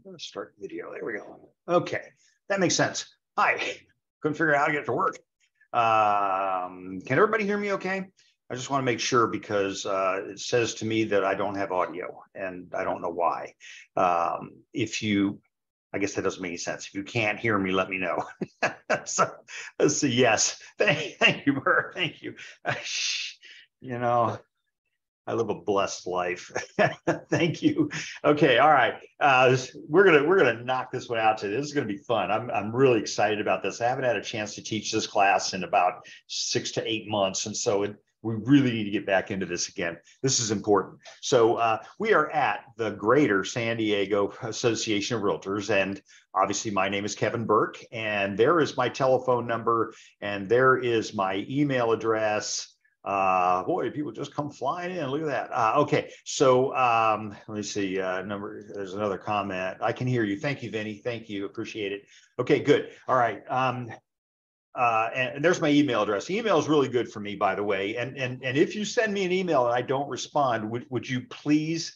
Let's start video. There we go. Okay, that makes sense. Hi, couldn't figure out how to get it to work. Can everybody hear me okay? I just want to make sure because it says to me that I don't have audio and I don't know why. If you, I guess that doesn't make any sense. If you can't hear me, let me know. So let's see. Yes. Thank you, Bert. Thank you. You know, I live a blessed life. Thank you. Okay, all right. We're gonna knock this one out today. This is gonna be fun. I'm really excited about this. I haven't had a chance to teach this class in about 6 to 8 months, and so we really need to get back into this again. This is important. So we are at the Greater San Diego Association of Realtors, and obviously my name is Kevin Burke, and there is my telephone number, and there is my email address. Boy, people just come flying in. Look at that. Okay, so let me see. There's another comment. I can hear you. Thank you, Vinny. Thank you. Appreciate it. Okay, good. All right. And there's my email address. Email is really good for me, by the way. And if you send me an email and I don't respond, would you please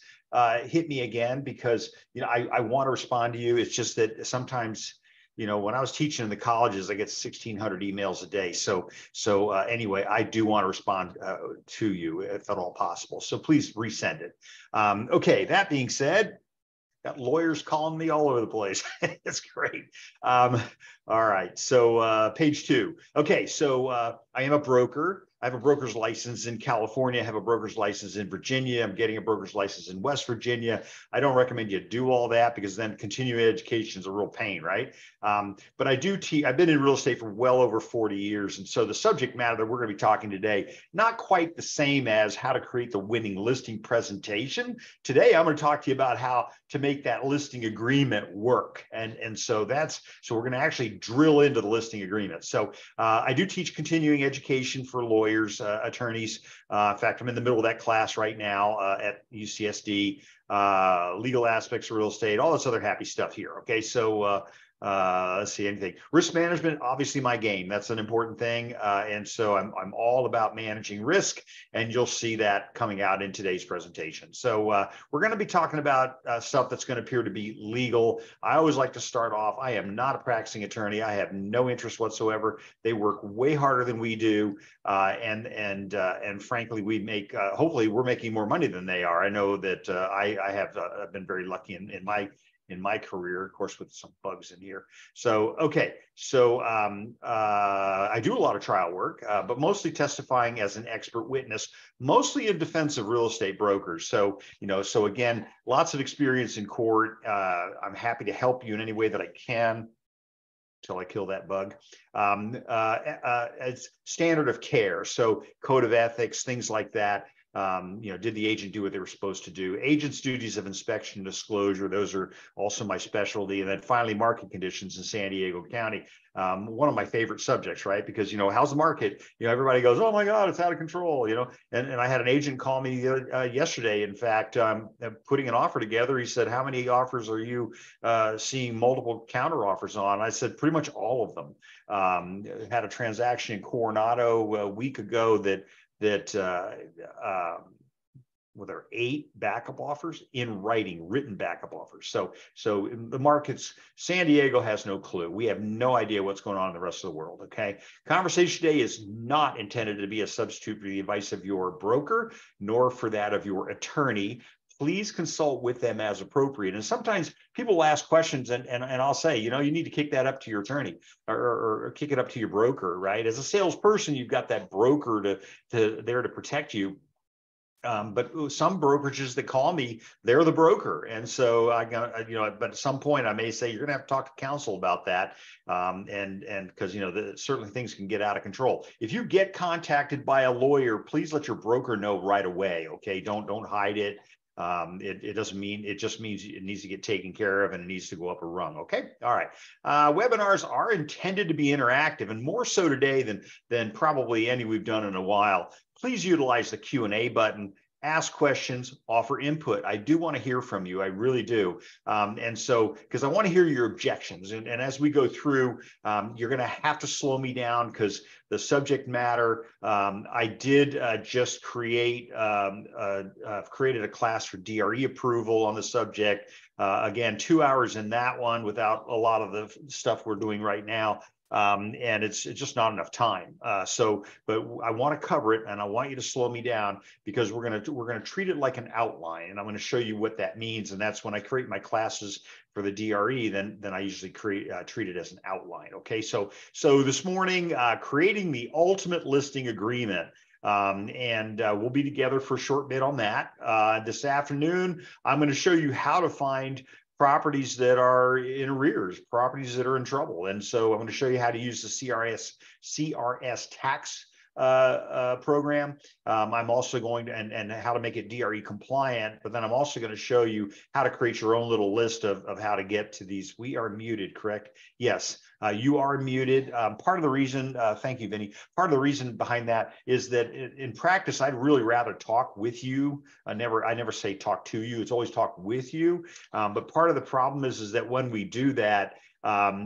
hit me again? Because I want to respond to you. It's just that sometimes, when I was teaching in the colleges, I get 1,600 emails a day. So anyway, I do want to respond to you if at all possible. So please resend it. Okay, that being said, got lawyers calling me all over the place. It's great. All right, so page 2. Okay, so I am a broker. I have a broker's license in California. I have a broker's license in Virginia. I'm getting a broker's license in West Virginia. I don't recommend you do all that because then continuing education is a real pain, right? But I do teach. I've been in real estate for well over 40 years. And so the subject matter that we're going to be talking today, not quite the same as how to create the winning listing presentation. Today, I'm going to talk to you about how to make that listing agreement work. And so we're going to actually drill into the listing agreement. So I do teach continuing education for lawyers, attorneys. In fact, I'm in the middle of that class right now at UCSD, legal aspects of real estate, all this other happy stuff here. Okay, so let's see, anything. Risk management, obviously my game. That's an important thing. And so I'm all about managing risk, and you'll see that coming out in today's presentation. So we're going to be talking about stuff that's going to appear to be legal. I always like to start off. I am not a practicing attorney. I have no interest whatsoever. They work way harder than we do. And frankly, we make, hopefully we're making more money than they are. I know that I've been very lucky in my career, of course, with some bugs in here. So, okay. So I do a lot of trial work, but mostly testifying as an expert witness, mostly in defense of real estate brokers. So, so again, lots of experience in court. I'm happy to help you in any way that I can until I kill that bug. As standard of care. So code of ethics, things like that. Did the agent do what they were supposed to do? Agent's duties of inspection and disclosure, those are also my specialty. And then finally, market conditions in San Diego County. One of my favorite subjects, right? Because, how's the market? Everybody goes, oh my God, it's out of control, and I had an agent call me yesterday, in fact, putting an offer together. He said, how many offers are you seeing multiple counter offers on? I said, pretty much all of them. Had a transaction in Coronado a week ago that well, there are 8 backup offers in writing, written backup offers. So in the markets, San Diego has no clue. We have no idea what's going on in the rest of the world. Okay. Conversation today is not intended to be a substitute for the advice of your broker, nor for that of your attorney. Please consult with them as appropriate. And sometimes people ask questions and I'll say, you need to kick that up to your attorney or kick it up to your broker, right? As a salesperson, you've got that broker there to protect you. But some brokerages that call me, they're the broker. And so but at some point I may say, you're going to have to talk to counsel about that. And because, certainly things can get out of control. If you get contacted by a lawyer, please let your broker know right away. Okay. Don't hide it. It doesn't mean, it just means it needs to get taken care of and it needs to go up a rung. Okay. All right. Webinars are intended to be interactive, and more so today than probably any we've done in a while. Please utilize the Q&A button. ask questions, offer input. I do want to hear from you. I really do. And so, because I want to hear your objections. And as we go through, you're going to have to slow me down because the subject matter, I did just created a class for DRE approval on the subject. Again, 2 hours in that one without a lot of the stuff we're doing right now. And it's just not enough time. But I want to cover it, and I want you to slow me down because we're gonna treat it like an outline, and I'm going to show you what that means. And that's when I create my classes for the DRE. Then I usually treat it as an outline. Okay, so this morning, creating the ultimate listing agreement. We'll be together for a short bit on that. This afternoon, I'm going to show you how to find properties that are in arrears, properties that are in trouble. And so I'm going to show you how to use the CRS tax program. I'm also going to, and how to make it DRE compliant, but then I'm also going to show you how to create your own little list of how to get to these. We are muted, correct? Yes, you are muted. Part of the reason, thank you, Vinny. Part of the reason behind that is that in practice, I'd really rather talk with you. I never say talk to you. It's always talk with you. But part of the problem is that when we do that,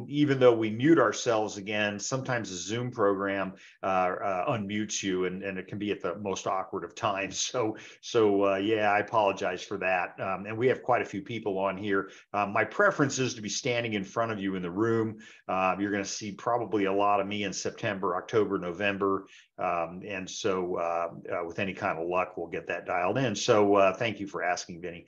even though we mute ourselves again, sometimes the Zoom program unmutes you, and it can be at the most awkward of times. So yeah, I apologize for that. And we have quite a few people on here. My preference is to be standing in front of you in the room. You're going to see probably a lot of me in September, October, November. And so with any kind of luck, we'll get that dialed in. So thank you for asking, Vinny.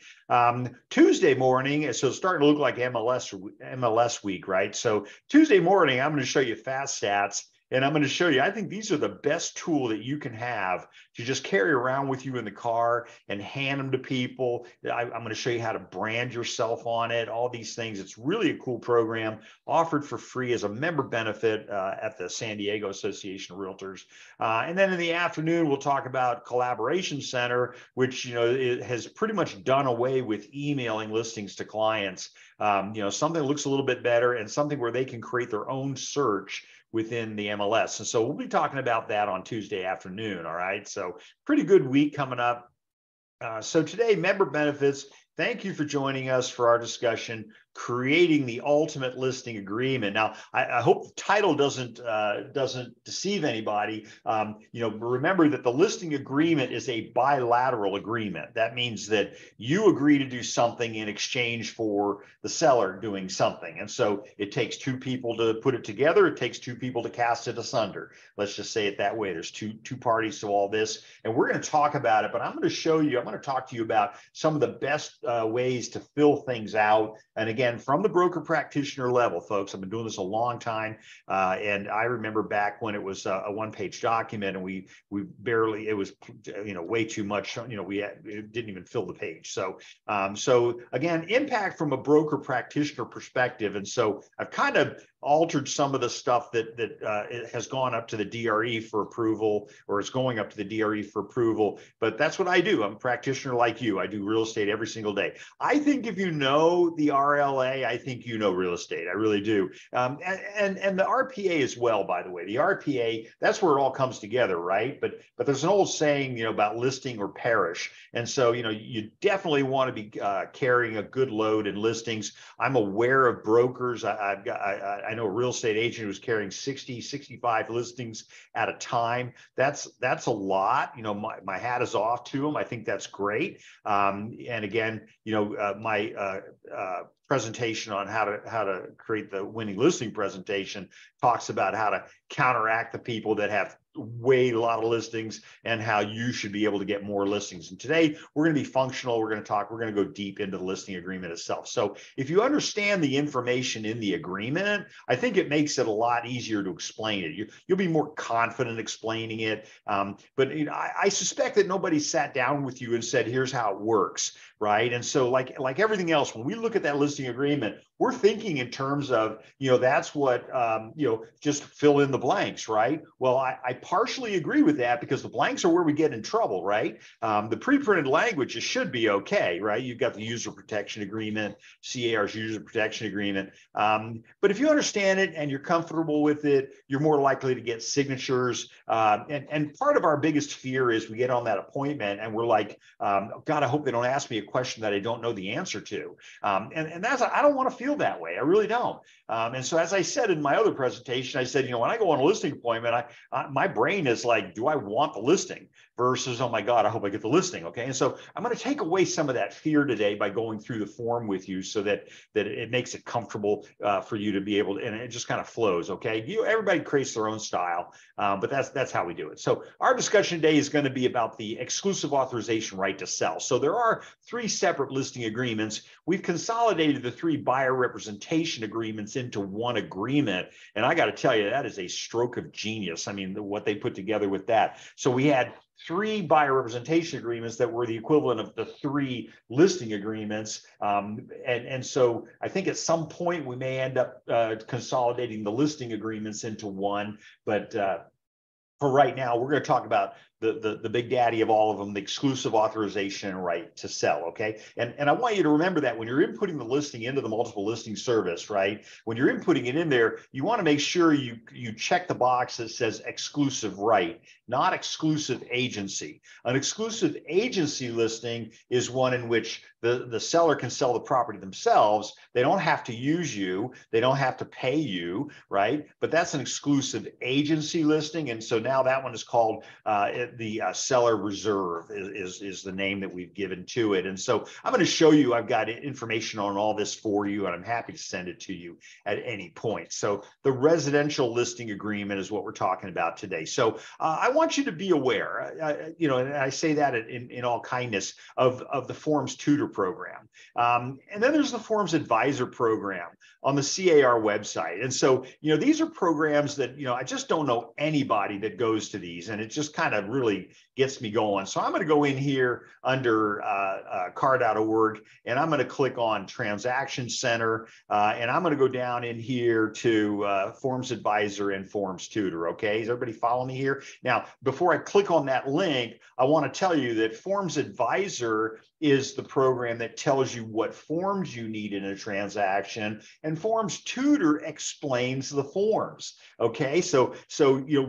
Tuesday morning, so it's starting to look like MLS week, right? So Tuesday morning, I'm going to show you fast stats. And I'm going to show you, I think these are the best tool that you can have to just carry around with you in the car and hand them to people. I'm going to show you how to brand yourself on it, all these things. It's really a cool program offered for free as a member benefit at the San Diego Association of Realtors. And then in the afternoon, we'll talk about Collaboration Center, which, it has pretty much done away with emailing listings to clients. Something that looks a little bit better and something where they can create their own search within the MLS. And so we'll be talking about that on Tuesday afternoon. All right. So pretty good week coming up. So today, member benefits. Thank you for joining us for our discussion, creating the ultimate listing agreement. Now, I hope the title doesn't deceive anybody. Remember that the listing agreement is a bilateral agreement. That means that you agree to do something in exchange for the seller doing something. And so it takes two people to put it together. It takes two people to cast it asunder. Let's just say it that way. There's two parties to all this, and we're going to talk about it. But I'm going to talk to you about some of the best ways to fill things out. And again, from the broker practitioner level, folks, I've been doing this a long time. And I remember back when it was a one-page document and we barely, it was, way too much, it didn't even fill the page. So again, impact from a broker practitioner perspective. And so I've kind of altered some of the stuff that has gone up to the DRE for approval, or is going up to the DRE for approval. But that's what I do. I'm a practitioner like you. I do real estate every single day. I think if you know the RLA, I think you know real estate. I really do. And the RPA as well, by the way. The RPA, that's where it all comes together, right? But there's an old saying, about listing or perish. And so, you definitely want to be carrying a good load in listings. I'm aware of brokers. I know a real estate agent who's carrying 60, 65 listings at a time. That's a lot. My hat is off to them. I think that's great. And again, my presentation on how to create the winning listing presentation talks about how to counteract the people that have a lot of listings and how you should be able to get more listings. And today we're going to be functional. We're going to go deep into the listing agreement itself. So if you understand the information in the agreement, I think it makes it a lot easier to explain it. You'll be more confident explaining it. But I suspect that nobody sat down with you and said, here's how it works, right? And so like everything else, when we look at that listing agreement, we're thinking in terms of, that's what, just fill in the blanks, right? Well, I partially agree with that because the blanks are where we get in trouble, right? The pre-printed language, it should be okay, right? You've got the user protection agreement, C.A.R.'s user protection agreement. But if you understand it and you're comfortable with it, you're more likely to get signatures. And part of our biggest fear is we get on that appointment and we're like, God, I hope they don't ask me a question that I don't know the answer to. And that's, I don't want to feel that way. I really don't. And so, as I said in my other presentation, I said, when I go on a listing appointment, my brain is like, do I want the listing versus, oh my God, I hope I get the listing. Okay. And so I'm going to take away some of that fear today by going through the form with you so that it makes it comfortable for you to be able to, and it just kind of flows. Okay. Everybody creates their own style, but that's how we do it. So our discussion today is going to be about the exclusive authorization right to sell. So there are 3 separate listing agreements. We've consolidated the 3 buyer representation agreements into one agreement. And I got to tell you, that is a stroke of genius. I mean, what they put together with that. So we had 3 buyer representation agreements that were the equivalent of the 3 listing agreements. And so I think at some point we may end up consolidating the listing agreements into one, but for right now, we're going to talk about the big daddy of all of them, the exclusive authorization and right to sell, okay? And I want you to remember that when you're inputting the listing into the multiple listing service, right? When you're inputting it in there, you want to make sure you check the box that says exclusive right, not exclusive agency. An exclusive agency listing is one in which the seller can sell the property themselves. They don't have to use you. They don't have to pay you, right? But that's an exclusive agency listing. And so now that one is called the seller reserve is the name that we've given to it. And so I'm going to show you, I've got information on all this for you, and I'm happy to send it to you at any point. So the residential listing agreement is what we're talking about today. So I want you to be aware, and I say that in all kindness, of the Forms Tutor program. And then there's the Forms Advisor program on the C.A.R. website. And so, these are programs that, I just don't know anybody that goes to these, and it just kind of really gets me going. So I'm going to go in here under C.A.R.org, and I'm going to click on Transaction Center, and I'm going to go down in here to Forms Advisor and Forms Tutor. Okay, is everybody following me here? Now, before I click on that link, I want to tell you that Forms Advisor is the program that tells you what forms you need in a transaction, and Forms Tutor explains the forms. Okay, so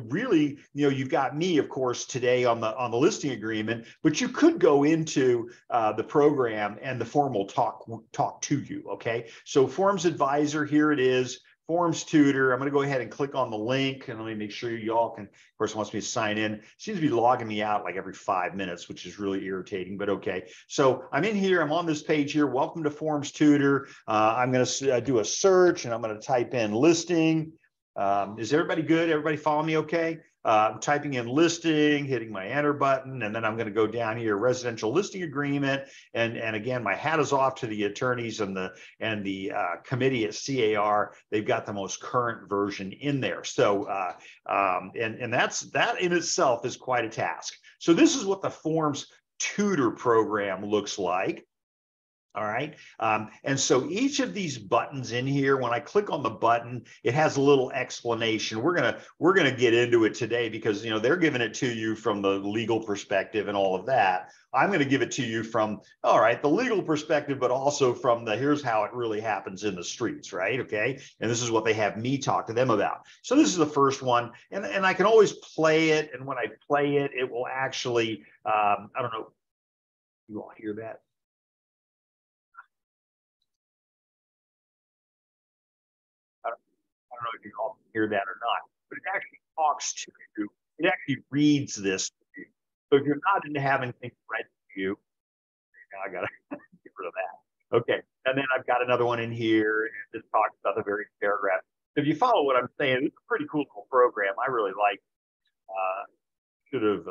really, you've got me, of course, today on the listing agreement, but you could go into the program and the form will talk to you. Okay, so Forms Advisor, here it is. Forms Tutor. I'm going to go ahead and click on the link, and let me make sure you all can. Of course, it wants me to sign in. It seems to be logging me out like every 5 minutes, which is really irritating, but okay. So I'm in here. I'm on this page here. Welcome to Forms Tutor. I'm going to do a search, and I'm going to type in listing. Is everybody good? Everybody follow me okay? I'm typing in listing, hitting my enter button, and then I'm going to go down here, residential listing agreement. And again, my hat is off to the attorneys and the committee at C.A.R. They've got the most current version in there. So, and that in itself is quite a task. So this is what the Forms Tutor program looks like. All right. And so each of these buttons in here, when I click on the button, it has a little explanation. We're gonna get into it today because they're giving it to you from the legal perspective and all of that. I'm going to give it to you from, all right, the legal perspective, but also from the here's how it really happens in the streets, right? Okay. And this is what they have me talk to them about. So this is the first one. And I can always play it. And when I play it, it will actually, I don't know, you all hear that? I don't know if you all hear that or not, but it actually talks to you. It actually reads this to you. So if you're not into having things read to you, I got to get rid of that. Okay. And then I've got another one in here that talks about the various paragraphs. If you follow what I'm saying, it's a pretty cool little program. I really like. Should have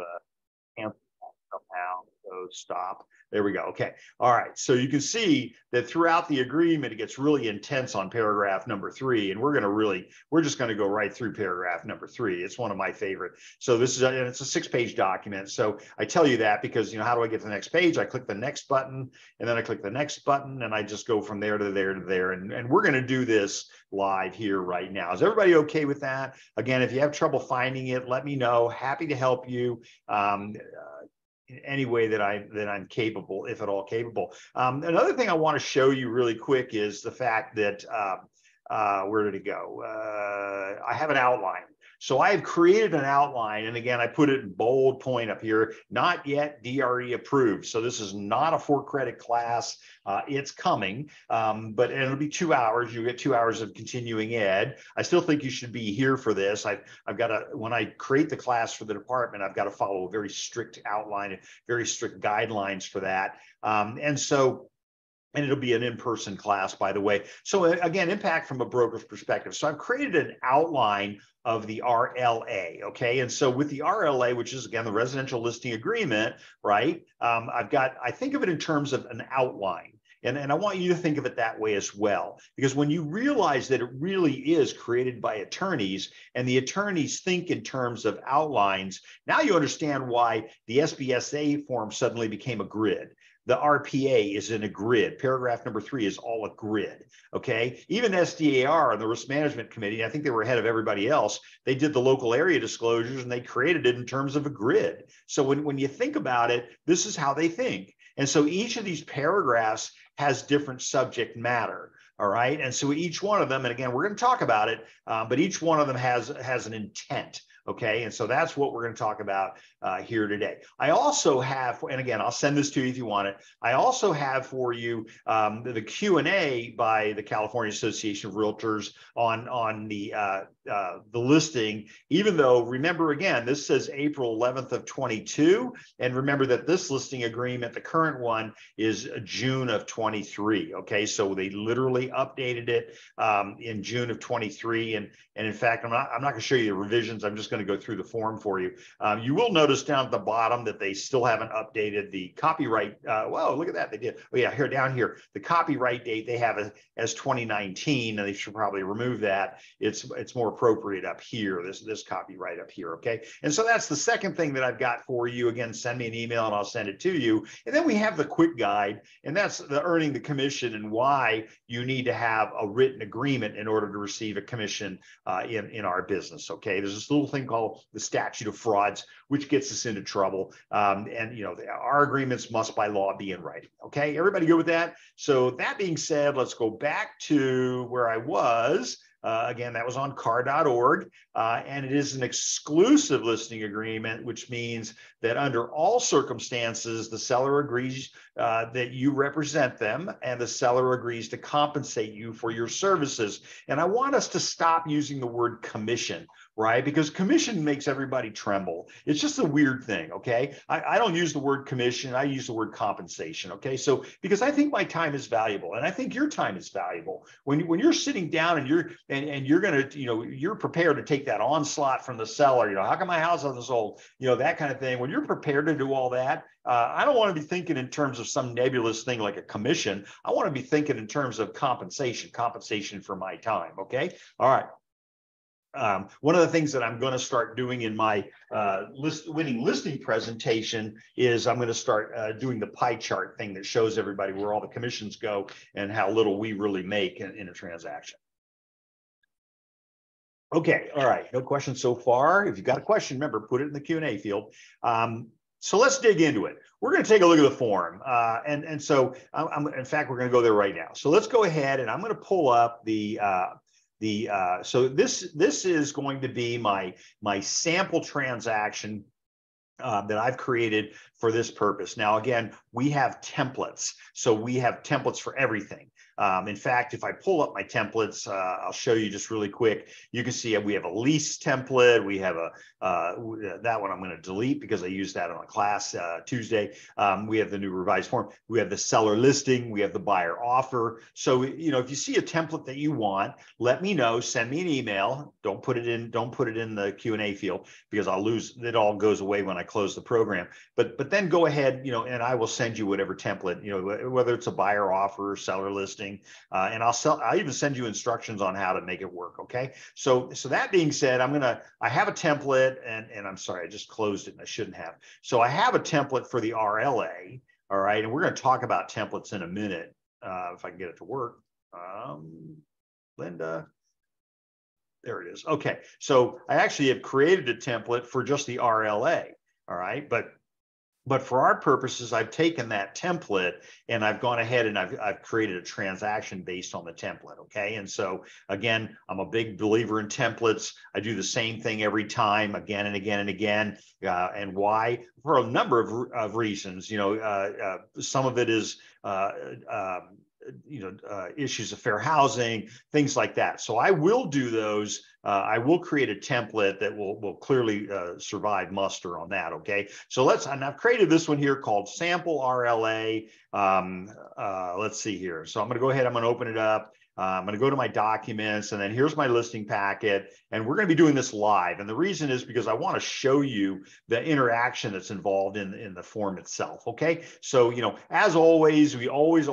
canceled that somehow. So stop. There we go. Okay. All right. So you can see that throughout the agreement, it gets really intense on paragraph number 3. And we're just going to go right through paragraph number 3. It's one of my favorite. So this is, and it's a 6-page document. So I tell you that because, how do I get to the next page? I click the next button, and then I click the next button, and I just go from there to there to there. And we're going to do this live here right now. Is everybody okay with that? Again, if you have trouble finding it, let me know. Happy to help you. In any way that I'm capable, if at all capable. Another thing I want to show you really quick is the fact that, where did it go? I have an outline. So I have created an outline, and again, I put it in bold point up here, not yet DRE approved. So this is not a 4-credit class. It's coming, but it'll be 2 hours. You get 2 hours of continuing ed. I still think you should be here for this. I've got to, when I create the class for the department, I've got to follow a very strict outline, very strict guidelines for that. And it'll be an in-person class, by the way. So again, impact from a broker's perspective. So I've created an outline of the RLA, okay? And so with the RLA, which is, again, the residential listing agreement, right? I think of it in terms of an outline. And I want you to think of it that way as well, because when you realize that it really is created by attorneys and the attorneys think in terms of outlines, now you understand why the SBSA form suddenly became a grid. The RPA is in a grid. Paragraph number 3 is all a grid, okay? Even C.A.R. and the Risk Management Committee, I think they were ahead of everybody else, they did the local area disclosures and they created it in terms of a grid. So when you think about it, this is how they think. And so each of these paragraphs has different subject matter. All right. And so each one of them, and again, we're going to talk about it, but each one of them has an intent. Okay. And so that's what we're going to talk about here today. I also have, and again, I'll send this to you if you want it. I also have for you the Q&A by the California Association of Realtors on the listing, even though, remember, again, this says April 11th of 22. And remember that this listing agreement, the current one, is June of 23. Okay. So they literally updated it in June of 23. And in fact, I'm not going to show you the revisions. I'm just going to go through the form for you. You will notice down at the bottom that they still haven't updated the copyright. Whoa, look at that. They did. Oh yeah, here down here, the copyright date they have as 2019, and they should probably remove that. It's more appropriate up here, this copyright up here, okay? And so that's the second thing that I've got for you. Again, send me an email and I'll send it to you. And then we have the quick guide, and that's the earning the commission and why you need to have a written agreement in order to receive a commission in our business, okay? There's this little thing called the statute of frauds, which gets us into trouble. Our agreements must by law be in writing, okay? Everybody good with that? So that being said, let's go back to where I was. Again, that was on CAR.org, and it is an exclusive listing agreement, which means that under all circumstances, the seller agrees that you represent them, and the seller agrees to compensate you for your services. And I want us to stop using the word commission, right? Because commission makes everybody tremble. It's just a weird thing, okay? I don't use the word commission. I use the word compensation, okay? So because I think my time is valuable, and I think your time is valuable. When you're sitting down and you're going to, you're prepared to take that onslaught from the seller, how come my house isn't sold? That kind of thing. When you're prepared to do all that, I don't want to be thinking in terms of some nebulous thing like a commission. I want to be thinking in terms of compensation for my time. Okay. All right. One of the things that I'm going to start doing in my winning listing presentation is I'm going to start doing the pie chart thing that shows everybody where all the commissions go and how little we really make in a transaction. Okay, all right, no questions so far. If you've got a question, remember, put it in the Q&A field. So let's dig into it. We're going to take a look at the form. So in fact, we're going to go there right now. So let's go ahead and I'm going to pull up so this is going to be my sample transaction that I've created for this purpose. Now, again, we have templates. So we have templates for everything. In fact, if I pull up my templates, I'll show you just really quick. You can see we have a lease template. We have that one I'm going to delete because I used that on a class Tuesday. We have the new revised form. We have the seller listing. We have the buyer offer. So, if you see a template that you want, let me know. Send me an email. Don't put it in the Q&A field because I'll lose. It all goes away when I close the program. But then go ahead, and I will send you whatever template, whether it's a buyer offer, seller listing, and I'll even send you instructions on how to make it work. Okay. So that being said, I have a template, and I'm sorry, I just closed it and I shouldn't have. So I have a template for the RLA. All right. And we're going to talk about templates in a minute. If I can get it to work. Linda. There it is. Okay. So I actually have created a template for just the RLA. All right. But for our purposes, I've taken that template and I've gone ahead and I've created a transaction based on the template. Okay. And so again, I'm a big believer in templates. I do the same thing every time, again and again and again. And why? For a number of reasons. Some of it is issues of fair housing, things like that. So I will do those. I will create a template that will clearly survive muster on that. Okay. So and I've created this one here called sample RLA. Let's see here. So I'm going to go ahead. I'm going to open it up. I'm going to go to my documents, and then here's my listing packet, and we're going to be doing this live. And the reason is because I want to show you the interaction that's involved in the form itself. Okay. So, as always, we always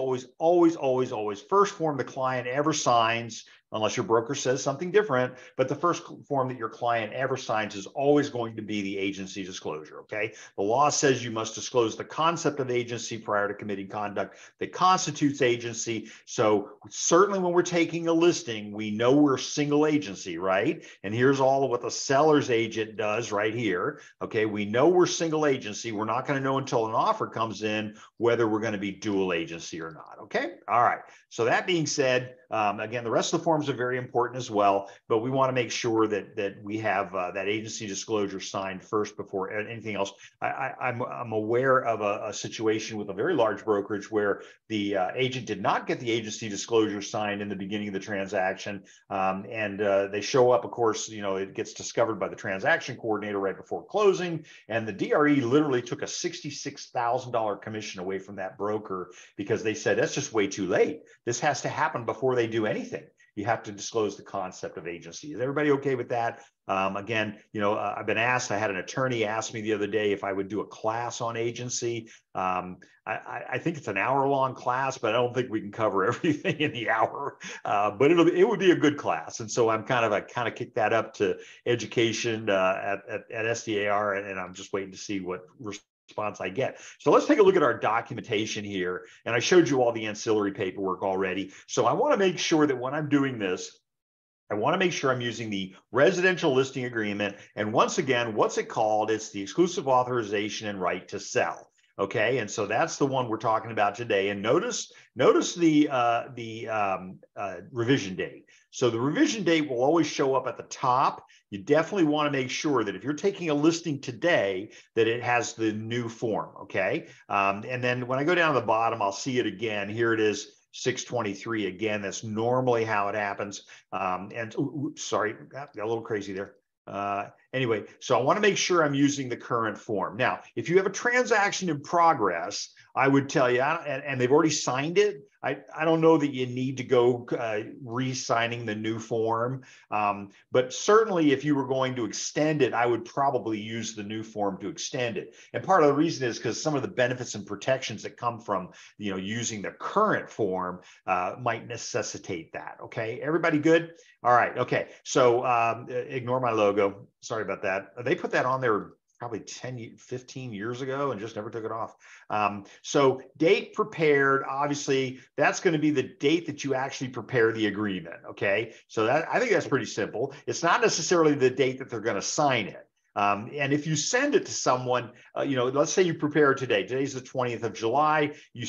first form the client ever signs, unless your broker says something different, but the first form that your client ever signs is always going to be the agency disclosure, okay? The law says you must disclose the concept of agency prior to committing conduct that constitutes agency. So certainly when we're taking a listing, we know we're a single agency, right? And here's all of what the seller's agent does right here, okay? We know we're single agency. We're not going to know until an offer comes in whether we're going to be dual agency or not, okay? All right. So that being said, again, the rest of the forms are very important as well, but we want to make sure that we have that agency disclosure signed first before anything else. I'm aware of a situation with a very large brokerage where the agent did not get the agency disclosure signed in the beginning of the transaction, and they show up. Of course, it gets discovered by the transaction coordinator right before closing, and the DRE literally took a $66,000 commission away from that broker because they said that's just way too late. This has to happen before they do anything. You have to disclose the concept of agency. Is everybody okay with that? Again, I've been asked, I had an attorney ask me the other day if I would do a class on agency. I think it's an hour-long class, but I don't think we can cover everything in the hour. But it would be a good class. And so I kind of kicked that up to education at C.A.R. and I'm just waiting to see what response I get. So let's take a look at our documentation here. And I showed you all the ancillary paperwork already. So I want to make sure that when I'm doing this, I want to make sure I'm using the residential listing agreement. And once again, what's it called? It's the exclusive authorization and right to sell. Okay, and so that's the one we're talking about today. And notice the revision date. So the revision date will always show up at the top. You definitely want to make sure that if you're taking a listing today, that it has the new form. Okay, and then when I go down to the bottom, I'll see it again. Here it is. 623 again. That's normally how it happens. Sorry, got a little crazy there. Anyway, so I want to make sure I'm using the current form. Now, if you have a transaction in progress, I would tell you, and they've already signed it, I don't know that you need to go re-signing the new form. But certainly if you were going to extend it, I would probably use the new form to extend it. And part of the reason is because some of the benefits and protections that come from using the current form might necessitate that. Okay, everybody good? All right. Okay. So ignore my logo. Sorry about that. They put that on there probably 15 years ago and just never took it off. So date prepared, obviously, that's going to be the date that you actually prepare the agreement. Okay. So I think that's pretty simple. It's not necessarily the date that they're going to sign it. And if you send it to someone, let's say you prepare today. Today's the 20th of July. You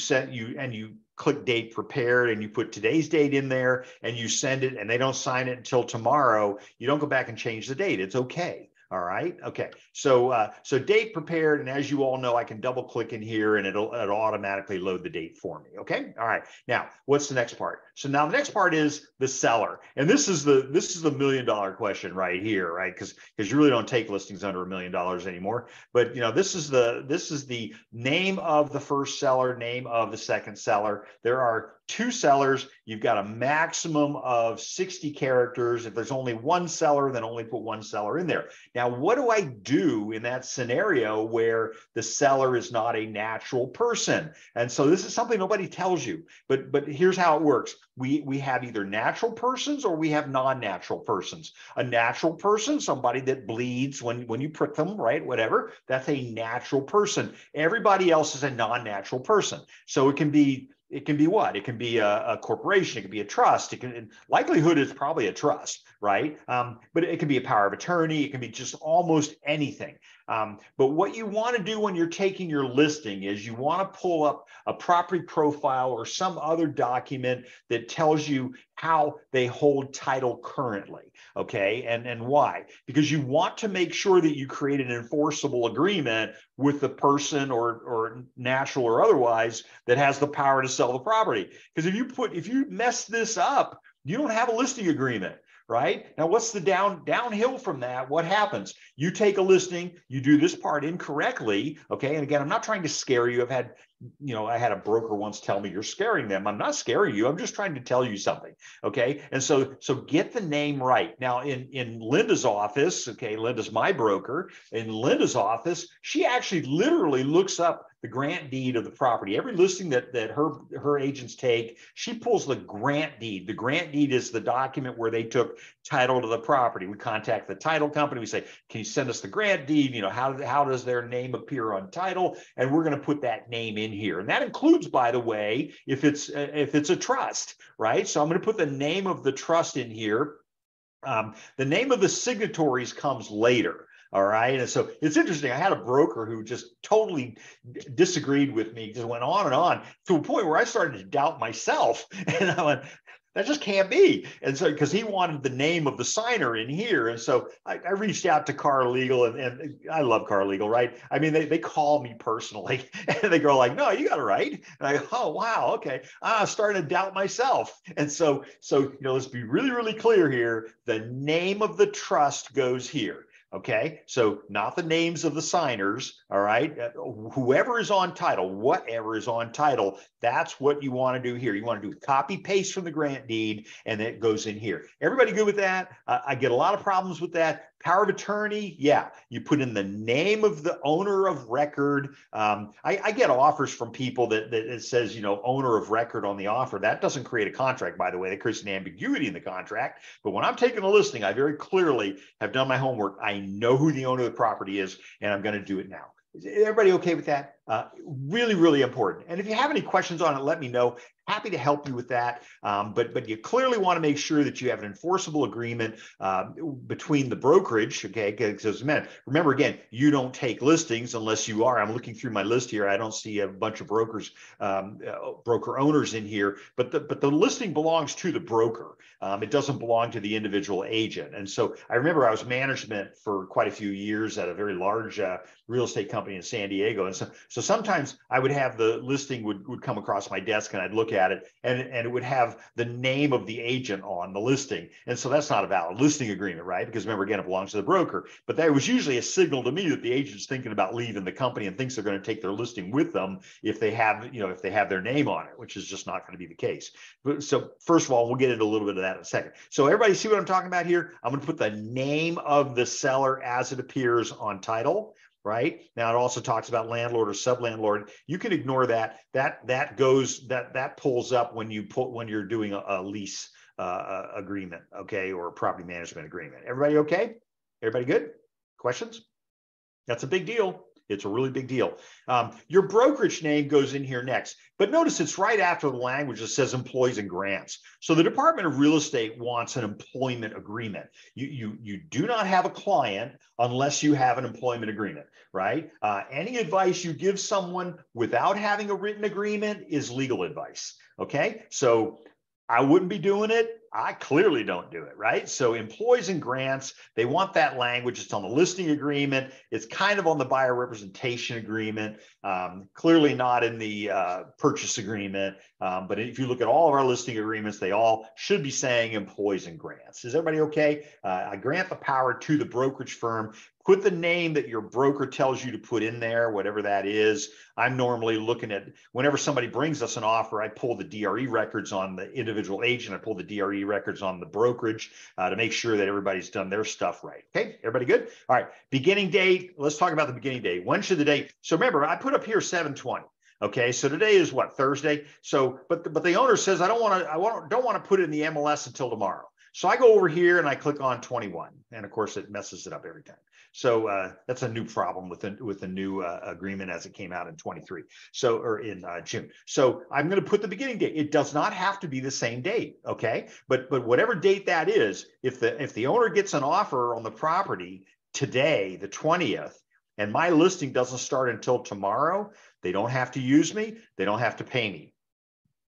click date prepared and you put today's date in there and you send it and they don't sign it until tomorrow. You don't go back and change the date. It's okay. All right. Okay. So date prepared, and as you all know, I can double click in here, and it'll automatically load the date for me. Okay. All right. Now, what's the next part? So now the next part is the seller, and this is the $1 million question right here, right? Because you really don't take listings under $1 million anymore. But this is the name of the first seller, name of the second seller. There are two sellers. You've got a maximum of 60 characters. If there's only one seller, then only put one seller in there. Now, what do I do in that scenario where the seller is not a natural person? And so this is something nobody tells you, but here's how it works. We have either natural persons or we have non-natural persons. A natural person, somebody that bleeds when you prick them, right? Whatever, that's a natural person. Everybody else is a non-natural person. So it can be what? It can be a corporation. It can be a trust. Likelihood is probably a trust, right? But it can be a power of attorney. It can be just almost anything. But what you want to do when you're taking your listing is you want to pull up a property profile or some other document that tells you how they hold title currently, okay? And why? Because you want to make sure that you create an enforceable agreement with the person or natural or otherwise that has the power to sell the property. Because if you mess this up, you don't have a listing agreement. Right now, what's the downhill from that? What happens? You take a listing, you do this part incorrectly. Okay. And again, I'm not trying to scare you. I had a broker once tell me, you're scaring them. I'm not scaring you. I'm just trying to tell you something. Okay. And so get the name right. Now in Linda's office, okay, Linda's my broker. In Linda's office, she actually literally looks up the grant deed of the property. Every listing that her agents take, she pulls the grant deed. The grant deed is the document where they took title to the property. We contact the title company. We say, can you send us the grant deed? How does their name appear on title? And we're going to put that name in here. And that includes, by the way, if it's a trust, right? So I'm going to put the name of the trust in here. The name of the signatories comes later. All right. And so it's interesting. I had a broker who just totally disagreed with me, just went on and on to a point where I started to doubt myself. And I went, that just can't be. And so, because he wanted the name of the signer in here. And so I reached out to C.A.R Legal, and I love C.A.R Legal, right? I mean, they call me personally and they go like, no, you got it right. And I go, oh, wow. Okay. I'm starting to doubt myself. And so, let's be really, really clear here. The name of the trust goes here. Okay, so not the names of the signers, all right? Whoever is on title, whatever is on title, that's what you want to do here. You want to do copy paste from the grant deed, and it goes in here. Everybody good with that? I get a lot of problems with that. Power of attorney, yeah, you put in the name of the owner of record. I get offers from people that it says, owner of record on the offer. That doesn't create a contract, by the way. That creates an ambiguity in the contract. But when I'm taking a listing, I very clearly have done my homework. I know who the owner of the property is, and I'm going to do it now. Is everybody okay with that? Really, really important. And if you have any questions on it, let me know. Happy to help you with that. But you clearly want to make sure that you have an enforceable agreement between the brokerage, okay? Because remember, again, you don't take listings unless you are. I'm looking through my list here. I don't see a bunch of brokers, broker owners in here, but the listing belongs to the broker. It doesn't belong to the individual agent. And so I remember I was management for quite a few years at a very large real estate company in San Diego. And so sometimes I would have the listing would come across my desk, and I'd look at it, and it would have the name of the agent on the listing. And so that's not a valid listing agreement, right? Because remember, again, it belongs to the broker. But that was usually a signal to me that the agent's thinking about leaving the company and thinks they're going to take their listing with them if they have their name on it, which is just not going to be the case. So first of all, we'll get into a little bit of that in a second. So everybody see what I'm talking about here? I'm going to put the name of the seller as it appears on title. Right now, it also talks about landlord or sublandlord. You can ignore that. That pulls up when you're doing a lease agreement, okay, or a property management agreement. Everybody okay? Everybody good? Questions? That's a big deal. It's a really big deal. Your brokerage name goes in here next, but notice it's right after the language that says employees and grants. So the Department of Real Estate wants an employment agreement. You do not have a client unless you have an employment agreement, right? Any advice you give someone without having a written agreement is legal advice, okay? So I wouldn't be doing it. I clearly don't do it, right? So employees and grants, they want that language. It's on the listing agreement. It's kind of on the buyer representation agreement, clearly not in the purchase agreement. But if you look at all of our listing agreements, they all should be saying employees and grants. Is everybody okay? I grant the power to the brokerage firm. Put the name that your broker tells you to put in there, whatever that is. I'm normally looking at, whenever somebody brings us an offer, I pull the DRE records on the individual agent. I pull the DRE records on the brokerage to make sure that everybody's done their stuff right. Okay, everybody good? All right, beginning date. Let's talk about the beginning date. When should the date? So remember, I put up here 7/20. Okay, so today is what, Thursday? So, but the owner says I don't want to put it in the MLS until tomorrow. So I go over here and I click on 21, and of course it messes it up every time. So that's a new problem with the new agreement as it came out in 23. So, or in June. So I'm going to put the beginning date. It does not have to be the same date, okay? But whatever date that is, if the owner gets an offer on the property today, the 20th, and my listing doesn't start until tomorrow, they don't have to use me. They don't have to pay me.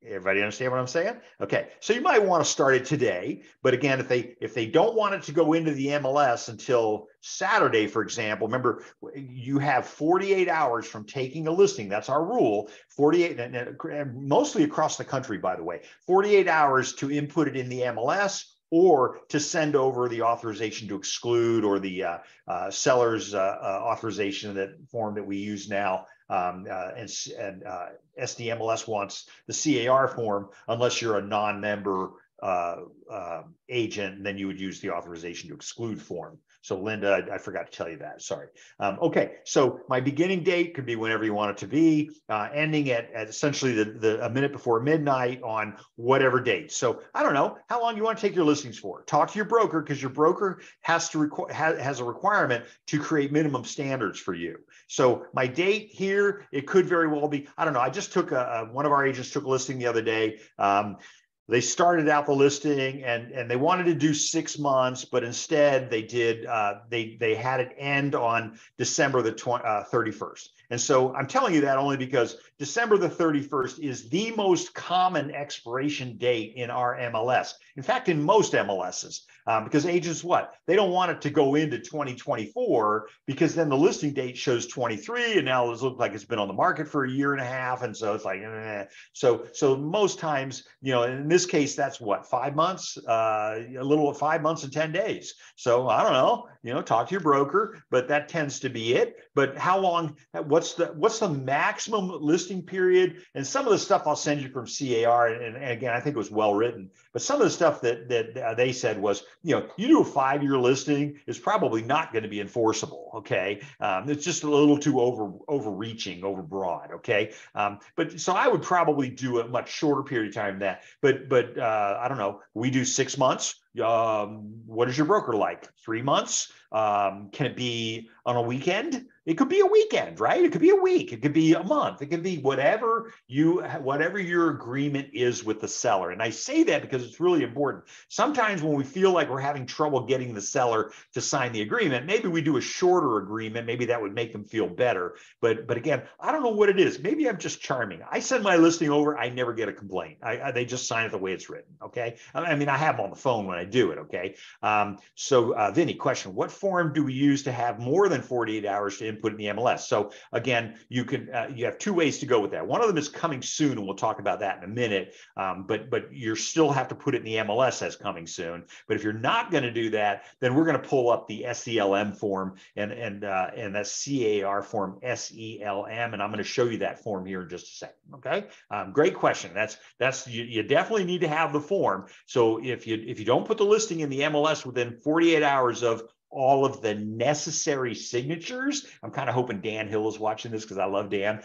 Everybody understand what I'm saying? Okay, so you might want to start it today, but again, if they don't want it to go into the MLS until Saturday, for example, remember you have 48 hours from taking a listing. That's our rule. 48, and mostly across the country, by the way. 48 hours to input it in the MLS or to send over the authorization to exclude or the seller's authorization, that form that we use now. And SDMLS wants the C.A.R. form unless you're a non-member agent, and then you would use the authorization to exclude form. So Linda, I forgot to tell you that, sorry. Okay, so my beginning date could be whenever you want it to be, ending at essentially a minute before midnight on whatever date. So I don't know how long you want to take your listings for. Talk to your broker, because your broker has a requirement to create minimum standards for you. So my date here, it could very well be, I don't know, I just took one of our agents took a listing the other day. They started out the listing and they wanted to do 6 months, but instead they did, they had it end on December the 31st. And so I'm telling you that only because December the 31st is the most common expiration date in our MLS. In fact, in most MLSs, because agents, what? They don't want it to go into 2024 because then the listing date shows 23 and now it looks like it's been on the market for a year and a half. And so it's like, So most times, in this case, that's what, 5 months, a little 5 months and 10 days. So I don't know, talk to your broker, but that tends to be it. But how long, what's the maximum listing period? And some of the stuff I'll send you from C.A.R. And again, I think it was well written, but some of the stuff that they said was, you do a 5-year listing is probably not going to be enforceable. Okay. It's just a little too overreaching, overbroad. Okay. But so I would probably do a much shorter period of time than that. But I don't know, we do 6 months. What is your broker like? 3 months? Can it be on a weekend? It could be a weekend, right? It could be a week. It could be a month. It could be whatever your agreement is with the seller. And I say that because it's really important. Sometimes when we feel like we're having trouble getting the seller to sign the agreement, maybe we do a shorter agreement. Maybe that would make them feel better. But again, I don't know what it is. Maybe I'm just charming. I send my listing over. I never get a complaint. They just sign it the way it's written. Okay. I mean, I have them on the phone when I do it. Okay. So Vinny, question: what form do we use to have more than 48 hours to input in the MLS? So again, you have 2 ways to go with that. One of them is coming soon, and we'll talk about that in a minute. But you still have to put it in the MLS as coming soon. But if you're not going to do that, then we're going to pull up the SELM form and that's C.A.R. form SELM, and I'm going to show you that form here in just a second. Okay, great question. That's you definitely need to have the form. So if you don't put the listing in the MLS within 48 hours of all of the necessary signatures. I'm kind of hoping Dan Hill is watching this because I love Dan.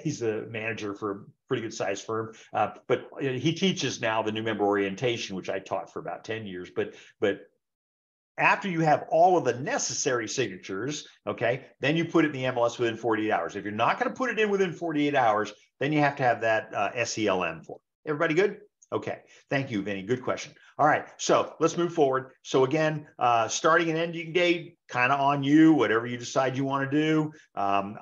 He's a manager for a pretty good sized firm, but he teaches now the new member orientation, which I taught for about 10 years. But after you have all of the necessary signatures, okay, then you put it in the MLS within 48 hours. If you're not going to put it in within 48 hours, then you have to have that SELM form. Everybody good? Okay, thank you, Vinny. Good question. All right, so let's move forward. So again, starting and ending date, kind of on you, whatever you decide you want to do.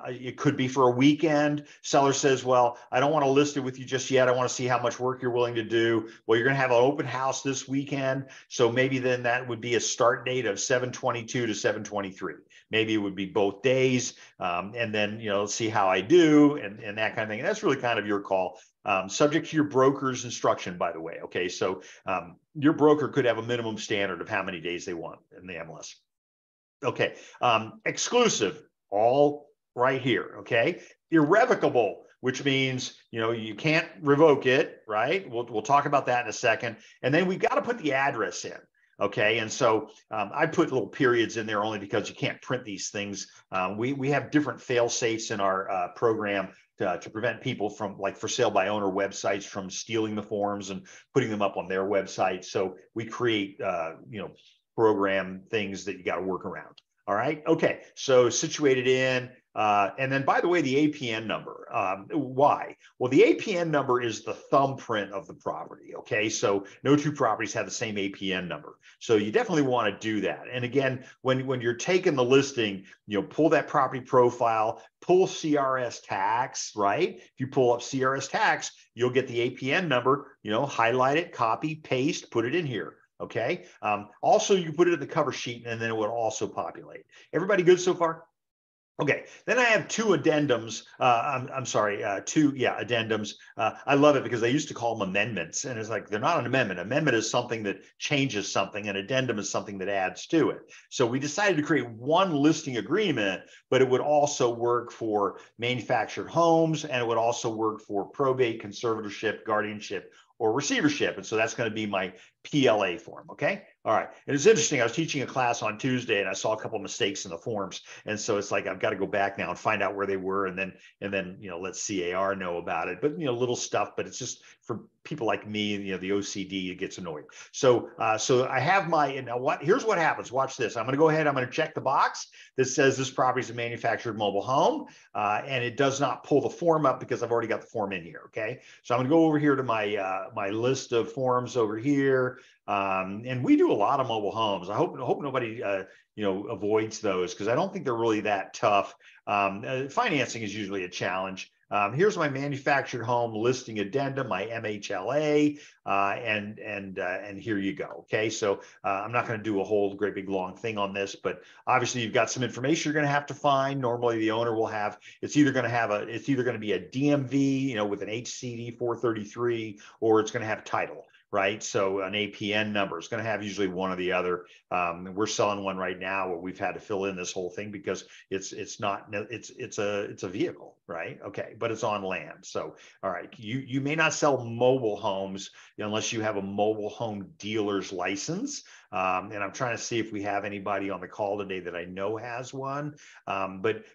It could be for a weekend. Seller says, well, I don't want to list it with you just yet. I want to see how much work you're willing to do. Well, you're going to have an open house this weekend. So maybe then that would be a start date of 7/22 to 7/23. Maybe it would be both days. And then, let's see how I do and that kind of thing. And that's really kind of your call. Subject to your broker's instruction, by the way. Okay, so your broker could have a minimum standard of how many days they want in the MLS. Okay, exclusive, all right here. Okay, irrevocable, which means you can't revoke it, right? We'll talk about that in a second. And then we've got to put the address in. Okay, and so I put little periods in there only because you can't print these things. We have different fail safes in our program to prevent people from, like, for sale by owner websites from stealing the forms and putting them up on their website. So we create program things that you got to work around. All right. Okay. So situated in, and then, by the way, the APN number. Why? Well, the APN number is the thumbprint of the property. Okay. So no two properties have the same APN number. So you definitely want to do that. And again, when you're taking the listing, pull that property profile, pull CRS tax, right? If you pull up CRS tax, you'll get the APN number, highlight it, copy, paste, put it in here. Okay. Also, you put it in the cover sheet and then it would also populate. Everybody good so far? Okay, then I have two addendums. I'm sorry, two addendums. I love it because they used to call them amendments, and it's like they're not an amendment. Amendment is something that changes something, and addendum is something that adds to it. So we decided to create one listing agreement, but it would also work for manufactured homes, and it would also work for probate, conservatorship, guardianship, or receivership. And so that's going to be my PLA form. Okay. All right. And it's interesting. I was teaching a class on Tuesday and I saw a couple of mistakes in the forms. And so it's like, I've got to go back now and find out where they were. And then, let C.A.R. know about it, but, little stuff, but it's just for people like me, the OCD, it gets annoying. So I have here's what happens. Watch this. I'm going to go ahead. I'm going to check the box that says this property is a manufactured mobile home. And it does not pull the form up because I've already got the form in here. Okay. So I'm going to go over here to my list of forms over here. And we do a lot of mobile homes. I hope nobody avoids those because I don't think they're really that tough. Financing is usually a challenge. Here's my manufactured home listing addendum, my MHLA, and here you go. Okay, so I'm not going to do a whole great big long thing on this, but obviously you've got some information you're going to have to find. Normally the owner will have, it's either going to be a DMV, with an HCD 433, or it's going to have title. Right. So an APN number is going to have usually one or the other. We're selling one right now where we've had to fill in this whole thing because it's a vehicle. Right. OK, but it's on land. So, all right. You may not sell mobile homes unless you have a mobile home dealer's license. And I'm trying to see if we have anybody on the call today that I know has one. But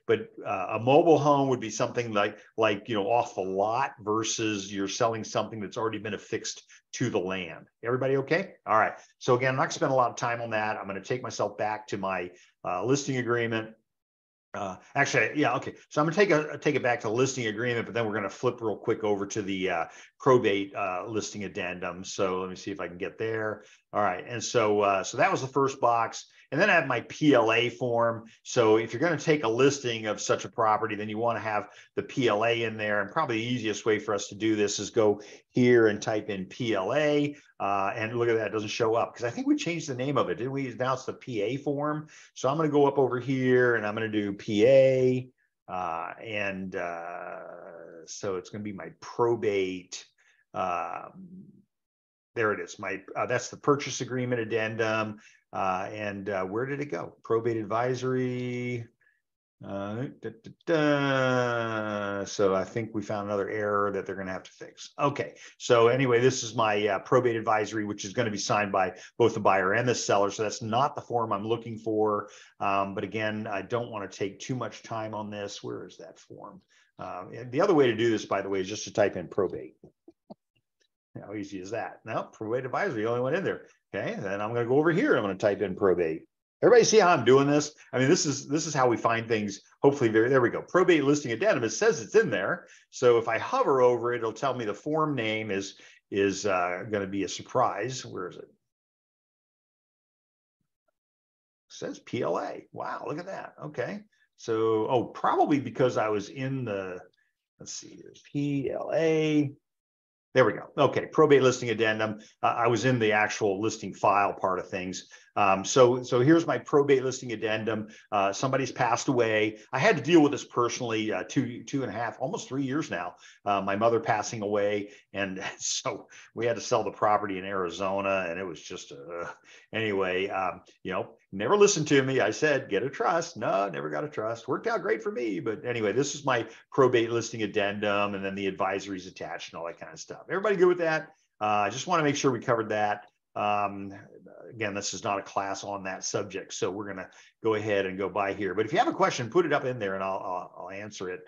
a mobile home would be something like off the lot versus you're selling something that's already been affixed to the land. Everybody okay? All right. So again, I'm not going to spend a lot of time on that. I'm going to take myself back to my listing agreement. Actually, yeah, okay. So I'm going to take it back to the listing agreement, but then we're going to flip real quick over to the probate listing addendum. So let me see if I can get there. All right, and so that was the first box, and then I have my PLA form. So if you're going to take a listing of such a property, then you want to have the PLA in there. And probably the easiest way for us to do this is go here and type in PLA, and look at that, it doesn't show up because I think we changed the name of it, didn't we? Now it's the PA form. So I'm going to go up over here and I'm going to do PA, so it's going to be my probate. There it is. That's the purchase agreement addendum. Where did it go? Probate advisory. So I think we found another error that they're going to have to fix. Okay. So anyway, this is my probate advisory, which is going to be signed by both the buyer and the seller. So that's not the form I'm looking for. But again, I don't want to take too much time on this. Where is that form? And the other way to do this, by the way, is just to type in probate. How easy is that? No, probate advisory, the only one in there. Okay, then I'm going to go over here. I'm going to type in probate. Everybody see how I'm doing this? I mean, this is how we find things. Hopefully, there we go. Probate listing addendum. It says it's in there. So if I hover over it, it'll tell me the form name is going to be a surprise. Where is it? says PLA. Wow, look at that. Okay. So, oh, probably because I was in the, let's see, there's PLA. There we go. Okay, probate listing addendum. I was in the actual listing file part of things. So here's my probate listing addendum. Somebody's passed away. I had to deal with this personally 2.5, almost 3 years now. My mother passing away, and so we had to sell the property in Arizona, and it was just anyway. Never listened to me. I said, get a trust. No, never got a trust. Worked out great for me. But anyway, this is my probate listing addendum, and then the advisories attached and all that kind of stuff. Everybody good with that? I just want to make sure we covered that. Again, this is not a class on that subject, so we're going to go ahead and go by here. But if you have a question, put it up in there and I'll answer it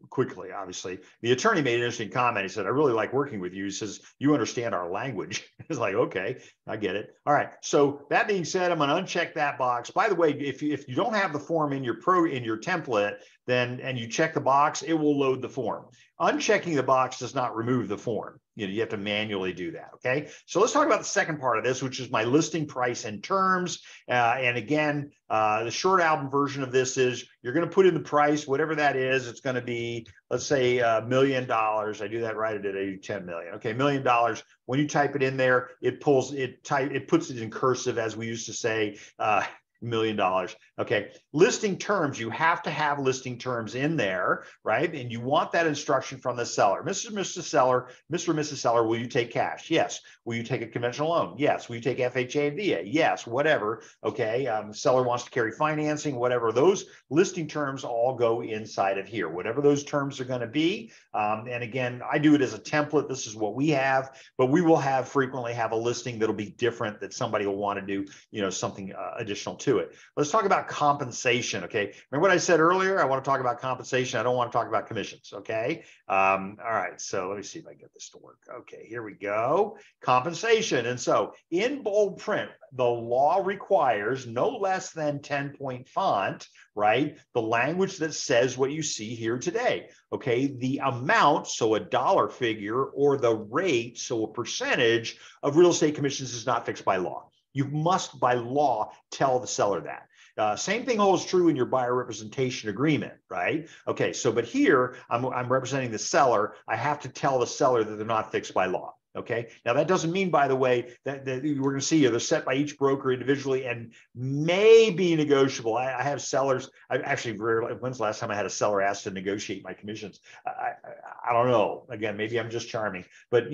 quickly. Obviously, the attorney made an interesting comment. He said, I really like working with you. He says, you understand our language. It's like, okay, I get it. All right. So that being said, I'm going to uncheck that box. By the way, if you don't have the form in your template, then, and you check the box, it will load the form. Unchecking the box does not remove the form. You have to manually do that. Okay. So let's talk about the second part of this, which is my listing price and terms. And again, the short album version of this is you're going to put in the price, whatever that is. It's going to be, let's say $1 million. I do that right. I do 10 million. Okay. $1 million. When you type it in there, it puts it in cursive, as we used to say, $1 million. Okay. Listing terms, you have to have listing terms in there, right? And you want that instruction from the seller. Mr. and Mrs. Seller, Mr. and Mrs. Seller, will you take cash? Yes. Will you take a conventional loan? Yes. Will you take FHA and VA? Yes. Whatever. Okay. Seller wants to carry financing, whatever. Those listing terms all go inside of here, whatever those terms are going to be. And again, I do it as a template. This is what we have, but we will frequently have a listing that'll be different, that somebody will want to do, something additional to it. Let's talk about compensation. Okay. Remember what I said earlier? I want to talk about compensation. I don't want to talk about commissions. Okay. All right. So let me see if I get this to work. Okay. Here we go. Compensation. And so in bold print, the law requires no less than 10-point font, right? The language that says what you see here today. Okay. The amount, so a dollar figure, or the rate, so a percentage of real estate commissions, is not fixed by law. You must, by law, tell the seller that. Same thing holds true in your buyer representation agreement, right? Okay, so but here I'm representing the seller. I have to tell the seller that they're not fixed by law. Okay, now that doesn't mean, by the way, that we're going to see they're set by each broker individually and may be negotiable. I have sellers. I actually rarely. When's the last time I had a seller ask to negotiate my commissions? I don't know. Again, maybe I'm just charming, but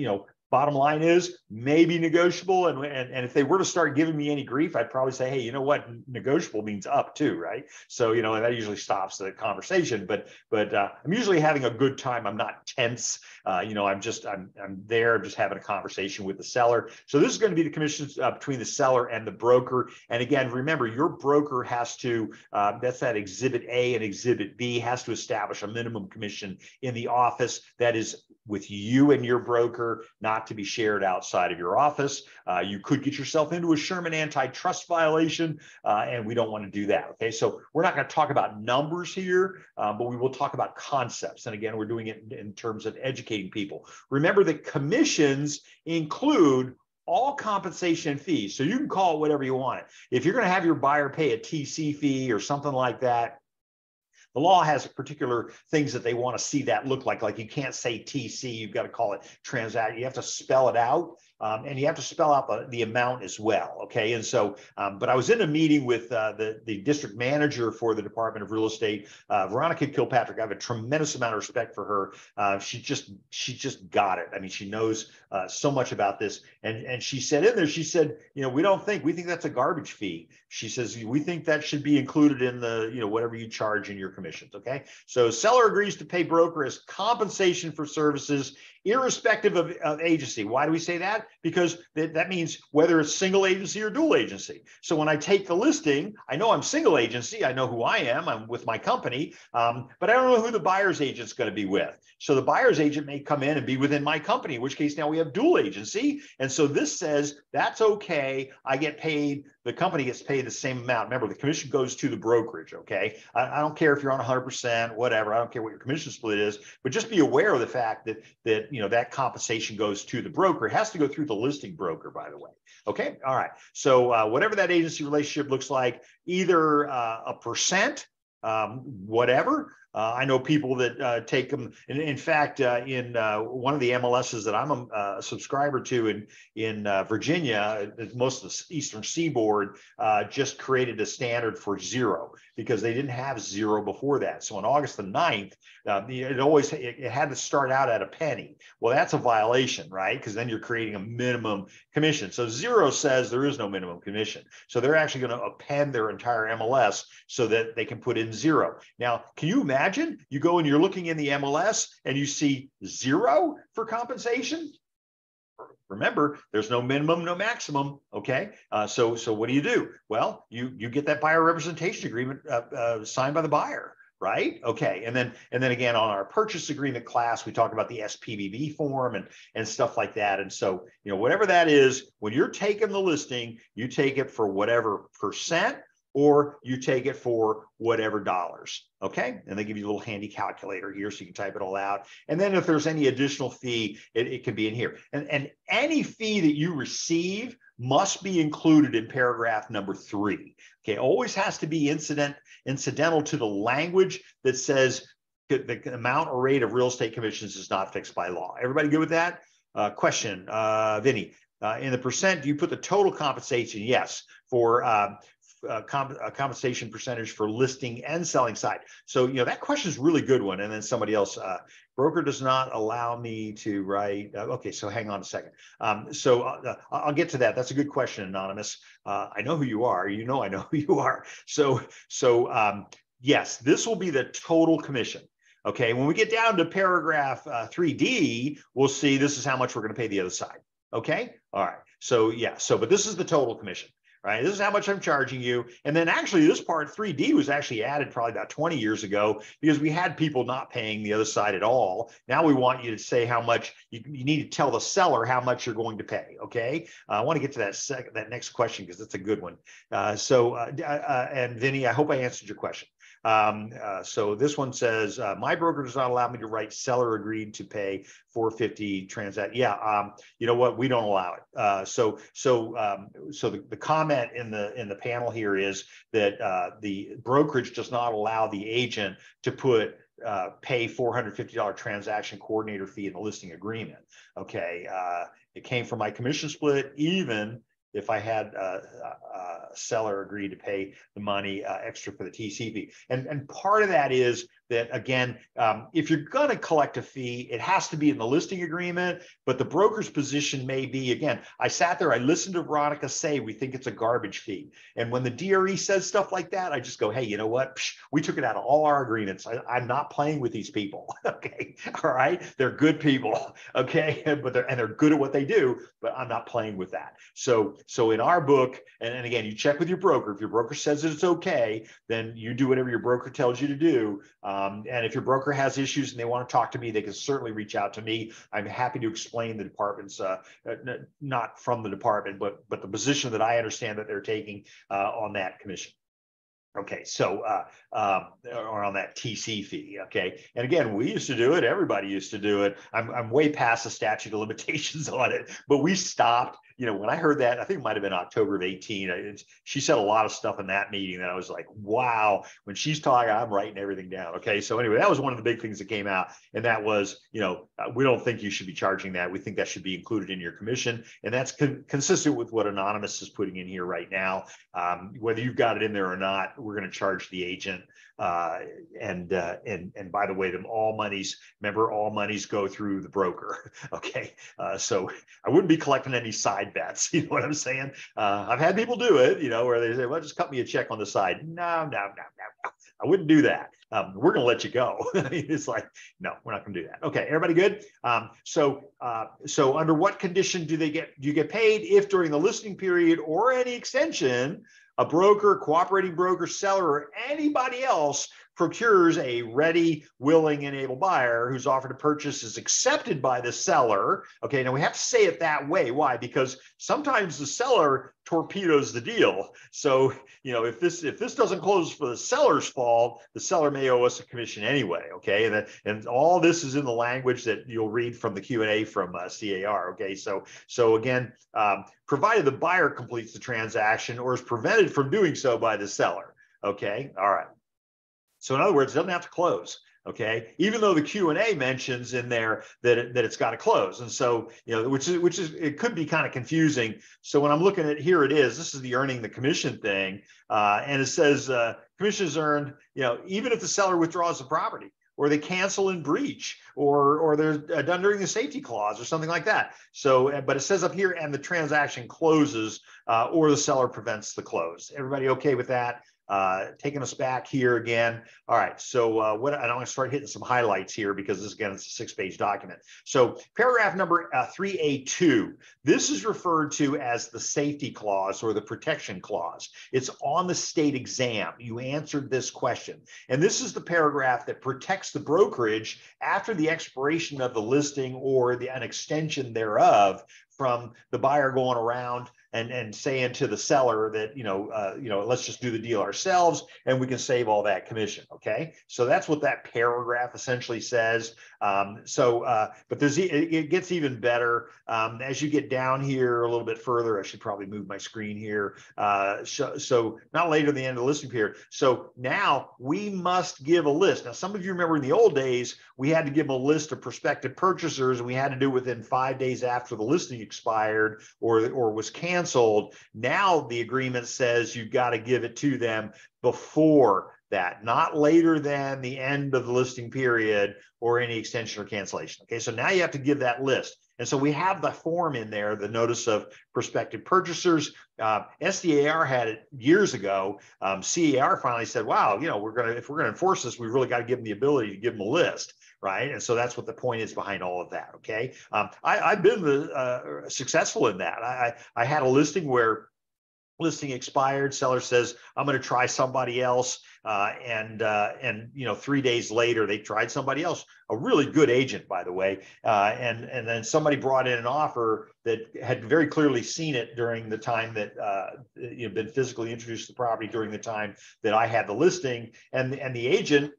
bottom line is maybe negotiable. And if they were to start giving me any grief, I'd probably say, hey, you know what? Negotiable means up too, right? So, and that usually stops the conversation, but I'm usually having a good time. I'm not tense. I'm there. I'm just having a conversation with the seller. So this is going to be the commissions between the seller and the broker. And again, remember, your broker has to, that's that exhibit A and exhibit B, has to establish a minimum commission in the office that is with you and your broker, not to be shared outside of your office. You could get yourself into a Sherman antitrust violation, and we don't want to do that. Okay, so we're not going to talk about numbers here, but we will talk about concepts. And again, we're doing it in terms of educating people. Remember that commissions include all compensation and fees. So you can call it whatever you want. If you're going to have your buyer pay a TC fee or something like that, the law has particular things that they want to see that look like. Like you can't say TC, you've got to call it transact. You have to spell it out. And you have to spell out the amount as well. Okay. And so, but I was in a meeting with the district manager for the Department of Real Estate, Veronica Kilpatrick. I have a tremendous amount of respect for her. She just got it. I mean, she knows so much about this. And she said in there, she said, we think that's a garbage fee. She says, we think that should be included in the, whatever you charge in your commissions. Okay. So seller agrees to pay broker as compensation for services, irrespective of agency. Why do we say that? Because that means whether it's single agency or dual agency. So when I take the listing, I know I'm single agency. I know who I am. I'm with my company, but I don't know who the buyer's agent's going to be with. So the buyer's agent may come in and be within my company, in which case now we have dual agency. And so this says that's okay. I get paid. The company gets paid the same amount. Remember, the commission goes to the brokerage. Okay. I don't care if you're on 100%, whatever. I don't care what your commission split is, but just be aware of the fact that that compensation goes to the broker. It has to go through the listing broker, by the way. Okay. All right. So whatever that agency relationship looks like, either a percent, whatever. I know people that take them. And in fact, in one of the MLSs that I'm a subscriber to in Virginia, most of the Eastern Seaboard just created a standard for 0 because they didn't have 0 before that. So on August the 9th, it had to start out at a penny. Well, that's a violation, right? Because then you're creating a minimum commission. So 0 says there is no minimum commission. So they're actually going to append their entire MLS so that they can put in 0. Now, can you imagine you go and you're looking in the MLS and you see 0 for compensation? Remember, there's no minimum, no maximum. Okay. So what do? Well, you get that buyer representation agreement signed by the buyer. Right. Okay. And then again, on our purchase agreement class, we talk about the SPBB form and stuff like that. And so, whatever that is, when you're taking the listing, you take it for whatever percent, or you take it for whatever dollars. Okay. And they give you a little handy calculator here so you can type it all out. And then if there's any additional fee, it can be in here. And any fee that you receive must be included in paragraph number 3. Okay. Always has to be incidental to the language that says the amount or rate of real estate commissions is not fixed by law. Everybody good with that? Question, Vinny, in the percent, do you put the total compensation? Yes. For compensation percentage for listing and selling side. So, that question is a really good one. And then somebody else, broker does not allow me to write. Okay, so hang on a second. I'll get to that. That's a good question, Anonymous. I know who you are. I know who you are. So yes, this will be the total commission. Okay, when we get down to paragraph 3D, we'll see this is how much we're going to pay the other side. Okay, all right. So yeah, but this is the total commission. Right? This is how much I'm charging you. And then actually this part 3D was actually added probably about 20 years ago because we had people not paying the other side at all. Now we want you to say how much you need to tell the seller how much you're going to pay. Okay. I want to get to that next question because it's a good one. And Vinny, I hope I answered your question. So this one says, my broker does not allow me to write seller agreed to pay $450 transact. Yeah. You know what? We don't allow it. So the comment in the panel here is that the brokerage does not allow the agent to pay $450 transaction coordinator fee in the listing agreement. Okay. It came from my commission split, even if I had a seller agree to pay the money extra for the TC fee. And part of that is that, again, if you're going to collect a fee, it has to be in the listing agreement, but the broker's position may be, again, I sat there, I listened to Veronica say, we think it's a garbage fee. And when the DRE says stuff like that, I just go, hey, you know what? We took it out of all our agreements. I'm not playing with these people. Okay. All right. They're good people. Okay. But they're good at what they do, but I'm not playing with that. So in our book, and again, you check with your broker. If your broker says that it's okay, then you do whatever your broker tells you to do. And if your broker has issues and they want to talk to me, they can certainly reach out to me. I'm happy to explain the department's, not from the department, but the position that I understand that they're taking on that commission. Okay, so or on that TC fee. Okay, and again, we used to do it. Everybody used to do it. I'm way past the statute of limitations on it, but we stopped. When I heard that, I think it might have been October of 18. She said a lot of stuff in that meeting that I was like, wow. When she's talking, I'm writing everything down. Okay, so anyway, that was one of the big things that came out, and that was, we don't think you should be charging that. We think that should be included in your commission, and that's consistent with what Anonymous is putting in here right now. Whether you've got it in there or not, we're going to charge the agent. And by the way, all monies go through the broker. Okay. So I wouldn't be collecting any side bets. You know what I'm saying? I've had people do it, where they say, well, just cut me a check on the side. No. I wouldn't do that. We're going to let you go. It's like, no, we're not going to do that. Okay. Everybody good? So under what condition do you get paid? If during the listing period or any extension, a broker, cooperating broker, seller, or anybody else procures a ready, willing, and able buyer whose offer to purchase is accepted by the seller. Okay, now we have to say it that way. Why? Because sometimes the seller torpedoes the deal. So, you know, if this doesn't close for the seller's fault, the seller may owe us a commission anyway. Okay, and all this is in the language that you'll read from the Q&A from C.A.R. Okay, so again, provided the buyer completes the transaction or is prevented from doing so by the seller. Okay, all right. So in other words, it doesn't have to close. Okay, even though the Q&A mentions in there that it's got to close, and so, you know, which is it could be kind of confusing. So when I'm looking at, here it is, this is the earning the commission thing, and it says commission is earned, you know, even if the seller withdraws the property, or they cancel in breach, or they're done during the safety clause or something like that. So, but it says up here, and the transaction closes, or the seller prevents the close. Everybody okay with that? Taking us back here again. All right, so and I'm going to start hitting some highlights here because this, again, it's a 6-page document. So paragraph number 3A2, this is referred to as the safety clause or the protection clause. It's on the state exam. You answered this question. And this is the paragraph that protects the brokerage after the expiration of the listing or an extension thereof from the buyer going around and saying to the seller that, you know, let's just do the deal ourselves and we can save all that commission. Okay, so that's what that paragraph essentially says. But it gets even better as you get down here a little bit further. I should probably move my screen here. So not later than the end of the listing period. So now we must give a list. Now, some of you remember in the old days, we had to give them a list of prospective purchasers, and we had to do it within 5 days after the listing expired or was canceled. Now the agreement says you've got to give it to them before that, not later than the end of the listing period or any extension or cancellation. Okay, so now you have to give that list. And so we have the form in there, the notice of prospective purchasers. S.C.A.R. had it years ago. C.A.R. finally said, wow, you know, if we're gonna enforce this, we really got to give them the ability to give them a list, right? And so that's what the point is behind all of that. Okay, I've been successful in that. I had a listing where listing expired, seller says, I'm going to try somebody else. And you know, 3 days later, they tried somebody else, a really good agent, by the way. And then somebody brought in an offer that had very clearly seen it during the time that been physically introduced to the property during the time that I had the listing. And the agent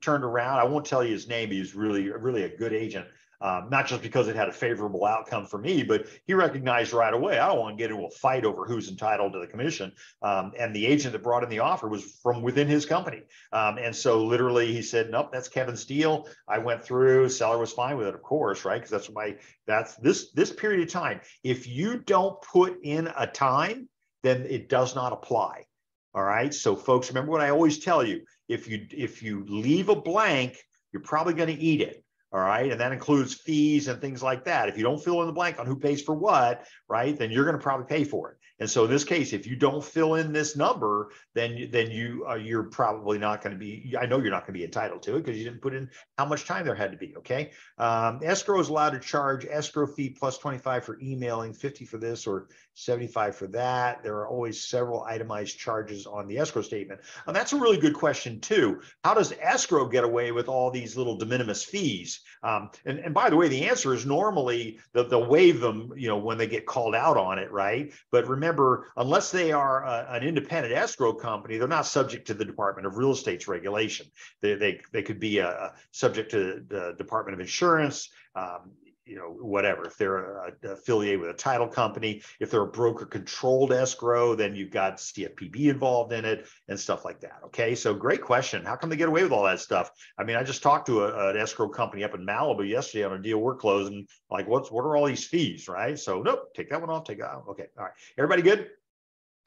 turned around. I won't tell you his name. He was really a good agent. Not just because it had a favorable outcome for me, but he recognized right away, I don't want to get into a fight over who's entitled to the commission. And the agent that brought in the offer was from within his company. And so literally he said, nope, that's Kevin's deal. I went through, seller was fine with it, of course, right? Because that's this period of time. If you don't put in a time, then it does not apply. All right. So folks, remember what I always tell you, if you leave a blank, you're probably going to eat it. All right. And that includes fees and things like that. If you don't fill in the blank on who pays for what, right, then you're going to probably pay for it. And so in this case, if you don't fill in this number, then you're probably not going to be, I know you're not going to be entitled to it because you didn't put in how much time there had to be. Okay. Escrow is allowed to charge escrow fee plus 25 for emailing, 50 for this or 75 for that. There are always several itemized charges on the escrow statement. And that's a really good question too. How does escrow get away with all these little de minimis fees? And by the way, the answer is normally they'll waive them, you know, when they get called out on it, right? But remember, unless they are an independent escrow company, they're not subject to the Department of Real Estate's regulation. They could be subject to the Department of Insurance, you know, whatever. If they're affiliated with a title company, if they're a broker controlled escrow, then you've got CFPB involved in it and stuff like that. Okay, so great question. How come they get away with all that stuff? I mean, I just talked to an escrow company up in Malibu yesterday on a deal we're closing. Like, what are all these fees, right? So nope, take that one off, take that out. Okay, all right. Everybody good?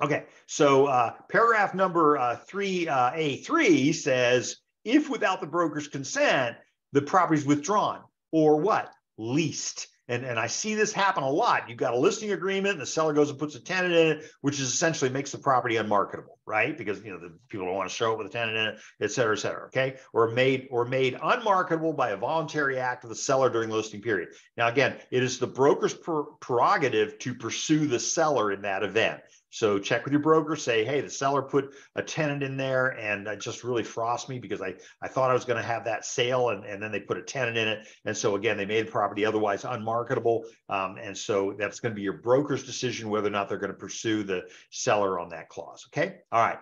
Okay, so paragraph number 3A3 says, if without the broker's consent, the property is withdrawn or what? Leased. And I see this happen a lot. You've got a listing agreement and the seller goes and puts a tenant in it, which is essentially makes the property unmarketable, right? Because, you know, the people don't want to show it with a tenant in it, et cetera, okay? Or made unmarketable by a voluntary act of the seller during the listing period. Now, again, it is the broker's prerogative to pursue the seller in that event. So check with your broker, say, hey, the seller put a tenant in there and it just really frost me because I thought I was going to have that sale and then they put a tenant in it. And so again, they made the property otherwise unmarketable. And so that's going to be your broker's decision whether or not they're going to pursue the seller on that clause. Okay. All right.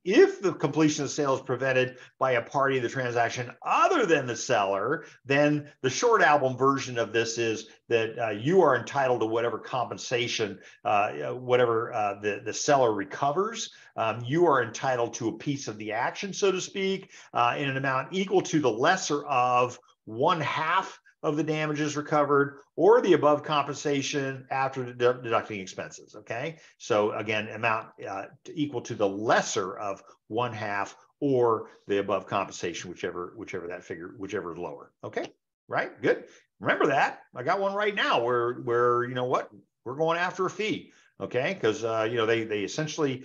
If the completion of the sale is prevented by a party in the transaction other than the seller, then the short album version of this is that you are entitled to whatever compensation, whatever the seller recovers. You are entitled to a piece of the action, so to speak, in an amount equal to the lesser of 1/2 of the damages recovered or the above compensation after deducting expenses. Okay. So again, amount equal to the lesser of 1/2 or the above compensation, whichever that figure, whichever is lower. Okay. Right. Good. Remember that. I got one right now where you know what, we're going after a fee. Okay, because you know they essentially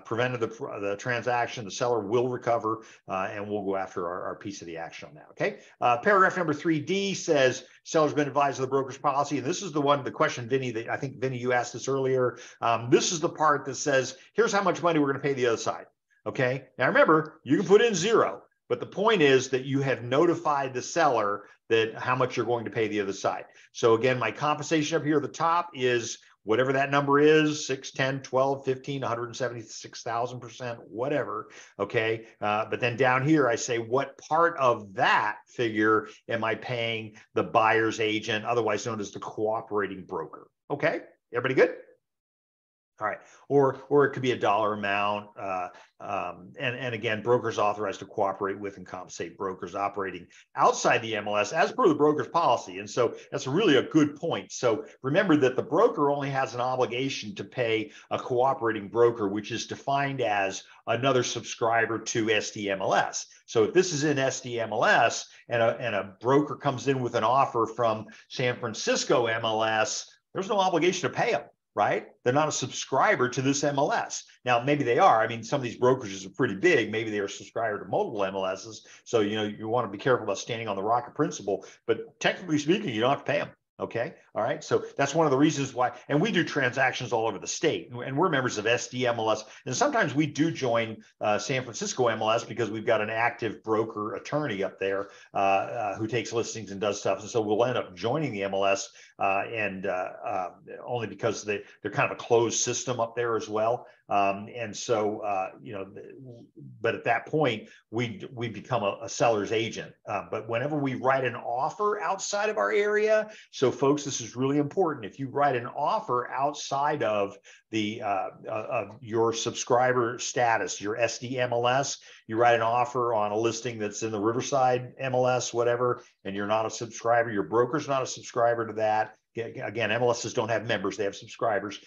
prevented the transaction. The seller will recover, and we'll go after our piece of the action on that. Okay, paragraph number 3D says seller's been advised of the broker's policy, and this is the question, Vinny. That I think Vinny, you asked this earlier. This is the part that says here's how much money we're going to pay the other side. Okay, now remember you can put in 0. But the point is that you have notified the seller that how much you're going to pay the other side. So again, my compensation up here at the top is whatever that number is, 6, 10, 12, 15, 176,000%, whatever. Okay. But then down here, I say, what part of that figure am I paying the buyer's agent, otherwise known as the cooperating broker? Okay. Everybody good? All right, or it could be a dollar amount, and again, brokers authorized to cooperate with and compensate brokers operating outside the MLS as per the broker's policy. And so that's really a good point. So remember that the broker only has an obligation to pay a cooperating broker, which is defined as another subscriber to SDMLS. So if this is in SDMLS and a broker comes in with an offer from San Francisco MLS, there's no obligation to pay them. Right? They're not a subscriber to this MLS. Now, maybe they are. I mean, some of these brokerages are pretty big. Maybe they are a subscriber to multiple MLSs. So, you know, you want to be careful about standing on the rock of principle, but technically speaking, you don't have to pay them. Okay. All right. So that's one of the reasons why, and we do transactions all over the state, and we're members of SDMLS. And sometimes we do join San Francisco MLS because we've got an active broker attorney up there who takes listings and does stuff. And so we'll end up joining the MLS only because they're kind of a closed system up there as well. And so, you know, but at that point, we become a seller's agent. But whenever we write an offer outside of our area, so folks, this is really important. If you write an offer outside of the of your subscriber status, your SDMLS, you write an offer on a listing that's in the Riverside MLS, whatever, and you're not a subscriber, your broker's not a subscriber to that. Again, MLSs don't have members, they have subscribers.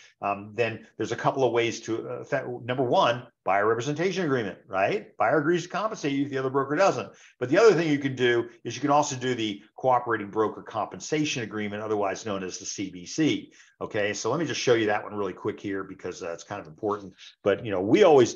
Then there's a couple of ways to number one, buyer representation agreement, right? Buyer agrees to compensate you if the other broker doesn't. But the other thing you can do is you can also do the cooperating broker compensation agreement, otherwise known as the CBC. Okay, so let me just show you that one really quick here because it's kind of important. But, you know, we always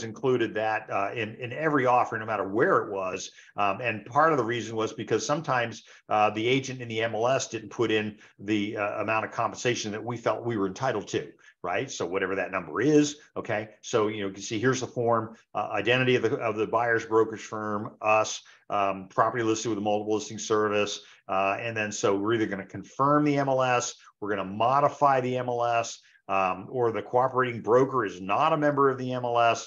included that in every offer, no matter where it was. And part of the reason was because sometimes the agent in the MLS didn't put in the amount of compensation that we felt we were entitled to, right? So whatever that number is, okay? So, you know, you can see here's the form, identity of the buyer's brokerage firm, us, property listed with a multiple listing service. And then so we're either going to confirm the MLS, we're going to modify the MLS, or the cooperating broker is not a member of the MLS,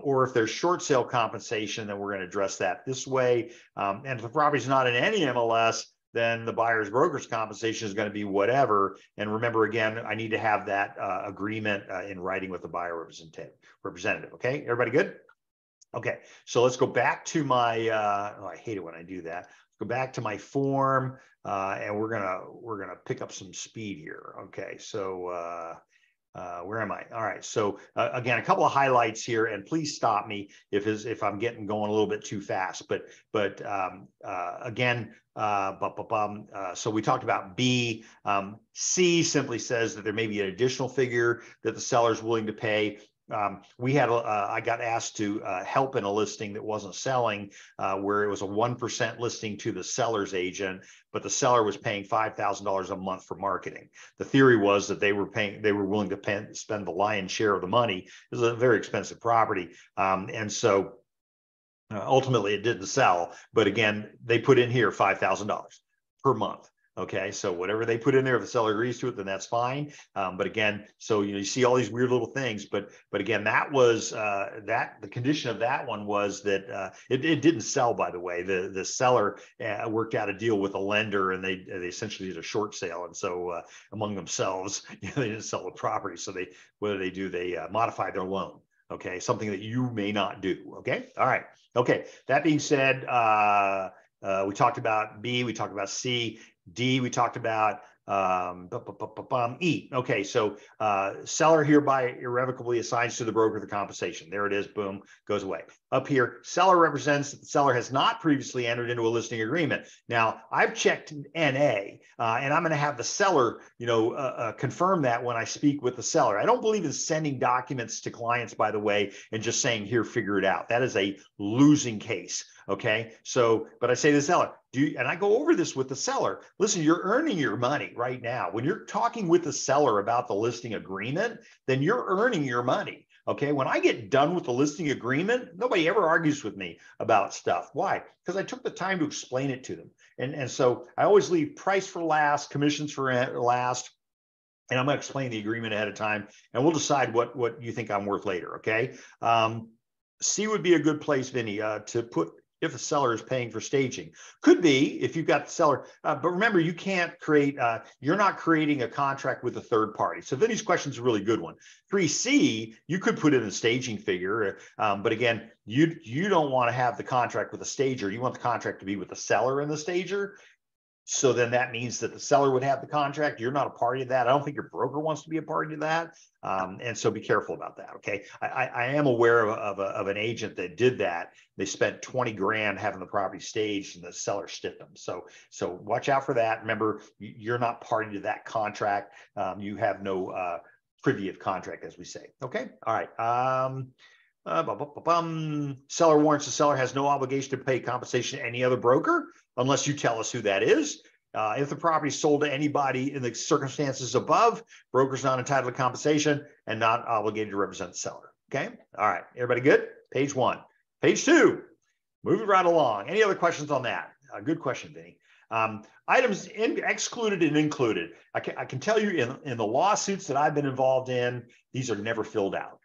or if there's short sale compensation, then we're going to address that this way. And if the property is not in any MLS, then the buyer's broker's compensation is going to be whatever. And remember, again, I need to have that agreement in writing with the buyer representative. Okay, everybody good? Okay, so let's go back to my, I hate it when I do that. Go back to my form, and we're gonna pick up some speed here. Okay, so where am I? All right, so again, a couple of highlights here, and please stop me if I'm getting going a little bit too fast. But again, so we talked about B. C simply says that there may be an additional figure that the seller is willing to pay. we had I got asked to help in a listing that wasn't selling, where it was a 1% listing to the seller's agent, but the seller was paying $5,000 a month for marketing. The theory was that they were willing to spend the lion's share of the money. It was a very expensive property, and so ultimately it didn't sell. But again, they put in here $5,000 per month. Okay, so whatever they put in there, if the seller agrees to it, then that's fine. But again, so you see all these weird little things. But again, that was the condition of that one was that it didn't sell. By the way, the seller worked out a deal with a lender, and they essentially did a short sale. And so among themselves, they didn't sell the property. So what do? They modify their loan. Okay, something that you may not do. Okay, all right. Okay, that being said, we talked about B, we talked about C. D, we talked about E. Okay, so seller hereby irrevocably assigns to the broker the compensation. There it is, boom, goes away. Up here, seller represents that the seller has not previously entered into a listing agreement. Now, I've checked NA, and I'm going to have the seller, confirm that when I speak with the seller. I don't believe in sending documents to clients, by the way, and just saying, here, figure it out. That is a losing case. Okay, so, but I say to the seller, and I go over this with the seller. Listen, you're earning your money right now. When you're talking with the seller about the listing agreement, then you're earning your money. Okay, when I get done with the listing agreement, nobody ever argues with me about stuff. Why? Because I took the time to explain it to them. And so I always leave price for last, commissions for last. And I'm going to explain the agreement ahead of time, and we'll decide what you think I'm worth later. Okay. C would be a good place, Vinny, to put if the seller is paying for staging. Could be if you've got the seller, but remember, you can't create, you're not creating a contract with a third party. So Vinny's question is a really good one. 3C, you could put in a staging figure, but again, you don't want to have the contract with a stager. You want the contract to be with the seller and the stager. So then that means that the seller would have the contract. You're not a party to that. I don't think your broker wants to be a party to that. And so be careful about that. Okay. I am aware of an agent that did that. They spent 20 grand having the property staged and the seller stiffed them. So watch out for that. Remember, you're not party to that contract. You have no privy of contract, as we say. Okay. All right. Seller warrants the seller has no obligation to pay compensation to any other broker unless you tell us who that is. If the property is sold to anybody in the circumstances above, broker's not entitled to compensation and not obligated to represent the seller. Okay. All right. Everybody good? Page 1. Page 2. Moving right along. Any other questions on that? Good question, Vinny. Items excluded and included. I can tell you in the lawsuits that I've been involved in, these are never filled out.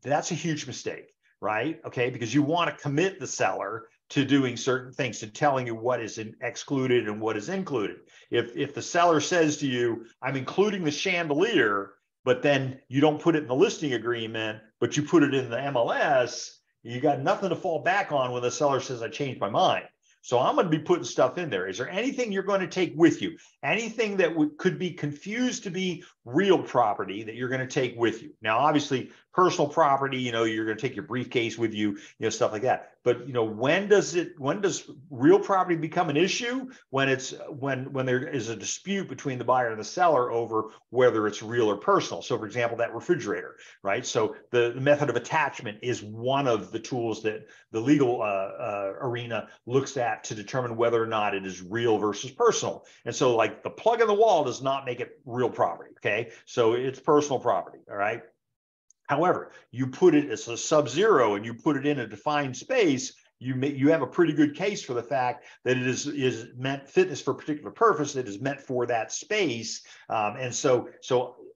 That's a huge mistake, right? Okay, because you want to commit the seller to doing certain things, to telling you what is excluded and what is included. If the seller says to you, I'm including the chandelier, but then you don't put it in the listing agreement, but you put it in the MLS, you got nothing to fall back on when the seller says, I changed my mind. So I'm going to be putting stuff in there. Is there anything you're going to take with you? Anything that could be confused to be real property that you're going to take with you? Now, obviously, personal property, you're going to take your briefcase with you, stuff like that. But when does real property become an issue? When there is a dispute between the buyer and the seller over whether it's real or personal. So, for example, that refrigerator, right? So the method of attachment is one of the tools that the legal arena looks at to determine whether or not it is real versus personal. And so, like, the plug in the wall does not make it real property. Okay, so it's personal property. All right. However, you put it as a sub-zero and you put it in a defined space, you have a pretty good case for the fact that it is meant fitness for a particular purpose. It is meant for that space. And so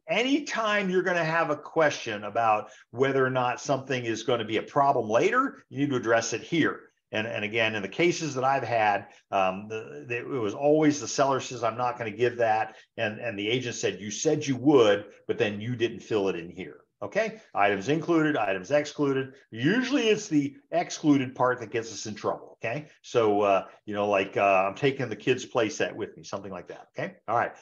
anytime you're going to have a question about whether or not something is going to be a problem later, you need to address it here. And again, in the cases that I've had, it was always the seller says, I'm not going to give that. And the agent said, you said you would, but then you didn't fill it in here. Okay, items included, items excluded. Usually it's the excluded part that gets us in trouble. Okay, so I'm taking the kids' play set with me, something like that. Okay, all right.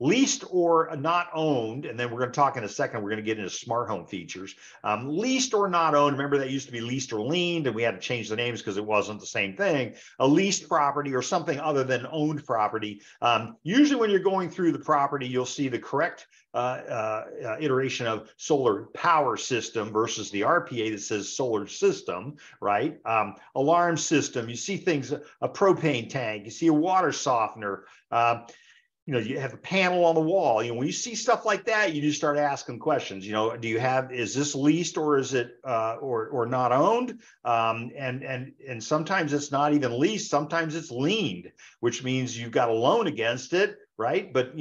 Leased or not owned, and then we're going to talk in a second, we're going to get into smart home features. Leased or not owned, remember that used to be leased or liened, and we had to change the names because it wasn't the same thing. A leased property or something other than owned property. Usually when you're going through the property, you'll see the correct iteration of solar power system versus the RPA that says solar system, right? Alarm system, you see things, a propane tank, you see a water softener, you have a panel on the wall. When you see stuff like that, you just start asking questions. Is this leased or is it or not owned? And sometimes it's not even leased. Sometimes it's liened, which means you've got a loan against it, right? But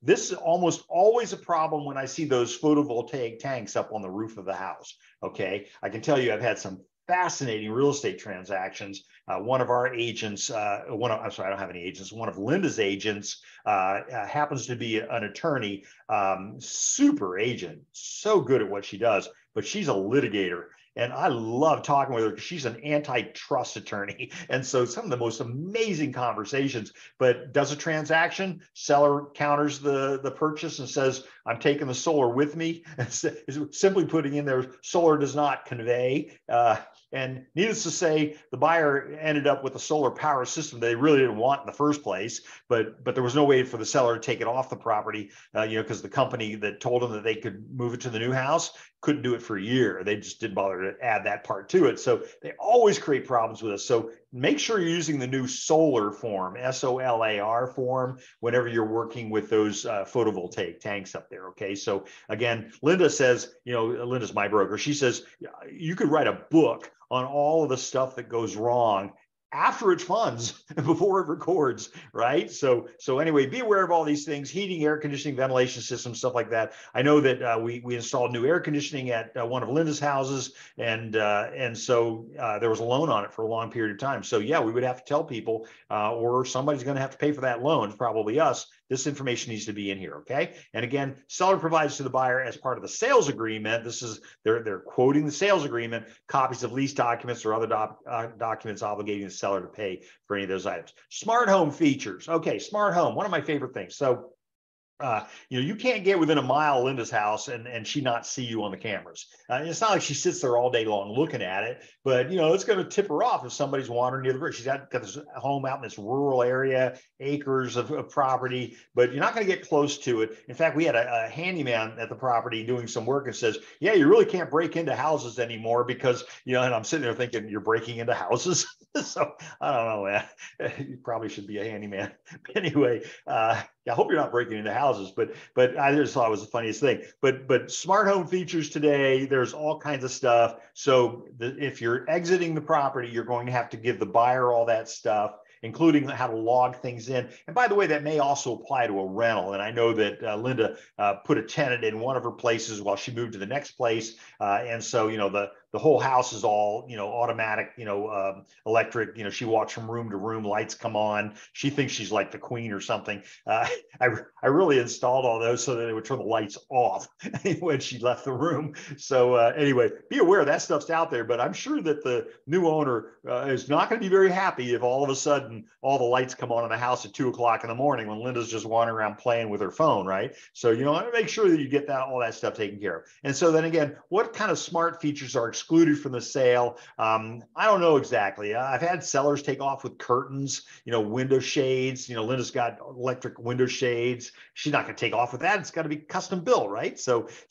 this is almost always a problem when I see those photovoltaic tanks up on the roof of the house. Okay, I can tell you I've had some fascinating real estate transactions. One of our agents, I'm sorry, I don't have any agents. One of Linda's agents happens to be an attorney, super agent, so good at what she does, but she's a litigator. And I love talking with her because she's an antitrust attorney. And so some of the most amazing conversations, but does a transaction, seller counters the purchase and says, I'm taking the solar with me. Simply putting in there, solar does not convey. And needless to say, the buyer ended up with a solar power system they really didn't want in the first place, but there was no way for the seller to take it off the property, because the company that told them that they could move it to the new house couldn't do it for a year. They just didn't bother to add that part to it. So they always create problems with us. So make sure you're using the new solar form, SOLAR form, whenever you're working with those photovoltaic tanks up there. Okay. So again, Linda says, Linda's my broker. She says, you could write a book on all of the stuff that goes wrong after it funds before it records, right? So anyway, be aware of all these things: heating, air conditioning, ventilation systems, stuff like that. I know that we installed new air conditioning at one of Linda's houses, and so there was a loan on it for a long period of time. So yeah, we would have to tell people, or somebody's going to have to pay for that loan, probably us. This information needs to be in here, okay? And again, seller provides to the buyer as part of the sales agreement. This is they're quoting the sales agreement, copies of lease documents or other documents obligating the seller to pay for any of those items. Smart home features. Okay, smart home, one of my favorite things. So you can't get within a mile of Linda's house and she not see you on the cameras. It's not like she sits there all day long looking at it, but it's going to tip her off if somebody's wandering near the bridge. She's got this home out in this rural area, acres of property, but you're not going to get close to it. In fact, we had a handyman at the property doing some work and says, yeah, you really can't break into houses anymore because, and I'm sitting there thinking, you're breaking into houses. So I don't know, man. You probably should be a handyman. Anyway, I hope you're not breaking into houses, but I just thought it was the funniest thing. But smart home features today, there's all kinds of stuff. So if you're exiting the property, you're going to have to give the buyer all that stuff, including how to log things in. And by the way, that may also apply to a rental. And I know that Linda put a tenant in one of her places while she moved to the next place. And so, the whole house is all, automatic, electric, she walks from room to room, lights come on. She thinks she's like the queen or something. I really installed all those so that they would turn the lights off when she left the room. So anyway, be aware that stuff's out there, but I'm sure that the new owner is not going to be very happy if all of a sudden all the lights come on in the house at 2 o'clock in the morning when Linda's just wandering around playing with her phone, right? So, make sure that you get all that stuff taken care of. And so then again, what kind of smart features are excluded from the sale? I don't know exactly. I've had sellers take off with curtains, window shades. Linda's got electric window shades. She's not going to take off with that. It's got to be custom built, right?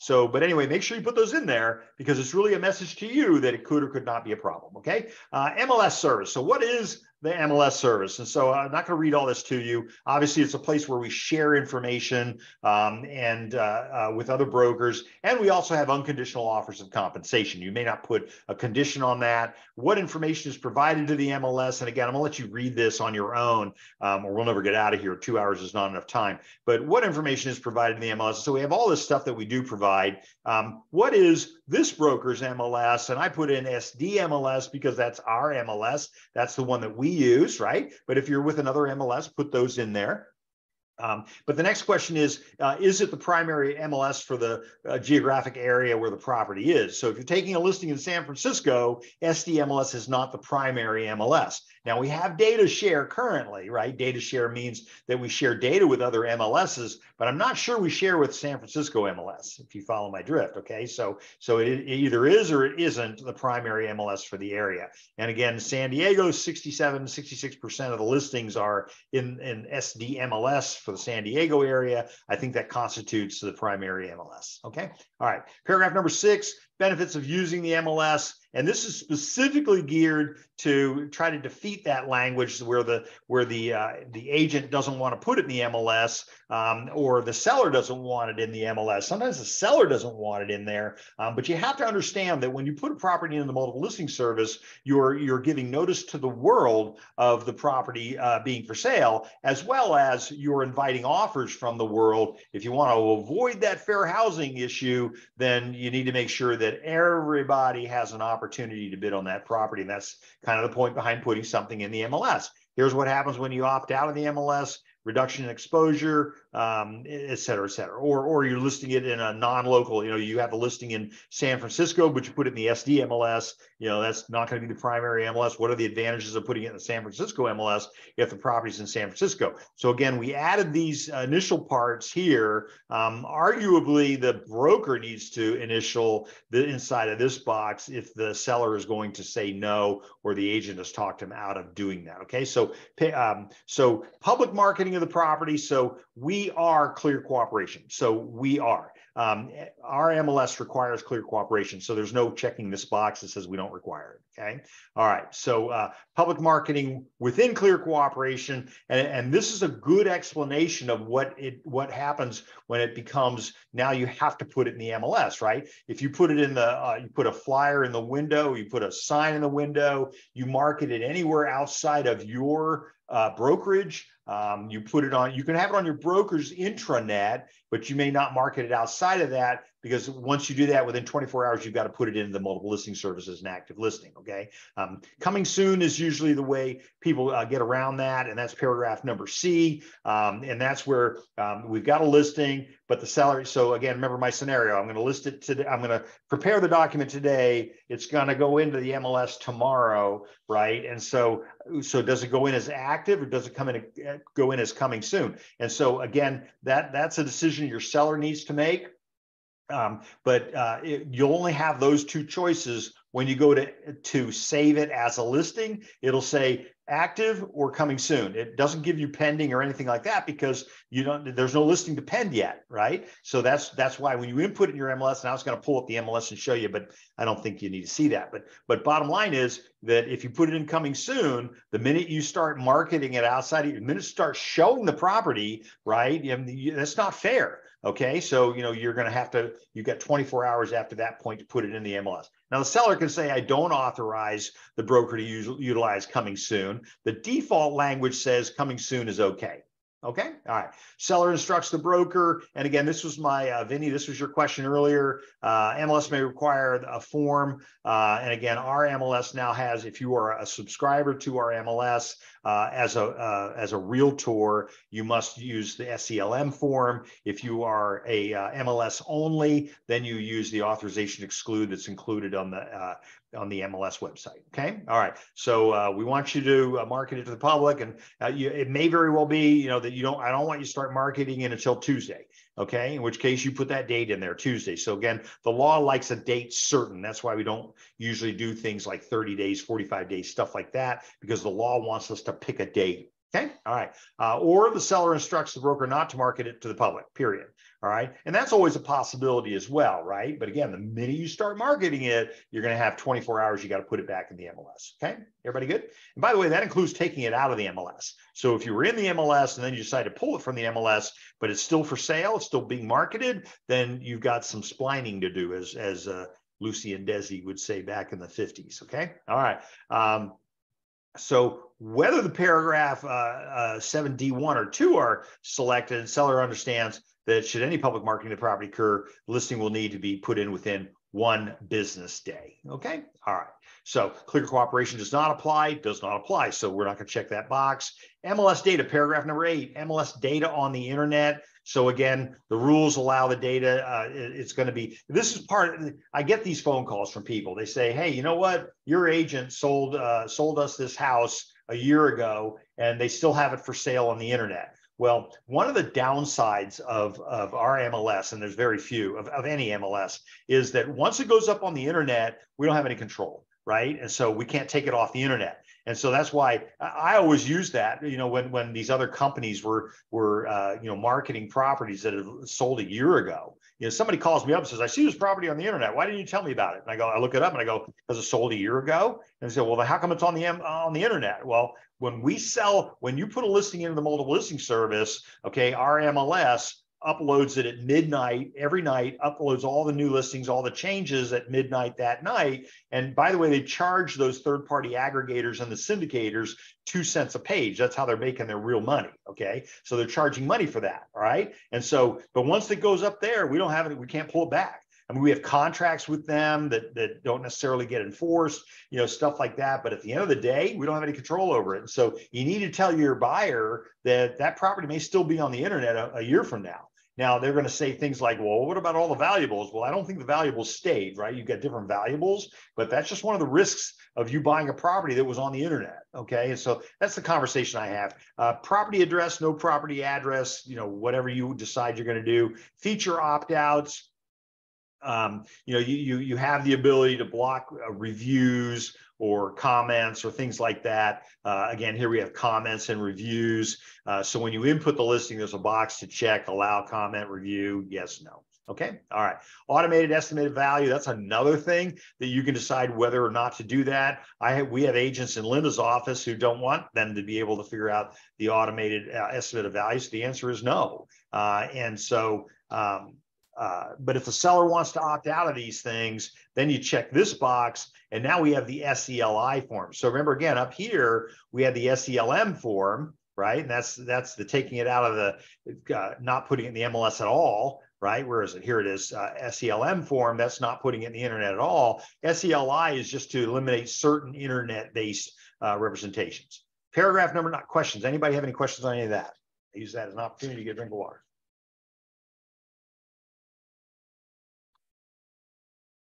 But anyway, make sure you put those in there because it's really a message to you that it could or could not be a problem. Okay. MLS service. So what is the MLS service? And so I'm not going to read all this to you. Obviously, it's a place where we share information and with other brokers. And we also have unconditional offers of compensation. You may not put a condition on that. What information is provided to the MLS? And again, I'm going to let you read this on your own or we'll never get out of here. 2 hours is not enough time. But what information is provided in the MLS? So we have all this stuff that we do provide. What is this broker's MLS? And I put in SD MLS because that's our MLS. That's the one that we use, right? But if you're with another MLS, put those in there. But the next question is it the primary MLS for the geographic area where the property is? So if you're taking a listing in San Francisco, SDMLS is not the primary MLS. Now we have data share currently, right? Data share means that we share data with other MLSs, but I'm not sure we share with San Francisco MLS, if you follow my drift, okay? So it either is or it isn't the primary MLS for the area. And again, San Diego, 67, 66% of the listings are in SDMLS Francisco, the San Diego area, I think that constitutes the primary MLS. Okay. All right. Paragraph number 6, benefits of using the MLS. And this is specifically geared to try to defeat that language where the agent doesn't want to put it in the MLS, or the seller doesn't want it in the MLS. Sometimes the seller doesn't want it in there, but you have to understand that when you put a property in the multiple listing service, you're giving notice to the world of the property being for sale, as well as you're inviting offers from the world. If you want to avoid that fair housing issue, then you need to make sure that everybody has an opportunity to bid on that property. And that's kind of the point behind putting something in the MLS. Here's what happens when you opt out of the MLS: reduction in exposure, et cetera, et cetera. Or you're listing it in a non-local, you have a listing in San Francisco, but you put it in the SD MLS, that's not going to be the primary MLS. What are the advantages of putting it in the San Francisco MLS if the property's in San Francisco? So again, we added these initial parts here. Arguably, the broker needs to initial the inside of this box if the seller is going to say no, or the agent has talked him out of doing that. Okay, so public marketing of the property. So we are clear cooperation. So we are. Our MLS requires clear cooperation. So there's no checking this box that says we don't require it. Okay. All right. So public marketing within clear cooperation. And this is a good explanation of what happens when it becomes, now you have to put it in the MLS, right? If you put it in you put a flyer in the window, you put a sign in the window, you market it anywhere outside of your brokerage. You put it on, you can have it on your broker's intranet, but you may not market it outside of that, because once you do that, within 24 hours, you've got to put it into the multiple listing service as an active listing. Okay. Coming soon is usually the way people get around that. And that's paragraph number C. And that's where we've got a listing, but the seller. So again, remember my scenario. I'm going to list it today. I'm going to prepare the document today. It's going to go into the MLS tomorrow. Right. And so does it go in as active, or does it go in as coming soon? And so again, that's a decision your seller needs to make. But you'll only have those two choices when you go to save it as a listing. It'll say active or coming soon. It doesn't give you pending or anything like that, because there's no listing to pend yet, right? So that's why when you input in your MLS, now it's going to pull up the MLS and show you, but I don't think you need to see that. But bottom line is that if you put it in coming soon, the minute you start marketing it outside, the minute you start showing the property, right? That's not fair. Okay, so you're going to you've got 24 hours after that point to put it in the MLS. Now the seller can say, I don't authorize the broker to utilize coming soon. The default language says coming soon is okay. Okay. All right. Seller instructs the broker. And again, this was my, Vinny, this was your question earlier. MLS may require a form. And again, our MLS now has, if you are a subscriber to our MLS as a realtor, you must use the SELM form. If you are a MLS only, then you use the authorization exclude that's included on the MLS website. Okay. All right. So we want you to market it to the public, and it may very well be, that I don't want you to start marketing it until Tuesday. Okay. In which case you put that date in there, Tuesday. So again, the law likes a date certain. That's why we don't usually do things like 30 days, 45 days, stuff like that, because the law wants us to pick a date. Okay. All right. Or the seller instructs the broker not to market it to the public, period. All right. And that's always a possibility as well. Right. But again, the minute you start marketing it, you're going to have 24 hours. You got to put it back in the MLS. Okay. Everybody good? And by the way, that includes taking it out of the MLS. So if you were in the MLS and then you decide to pull it from the MLS, but it's still for sale, it's still being marketed, then you've got some splining to do, as Lucy and Desi would say back in the 50s. Okay. All right. So whether the paragraph 7D1 or 2 are selected, seller understands that should any public marketing of the property occur, the listing will need to be put in within 1 business day. Okay. All right. So clear cooperation does not apply. So we're not going to check that box. MLS data, paragraph number 8, MLS data on the internet. So again, the rules allow the data. It's going to be, this is I get these phone calls from people. They say, hey, you know what? Your agent sold us this house a year ago, and they still have it for sale on the internet. Well, one of the downsides of our MLS, and there's very few of any MLS, is that once it goes up on the internet, we don't have any control, right? And so we can't take it off the internet. And so that's why I always use that, when these other companies were marketing properties that have sold a year ago. Somebody calls me up and says, I see this property on the internet. Why didn't you tell me about it? And I look it up and I go, because it sold a year ago? And they say, well, then how come it's on the internet? Well, when you put a listing into the multiple listing service, okay, our MLS uploads it at midnight every night, uploads all the new listings, all the changes at midnight that night. And by the way, they charge those third-party aggregators and the syndicators 2 cents a page. That's how they're making their real money. Okay. So they're charging money for that. All right. And so, but once it goes up there, we don't have it, we can't pull it back. I mean, we have contracts with them that don't necessarily get enforced, stuff like that. But at the end of the day, we don't have any control over it. And so you need to tell your buyer that property may still be on the internet a year from now. Now, they're going to say things like, well, what about all the valuables? Well, I don't think the valuables stayed, right? You've got different valuables, but that's just one of the risks of you buying a property that was on the internet, okay? And so that's the conversation I have. Property address, no property address, whatever you decide you're going to do. Feature opt-outs. You have the ability to block reviews or comments or things like that. Again, here we have comments and reviews. So when you input the listing, there's a box to check, allow comment, review, yes, no. Okay. All right. Automated estimated value. That's another thing that you can decide whether or not to do that. We have agents in Linda's office who don't want them to be able to figure out the automated estimate of value. So the answer is no. But if the seller wants to opt out of these things, then you check this box, and now we have the SELI form. So remember, again, up here, we had the SELM form, right? And that's the taking it out of the, not putting it in the MLS at all, right? Where is it? Here it is, SELM form, that's not putting it in the internet at all. SELI is just to eliminate certain internet-based representations. Paragraph number, not questions. Anybody have any questions on any of that? I use that as an opportunity to get a drink of water.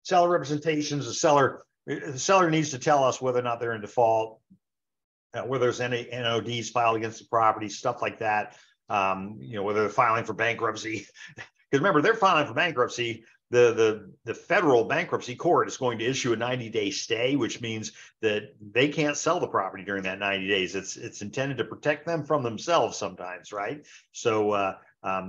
Seller representations, the seller needs to tell us whether or not they're in default, whether there's any NODs filed against the property, stuff like that. Whether they're filing for bankruptcy. Because remember, they're filing for bankruptcy. The federal bankruptcy court is going to issue a 90-day stay, which means that they can't sell the property during that 90 days. It's intended to protect them from themselves sometimes, right? So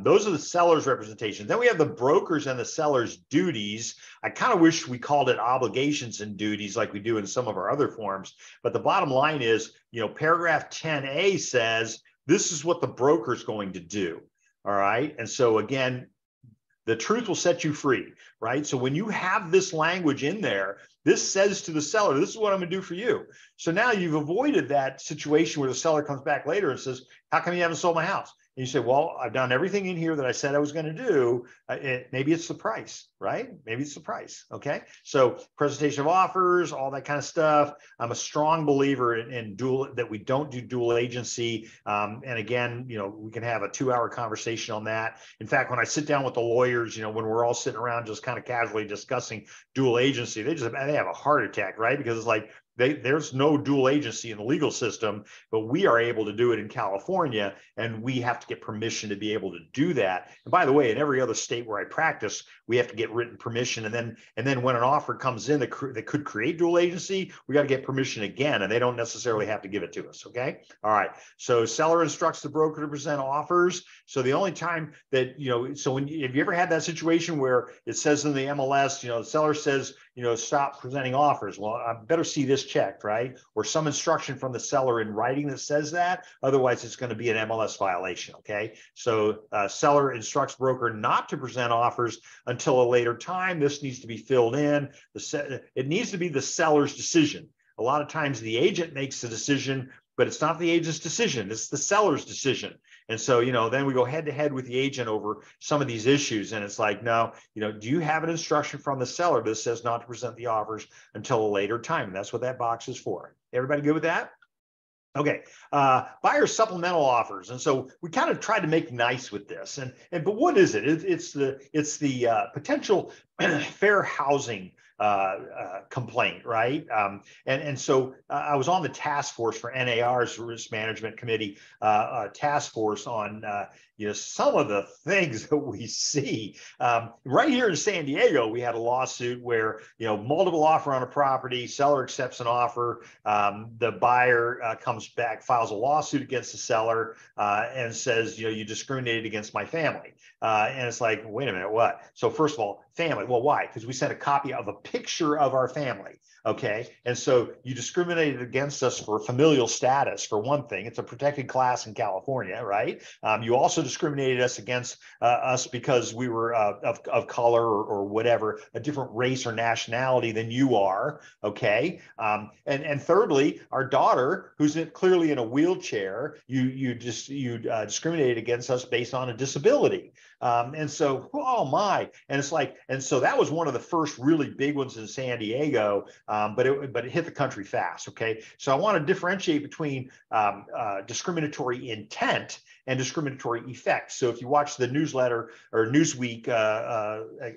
those are the seller's representations. Then we have the brokers and the seller's duties. I kind of wish we called it obligations and duties like we do in some of our other forms. But the bottom line is, paragraph 10A says, this is what the broker is going to do. All right. And so again, the truth will set you free, right? So when you have this language in there, this says to the seller, this is what I'm going to do for you. So now you've avoided that situation where the seller comes back later and says, how come you haven't sold my house? And you say, well, I've done everything in here that I said I was going to do. Maybe it's the price, right? Maybe it's the price. Okay. So presentation of offers, all that kind of stuff. I'm a strong believer in that we don't do dual agency. And again, we can have a 2-hour conversation on that. In fact, when I sit down with the lawyers, when we're all sitting around just kind of casually discussing dual agency, they have a heart attack, right? Because it's like, there's no dual agency in the legal system, but we are able to do it in California, and we have to get permission to be able to do that. And by the way, in every other state where I practice, we have to get written permission. And then when an offer comes in that could create dual agency, we got to get permission again, and they don't necessarily have to give it to us. Okay. All right. So seller instructs the broker to present offers. So the only time that, so have you ever had that situation where it says in the MLS, the seller says, stop presenting offers? Well, I better see this checked, right? Or some instruction from the seller in writing that says that. Otherwise, it's going to be an MLS violation. Okay. So seller instructs broker not to present offers until a later time. This needs to be filled in. It needs to be the seller's decision. A lot of times the agent makes the decision, but it's not the agent's decision. It's the seller's decision. And so, then we go head to head with the agent over some of these issues. And it's like, no, do you have an instruction from the seller that says not to present the offers until a later time? And that's what that box is for. Everybody good with that? Okay, buyer supplemental offers, and so we kind of tried to make nice with this, but what is it? It's the potential fair housing complaint, right? And so I was on the task force for NAR's Risk Management Committee task force on some of the things that we see right here in San Diego. We had a lawsuit where multiple offer on a property, seller accepts an offer, the buyer comes back, files a lawsuit against the seller, and says you discriminated against my family. And it's like, wait a minute, what? So first of all, family. Well, why? Because we sent a copy of a picture of our family. Okay. And so you discriminated against us for familial status, for one thing. It's a protected class in California, right? You also discriminated us against us because we were of color or whatever, a different race or nationality than you are. Okay. And thirdly, our daughter, who's clearly in a wheelchair, you discriminated against us based on a disability. And so, oh my, and it's like, and so that was one of the first really big ones in San Diego, but it hit the country fast. Okay, so I want to differentiate between discriminatory intent and discriminatory effect. So if you watch the newsletter or Newsweek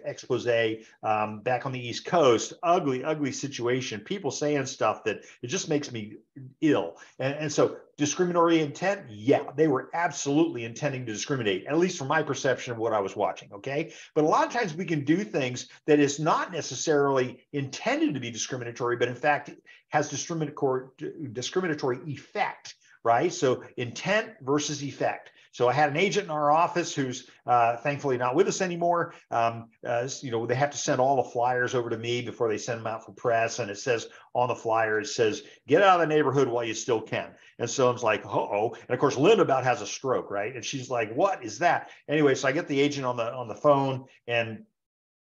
expose back on the East Coast, ugly situation, people saying stuff that it just makes me ill. And so discriminatory intent, yeah, they were absolutely intending to discriminate, at least from my perception of what I was watching, okay? But a lot of times we can do things that is not necessarily intended to be discriminatory, but in fact has discriminatory effect, right? So intent versus effect. So I had an agent in our office who's thankfully not with us anymore. They have to send all the flyers over to me before they send them out for press. And it says on the flyer, it says, get out of the neighborhood while you still can. And so I was like, uh-oh. And of course, Linda about has a stroke, right? And she's like, what is that? Anyway, so I get the agent on the phone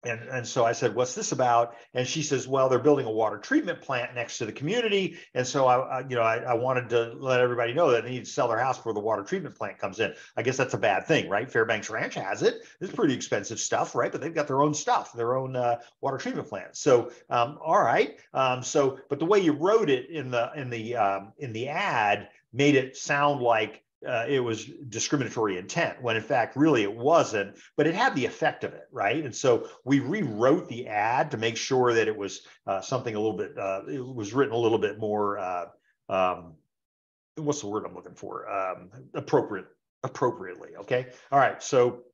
and so I said, what's this about? And she says, well, they're building a water treatment plant next to the community. And so I wanted to let everybody know that they need to sell their house before the water treatment plant comes in. I guess that's a bad thing, right? Fairbanks Ranch has it. It's pretty expensive stuff, right? But they've got their own stuff, their own water treatment plant. So, all right. But the way you wrote it in the ad made it sound like it was discriminatory intent, when in fact, really it wasn't, but it had the effect of it, right? And so we rewrote the ad to make sure that it was something a little bit, it was written a little bit more, what's the word I'm looking for? Appropriately, okay? All right, so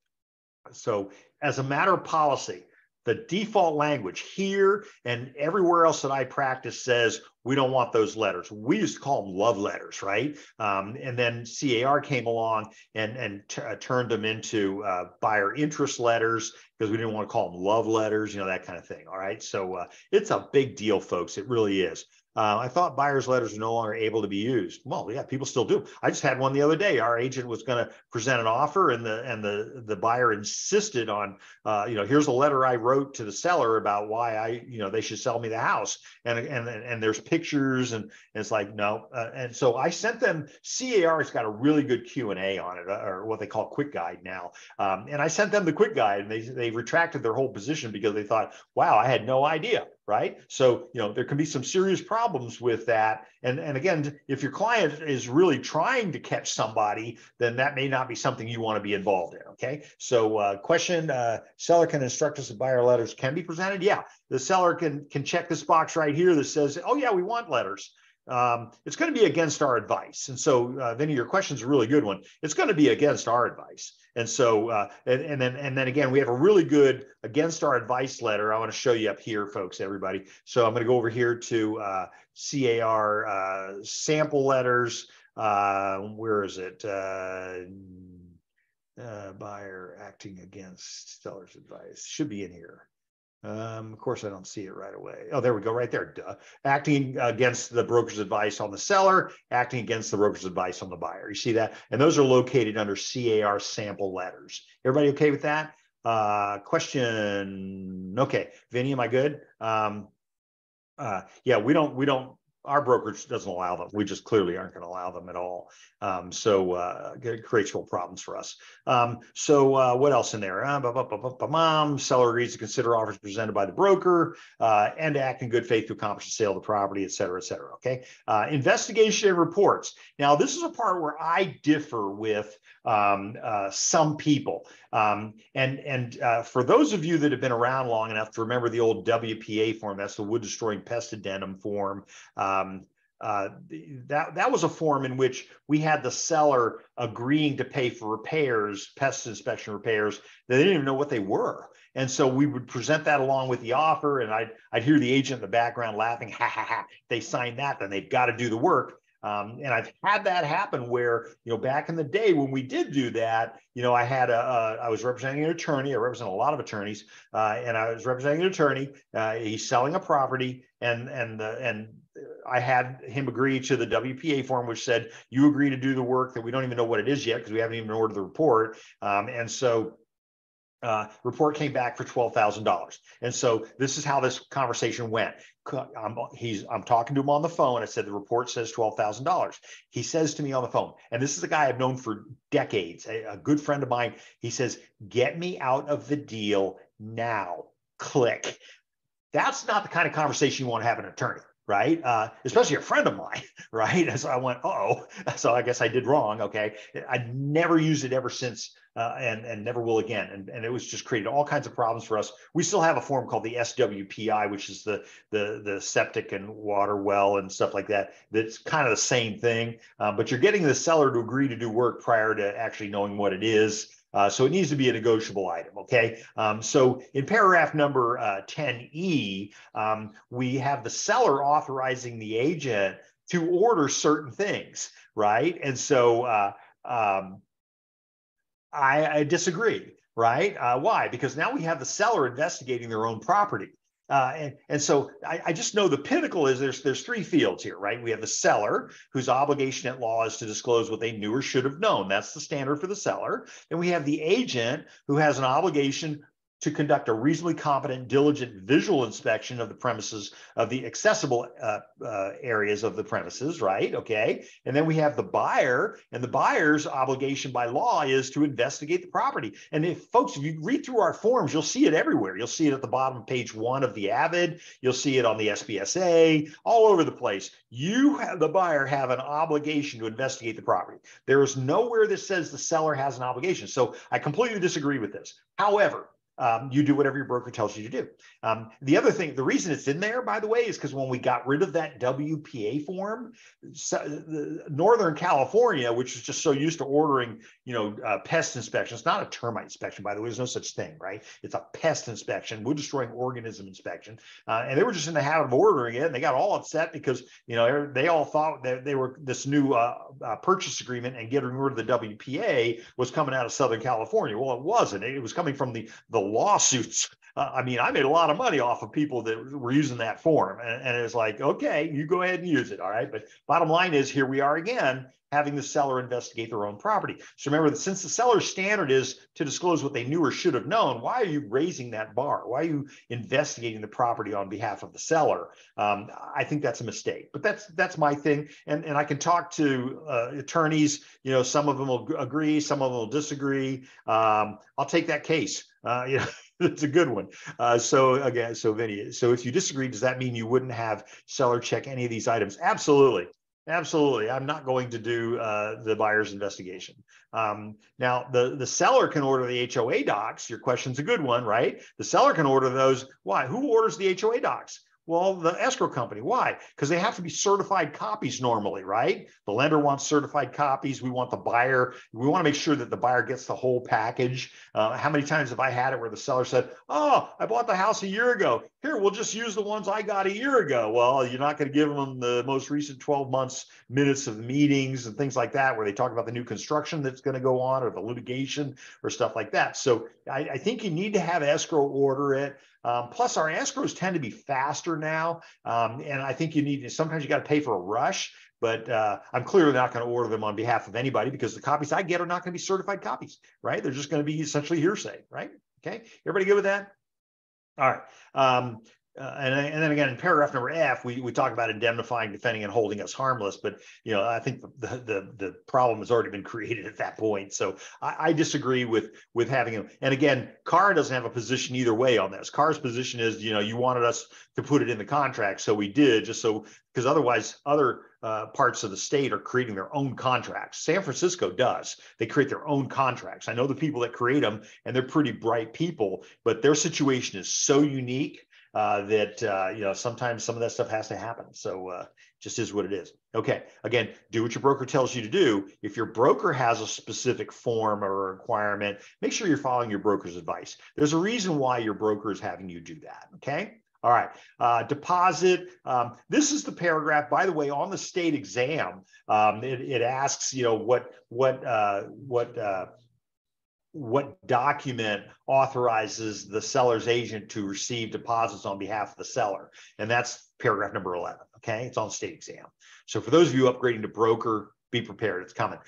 as a matter of policy, the default language here and everywhere else that I practice says we don't want those letters. We used to call them love letters, right? And then C.A.R. came along and turned them into buyer interest letters because we didn't want to call them love letters, that kind of thing. All right, so it's a big deal, folks. It really is. I thought buyer's letters are no longer able to be used. Well, yeah, people still do. I just had one the other day. Our agent was going to present an offer, and the buyer insisted on, here's a letter I wrote to the seller about why they should sell me the house, and there's pictures, and it's like no, and so I sent them. C.A.R. has got a really good Q&A on it, or what they call quick guide now, and I sent them the quick guide, and they retracted their whole position because they thought, wow, I had no idea. Right. So, there can be some serious problems with that. And again, if your client is really trying to catch somebody, then that may not be something you want to be involved in. Okay. So question, seller can instruct us that buyer letters can be presented. Yeah. The seller can check this box right here that says, oh, yeah, we want letters. It's going to be against our advice. And so, Vinny, your question is a really good one. It's going to be against our advice. And so, and then again, we have a really good against our advice letter. I want to show you up here, folks, everybody. So I'm going to go over here to C.A.R. Sample letters. Where is it? Buyer acting against seller's advice should be in here. Of course, I don't see it right away. Oh, there we go, right there. Duh. Acting against the broker's advice on the seller, acting against the broker's advice on the buyer. You see that? And those are located under C.A.R. sample letters. Everybody okay with that? Question. Okay, Vinny, am I good? Yeah, we don't our brokerage doesn't allow them. We just clearly aren't going to allow them at all. It creates real problems for us. What else in there? Seller agrees to consider offers presented by the broker and to act in good faith to accomplish the sale of the property, et cetera, et cetera. Okay. Investigation and reports. Now, this is a part where I differ with some people. For those of you that have been around long enough to remember the old WPA form, that's the wood destroying pest addendum form. That was a form in which we had the seller agreeing to pay for repairs, pest inspection repairs, that they didn't even know what they were. And so we would present that along with the offer, and I'd hear the agent in the background laughing, ha, ha, ha, they signed that, then they've got to do the work. And I've had that happen where, back in the day when we did do that, I was representing an attorney. I represent a lot of attorneys, and I was representing an attorney. He's selling a property, and I had him agree to the WPA form, which said, you agree to do the work that we don't even know what it is yet because we haven't even ordered the report. Report came back for $12,000. And so this is how this conversation went. I'm talking to him on the phone. I said, the report says $12,000. He says to me on the phone, and this is a guy I've known for decades, a good friend of mine. He says, get me out of the deal now. Click. That's not the kind of conversation you want to have an attorney, right? Especially a friend of mine, right? And so I went, oh, so I guess I did wrong. Okay. I never used it ever since, and never will again. And it was just created all kinds of problems for us. We still have a form called the SWPI, which is the septic and water well and stuff like that. That's kind of the same thing, but you're getting the seller to agree to do work prior to actually knowing what it is. So it needs to be a negotiable item, okay? So in paragraph number 10E, we have the seller authorizing the agent to order certain things, right? And so I disagree, right? Why? Because now we have the seller investigating their own property. So I just know the pinnacle is there's three fields here, right? We have the seller, whose obligation at law is to disclose what they knew or should have known. That's the standard for the seller. And we have the agent, who has an obligation to conduct a reasonably competent, diligent visual inspection of the premises, of the accessible areas of the premises, right? Okay. And then we have the buyer, and the buyer's obligation by law is to investigate the property. And if you read through our forms, you'll see it everywhere. You'll see it at the bottom of page 1 of the AVID. You'll see it on the SBSA, all over the place. The buyer, have an obligation to investigate the property. There is nowhere that says the seller has an obligation. So I completely disagree with this. However, you do whatever your broker tells you to do. The other thing, the reason it's in there, by the way, is because when we got rid of that WPA form, Northern California, which is just so used to ordering, pest inspections, not a termite inspection, by the way, there's no such thing, right? It's a pest inspection, wood destroying organism inspection. And they were just in the habit of ordering it, and they got all upset because, they all thought that they were this new purchase agreement and getting rid of the WPA was coming out of Southern California. Well, it wasn't. It was coming from the lawsuits. I made a lot of money off of people that were using that form. And it was like, okay, you go ahead and use it. All right. But bottom line is, here we are again, having the seller investigate their own property. So remember that since the seller's standard is to disclose what they knew or should have known, why are you raising that bar? Why are you investigating the property on behalf of the seller? I think that's a mistake, but that's my thing. And I can talk to attorneys, some of them will agree, some of them will disagree. I'll take that case. It's a good one. Vinny, so if you disagree, does that mean you wouldn't have seller check any of these items? Absolutely. Absolutely. I'm not going to do the buyer's investigation. Now, the seller can order the HOA docs. Your question's a good one, right? The seller can order those. Why? Who orders the HOA docs? Well, the escrow company. Why? Because they have to be certified copies normally, right? The lender wants certified copies. We want the buyer. We want to make sure that the buyer gets the whole package. How many times have I had it where the seller said, oh, I bought the house a year ago. Here, we'll just use the ones I got a year ago. Well, you're not going to give them the most recent 12 months minutes of meetings and things like that, where they talk about the new construction that's going to go on or the litigation or stuff like that. So I think you need to have escrow order it. Plus, our escrows tend to be faster now. And I think sometimes you got to pay for a rush, but I'm clearly not going to order them on behalf of anybody because the copies I get are not going to be certified copies, right? They're just going to be essentially hearsay, right? Okay. Everybody good with that? All right. and then again in paragraph number F, we talk about indemnifying, defending, and holding us harmless. But I think the problem has already been created at that point. So I disagree with having him. And again, C.A.R doesn't have a position either way on this. C.A.R's position is you wanted us to put it in the contract, so we did, just so, because otherwise other parts of the state are creating their own contracts. San Francisco does. They create their own contracts. I know the people that create them, and they're pretty bright people, but their situation is so unique that sometimes some of that stuff has to happen. So just is what it is. Okay, again, do what your broker tells you to do. If your broker has a specific form or a requirement, make sure you're following your broker's advice. There's a reason why your broker is having you do that. Okay. All right, deposit. This is the paragraph, by the way, on the state exam. It asks, what document authorizes the seller's agent to receive deposits on behalf of the seller, and that's paragraph number 11. Okay, it's on state exam. So for those of you upgrading to broker, be prepared, it's coming.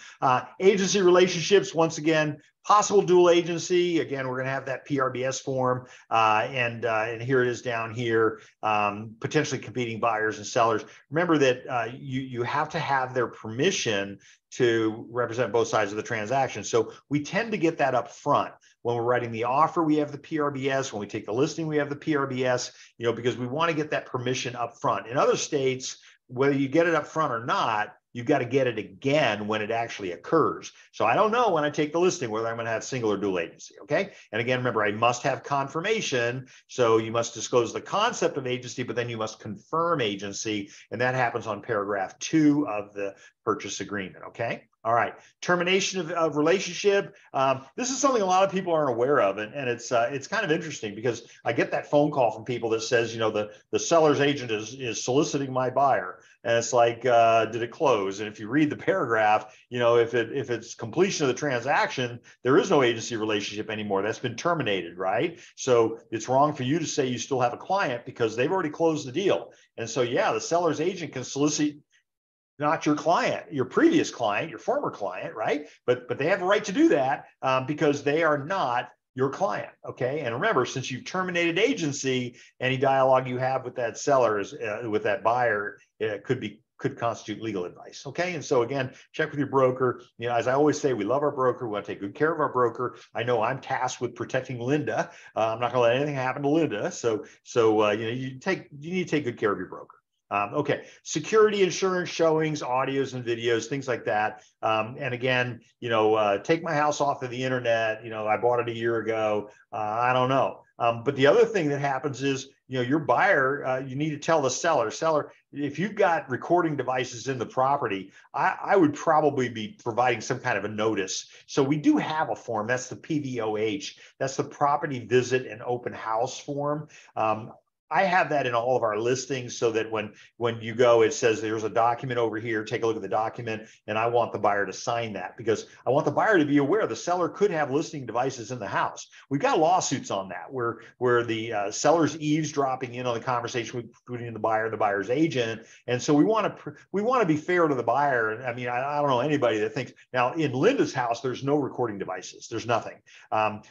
Agency relationships, once again, possible dual agency. Again, we're going to have that PRBS form, and here it is down here. Potentially competing buyers and sellers. Remember that you have to have their permission to represent both sides of the transaction. So we tend to get that up front. When we're writing the offer, we have the PRBS. When we take the listing, we have the PRBS, because we want to get that permission up front. In other states, whether you get it up front or not, you've got to get it again when it actually occurs. So I don't know when I take the listing whether I'm going to have single or dual agency, okay? And again, remember, I must have confirmation. So you must disclose the concept of agency, but then you must confirm agency. And that happens on paragraph 2 of the purchase agreement, okay? All right, termination of relationship. This is something a lot of people aren't aware of, and it's kind of interesting because I get that phone call from people that says, the seller's agent is soliciting my buyer, and it's like, did it close? And if you read the paragraph, if it's completion of the transaction, there is no agency relationship anymore. That's been terminated, right? So it's wrong for you to say you still have a client because they've already closed the deal. And so, yeah, the seller's agent can solicit not your client, your previous client, your former client, right? But they have a right to do that because they are not your client, okay? And remember, since you've terminated agency, any dialogue you have with that seller with that buyer could constitute legal advice, okay? And so again, check with your broker. As I always say, we love our broker. We want to take good care of our broker. I know I'm tasked with protecting Linda. I'm not going to let anything happen to Linda. So you need to take good care of your broker. Okay, security insurance showings, audios and videos, things like that. And again, take my house off of the internet. I bought it a year ago. I don't know. But the other thing that happens is, your buyer, you need to tell the seller, if you've got recording devices in the property, I would probably be providing some kind of a notice. So we do have a form. That's the PVOH. That's the property visit and open house form. I have that in all of our listings so that when you go, it says there's a document over here, take a look at the document, and I want the buyer to sign that because I want the buyer to be aware the seller could have listing devices in the house. We've got lawsuits on that where the seller's eavesdropping in on the conversation between the buyer and the buyer's agent. And so we want to be fair to the buyer. I mean, I don't know anybody that thinks, now in Linda's house, there's no recording devices. There's nothing.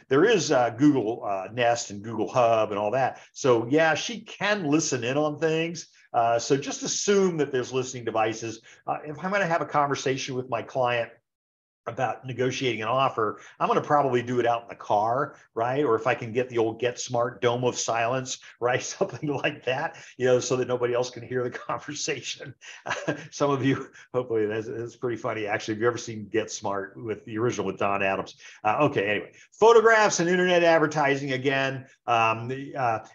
There is Google Nest and Google Hub and all that. So yeah, she can listen in on things. So just assume that there's listening devices. If I'm going to have a conversation with my client about negotiating an offer, I'm going to probably do it out in the car, right? Or if I can get the old Get Smart dome of silence, right? Something like that, so that nobody else can hear the conversation. Some of you, hopefully that's pretty funny. Actually, have you ever seen Get Smart with the original with Don Adams? Okay, anyway, photographs and internet advertising again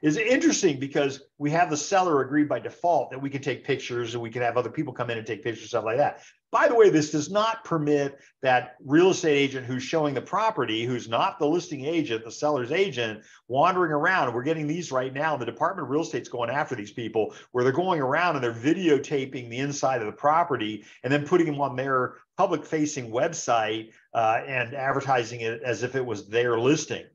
is interesting because we have the seller agree by default that we can take pictures and we can have other people come in and take pictures, stuff like that. By the way, this does not permit that real estate agent who's showing the property, who's not the listing agent, the seller's agent, wandering around. We're getting these right now. The Department of Real Estate's going after these people where they're going around and they're videotaping the inside of the property and then putting them on their public-facing website and advertising it as if it was their listing.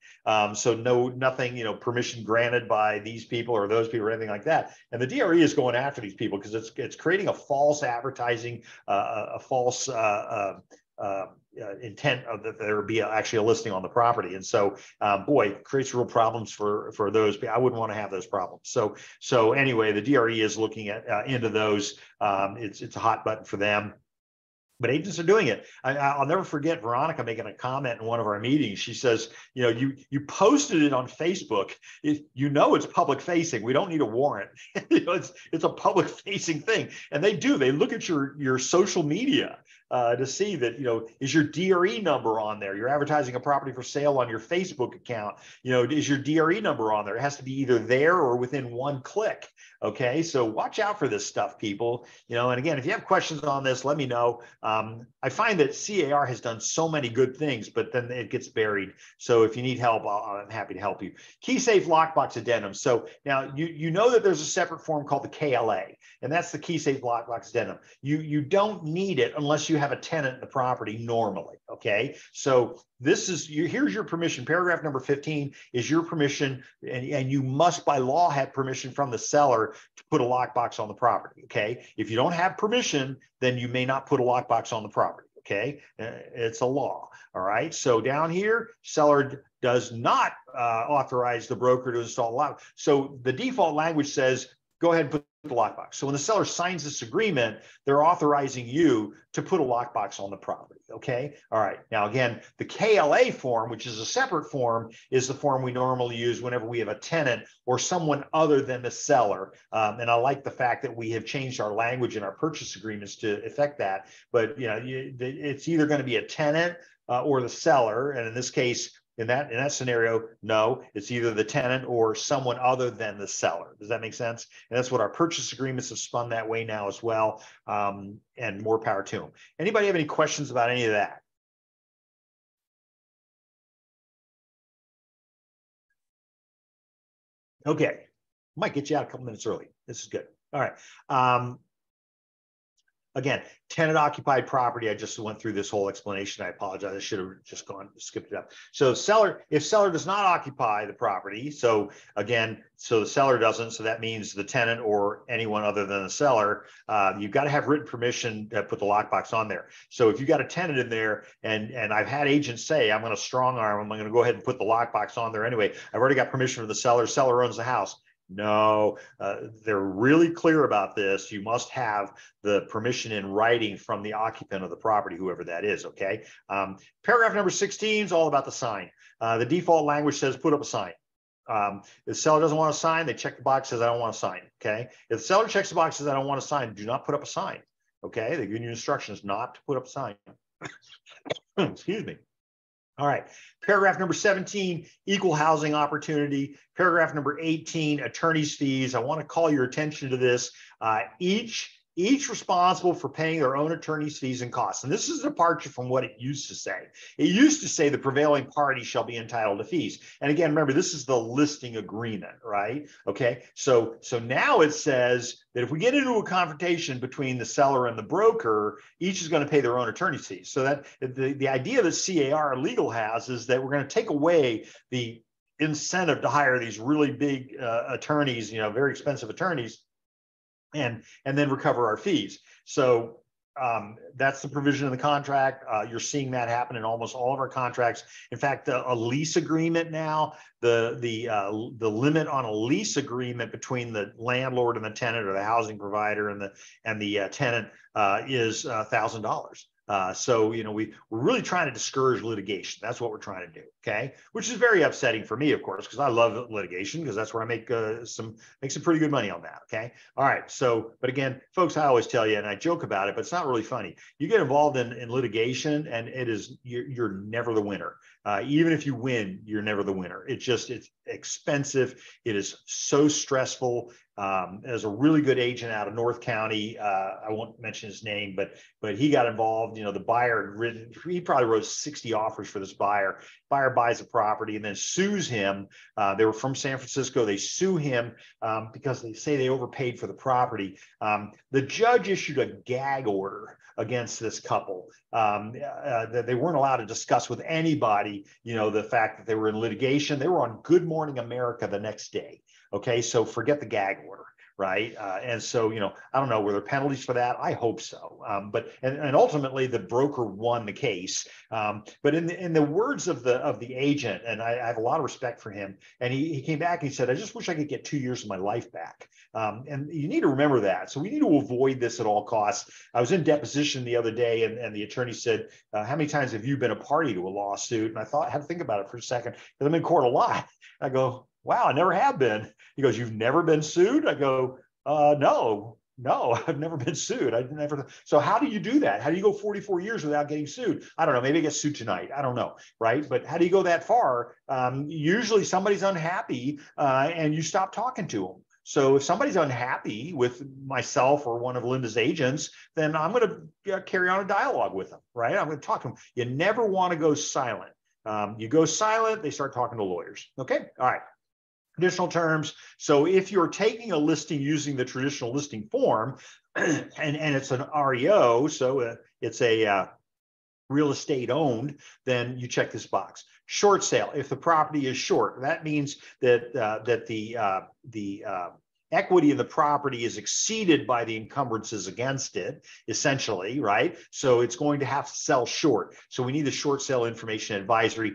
So nothing, permission granted by these people or those people or anything like that. And the DRE is going after these people because it's creating a false advertising, a false intent of that there would be actually a listing on the property. And so, boy, it creates real problems for those. I wouldn't want to have those problems. So anyway, the DRE is looking at into those. It's a hot button for them. But agents are doing it. I'll never forget Veronica making a comment in one of our meetings. She says, you posted it on Facebook. It's public facing. We don't need a warrant. It's a public facing thing. And they do. They look at your social media to see that, is your DRE number on there? You're advertising a property for sale on your Facebook account. Is your DRE number on there? It has to be either there or within one click. Okay. So watch out for this stuff, people. And again, if you have questions on this, let me know. I find that C.A.R. has done so many good things, but then it gets buried. So if you need help, I'm happy to help you. Key safe lockbox addendum. So now you know that there's a separate form called the KLA, and that's the key safe lockbox addendum. You don't need it unless you have a tenant in the property normally. Okay, so here's your permission. Paragraph number 15 is your permission, and you must by law have permission from the seller to put a lockbox on the property. Okay, if you don't have permission, then you may not put a lockbox on the property. Okay, it's a law. All right, so down here, seller does not authorize the broker to install a lock. So the default language says, go ahead and put the lockbox. So when the seller signs this agreement, they're authorizing you to put a lockbox on the property. Okay. All right. Now, again, the KLA form, which is a separate form, is the form we normally use whenever we have a tenant or someone other than the seller. And I like the fact that we have changed our language in our purchase agreements to affect that. But it's either going to be a tenant or the seller. And in this case, in that scenario, no, it's either the tenant or someone other than the seller. Does that make sense? And that's what our purchase agreements have spun that way now as well. And more power to them. Anybody have any questions about any of that? Okay, might get you out a couple minutes early. This is good. All right. Again, tenant occupied property. I just went through this whole explanation. I apologize. I should have just skipped it up. So if seller does not occupy the property, so the seller doesn't, so that means the tenant or anyone other than the seller, you've got to have written permission to put the lockbox on there. So if you got a tenant in there, and I've had agents say, I'm going to strong arm, I'm going to go ahead and put the lockbox on there anyway. I've already got permission from the seller. Seller owns the house. No, they're really clear about this. You must have the permission in writing from the occupant of the property, whoever that is. Okay. Paragraph number 16 is all about the sign. The default language says put up a sign. If the seller doesn't want to sign, they check the box, says I don't want to sign. Okay. If the seller checks the box, says I don't want to sign, do not put up a sign. Okay. They give you instructions not to put up a sign. Excuse me. All right, paragraph number 17, equal housing opportunity. Paragraph number 18, attorney's fees. I want to call your attention to this. Each responsible for paying their own attorney's fees and costs. And this is a departure from what it used to say. It used to say the prevailing party shall be entitled to fees. And again, remember, this is the listing agreement, right? Okay, so now it says that if we get into a confrontation between the seller and the broker, each is going to pay their own attorney's fees. So that the idea that C.A.R. legal has is that we're going to take away the incentive to hire these really big attorneys, very expensive attorneys, and then recover our fees. So that's the provision in the contract. You're seeing that happen in almost all of our contracts. In fact, a lease agreement now, the limit on a lease agreement between the landlord and the tenant, or the housing provider and the tenant, is $1,000. So, we're really trying to discourage litigation. That's what we're trying to do. Okay. Which is very upsetting for me, of course, because I love litigation, because that's where I make some pretty good money on that. Okay. All right. So, but again, folks, I always tell you, and I joke about it, but it's not really funny. You get involved in litigation, and you're never the winner. Even if you win, you're never the winner. It's expensive. It is so stressful. As a really good agent out of North County, I won't mention his name, but he got involved. The buyer he probably wrote 60 offers for this buyer. Buyer buys a property and then sues him. They were from San Francisco. They sue him because they say they overpaid for the property. The judge issued a gag order against this couple, that they weren't allowed to discuss with anybody, the fact that they were in litigation. They were on Good Morning America the next day. Okay, so forget the gag order. right? And so, I don't know, were there penalties for that? I hope so. But ultimately, the broker won the case. But in the words of the agent, and I have a lot of respect for him, and he came back and he said, I just wish I could get 2 years of my life back. And you need to remember that. So we need to avoid this at all costs. I was in deposition the other day, and the attorney said, how many times have you been a party to a lawsuit? And I had to think about it for a second, because I'm in court a lot. I go, wow, I never have been. He goes, you've never been sued? I go, no, I've never been sued. I've never. So how do you do that? How do you go 44 years without getting sued? I don't know. Maybe I get sued tonight. I don't know. Right. But how do you go that far? Usually somebody's unhappy and you stop talking to them. So if somebody's unhappy with myself or one of Linda's agents, then I'm going to carry on a dialogue with them. Right. I'm going to talk to them. You never want to go silent. You go silent, they start talking to lawyers. Okay. All right. Additional terms. So if you're taking a listing using the traditional listing form, and it's an REO, so it's a real estate owned, then you check this box. Short sale. If the property is short, that means that the equity of the property is exceeded by the encumbrances against it, essentially, right? So it's going to have to sell short. So we need the short sale information advisory.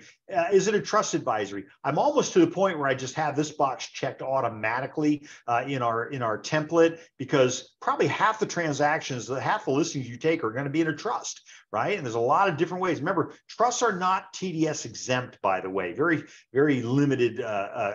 Is it a trust advisory? I'm almost to the point where I just have this box checked automatically in our template, because probably half the transactions, half the listings you take are going to be in a trust, right? And there's a lot of different ways. Remember, trusts are not TDS exempt, by the way. Very, very limited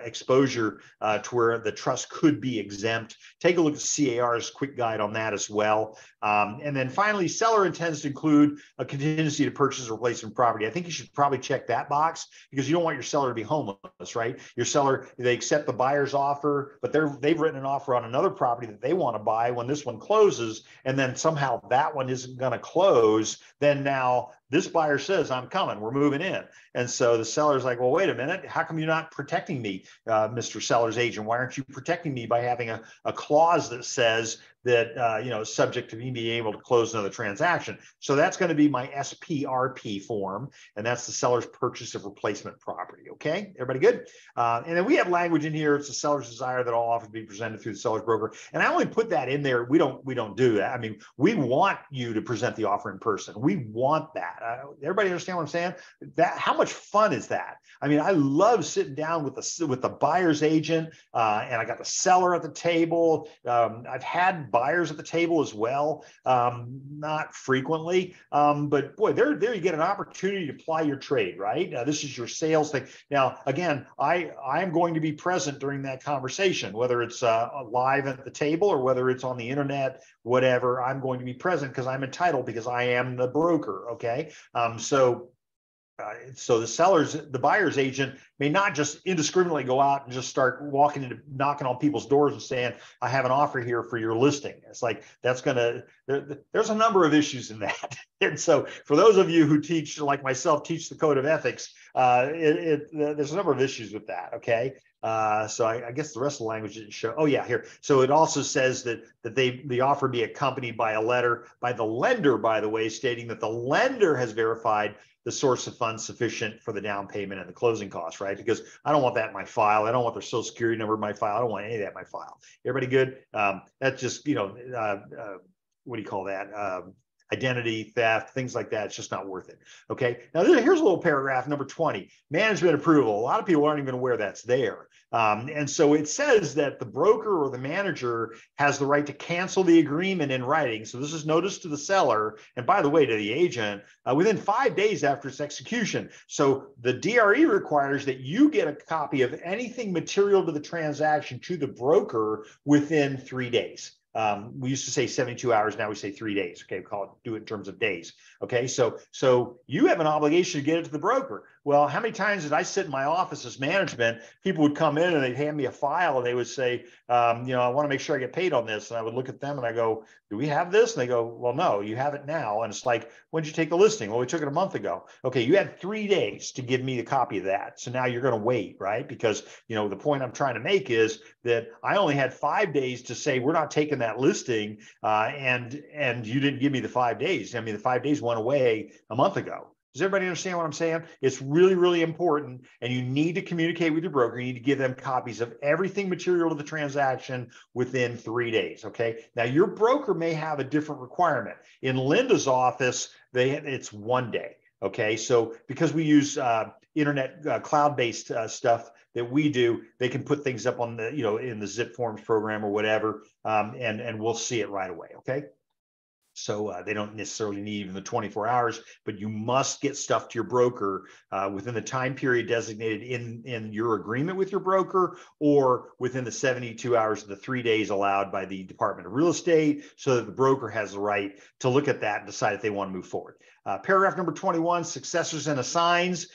exposure to where the trust could be exempt. Take a look at C.A.R.'s quick guide on that as well. And then finally, seller intends to include a contingency to purchase or replacement property. I think you should probably check that box, because you don't want your seller to be homeless, right? Your seller, they accept the buyer's offer, but they've written an offer on another property that they want to buy when this one closes, and then somehow that one isn't going to close. Then now this buyer says, I'm coming, we're moving in. And so the seller's like, well, wait a minute, how come you're not protecting me, Mr. Seller's agent? Why aren't you protecting me by having a clause that says that, subject to me being able to close another transaction? So that's going to be my SPRP form, and that's the seller's purchase of replacement property. Okay, everybody good? And then we have language in here. It's the seller's desire that all offers be presented through the seller's broker. And I only put that in there. We don't do that. I mean, we want you to present the offer in person. We want that. Everybody understand what I'm saying? That, how much fun is that? I mean, I love sitting down with the buyer's agent, and I got the seller at the table. I've had buyers at the table as well, not frequently, but boy, there you get an opportunity to apply your trade, right? This is your sales thing. Now, again, I am going to be present during that conversation, whether it's live at the table or whether it's on the internet, whatever. I'm going to be present because I'm entitled, because I am the broker. Okay, so the buyer's agent may not just indiscriminately go out and just start knocking on people's doors and saying, I have an offer here for your listing. It's like, there's a number of issues in that. And so for those of you who teach, like myself, teach the code of ethics, there's a number of issues with that. Okay. So I guess the rest of the language didn't show. Oh yeah, here. So it also says that the offer be accompanied by a letter by the lender, by the way, stating that the lender has verified the source of funds sufficient for the down payment and the closing costs, right? Because I don't want that in my file. I don't want their social security number in my file. I don't want any of that in my file. Everybody good? That's just, what do you call that? Identity theft, things like that. It's just not worth it. Okay. Now here's a little paragraph, number 20, management approval. A lot of people aren't even aware that's there. And so it says that the broker or the manager has the right to cancel the agreement in writing. So this is notice to the seller, and by the way, to the agent, within 5 days after its execution. So the DRE requires that you get a copy of anything material to the transaction to the broker within 3 days. We used to say 72 hours. Now we say 3 days. Okay, do it in terms of days. Okay, so you have an obligation to get it to the broker. Well, how many times did I sit in my office as management? People would come in and they'd hand me a file and they would say, I want to make sure I get paid on this. And I would look at them and I go, do we have this? And they go, well, no, you have it now. And it's like, when did you take the listing? Well, we took it a month ago. Okay, you had 3 days to give me a copy of that. So now you're going to wait, right? Because, the point I'm trying to make is that I only had 5 days to say, we're not taking that listing, and you didn't give me the 5 days. I mean, the 5 days went away a month ago. Does everybody understand what I'm saying? It's really, really important. And you need to communicate with your broker. You need to give them copies of everything material to the transaction within 3 days. Okay. Now, your broker may have a different requirement. In Linda's office, it's 1 day. Okay. So because we use internet cloud-based stuff that we do, they can put things up on the, in the zip forms program or whatever, and we'll see it right away. Okay. So they don't necessarily need even the 24 hours, but you must get stuff to your broker within the time period designated in your agreement with your broker, or within the 72 hours of the 3 days allowed by the Department of Real Estate, so that the broker has the right to look at that and decide if they want to move forward. Paragraph number 21, successors and assigns.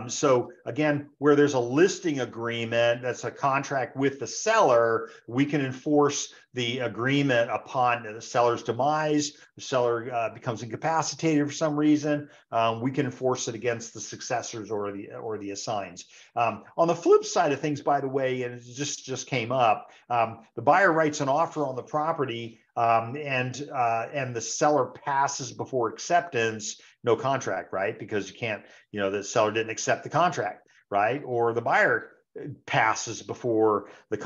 So again, where there's a listing agreement, that's a contract with the seller, we can enforce the agreement upon the seller's demise. The seller becomes incapacitated for some reason, we can enforce it against the successors or the assigns. On the flip side of things, by the way, and it just came up, the buyer writes an offer on the property, and the seller passes before acceptance, no contract, right? Because you can't, the seller didn't accept the contract, right? Or the buyer passes before the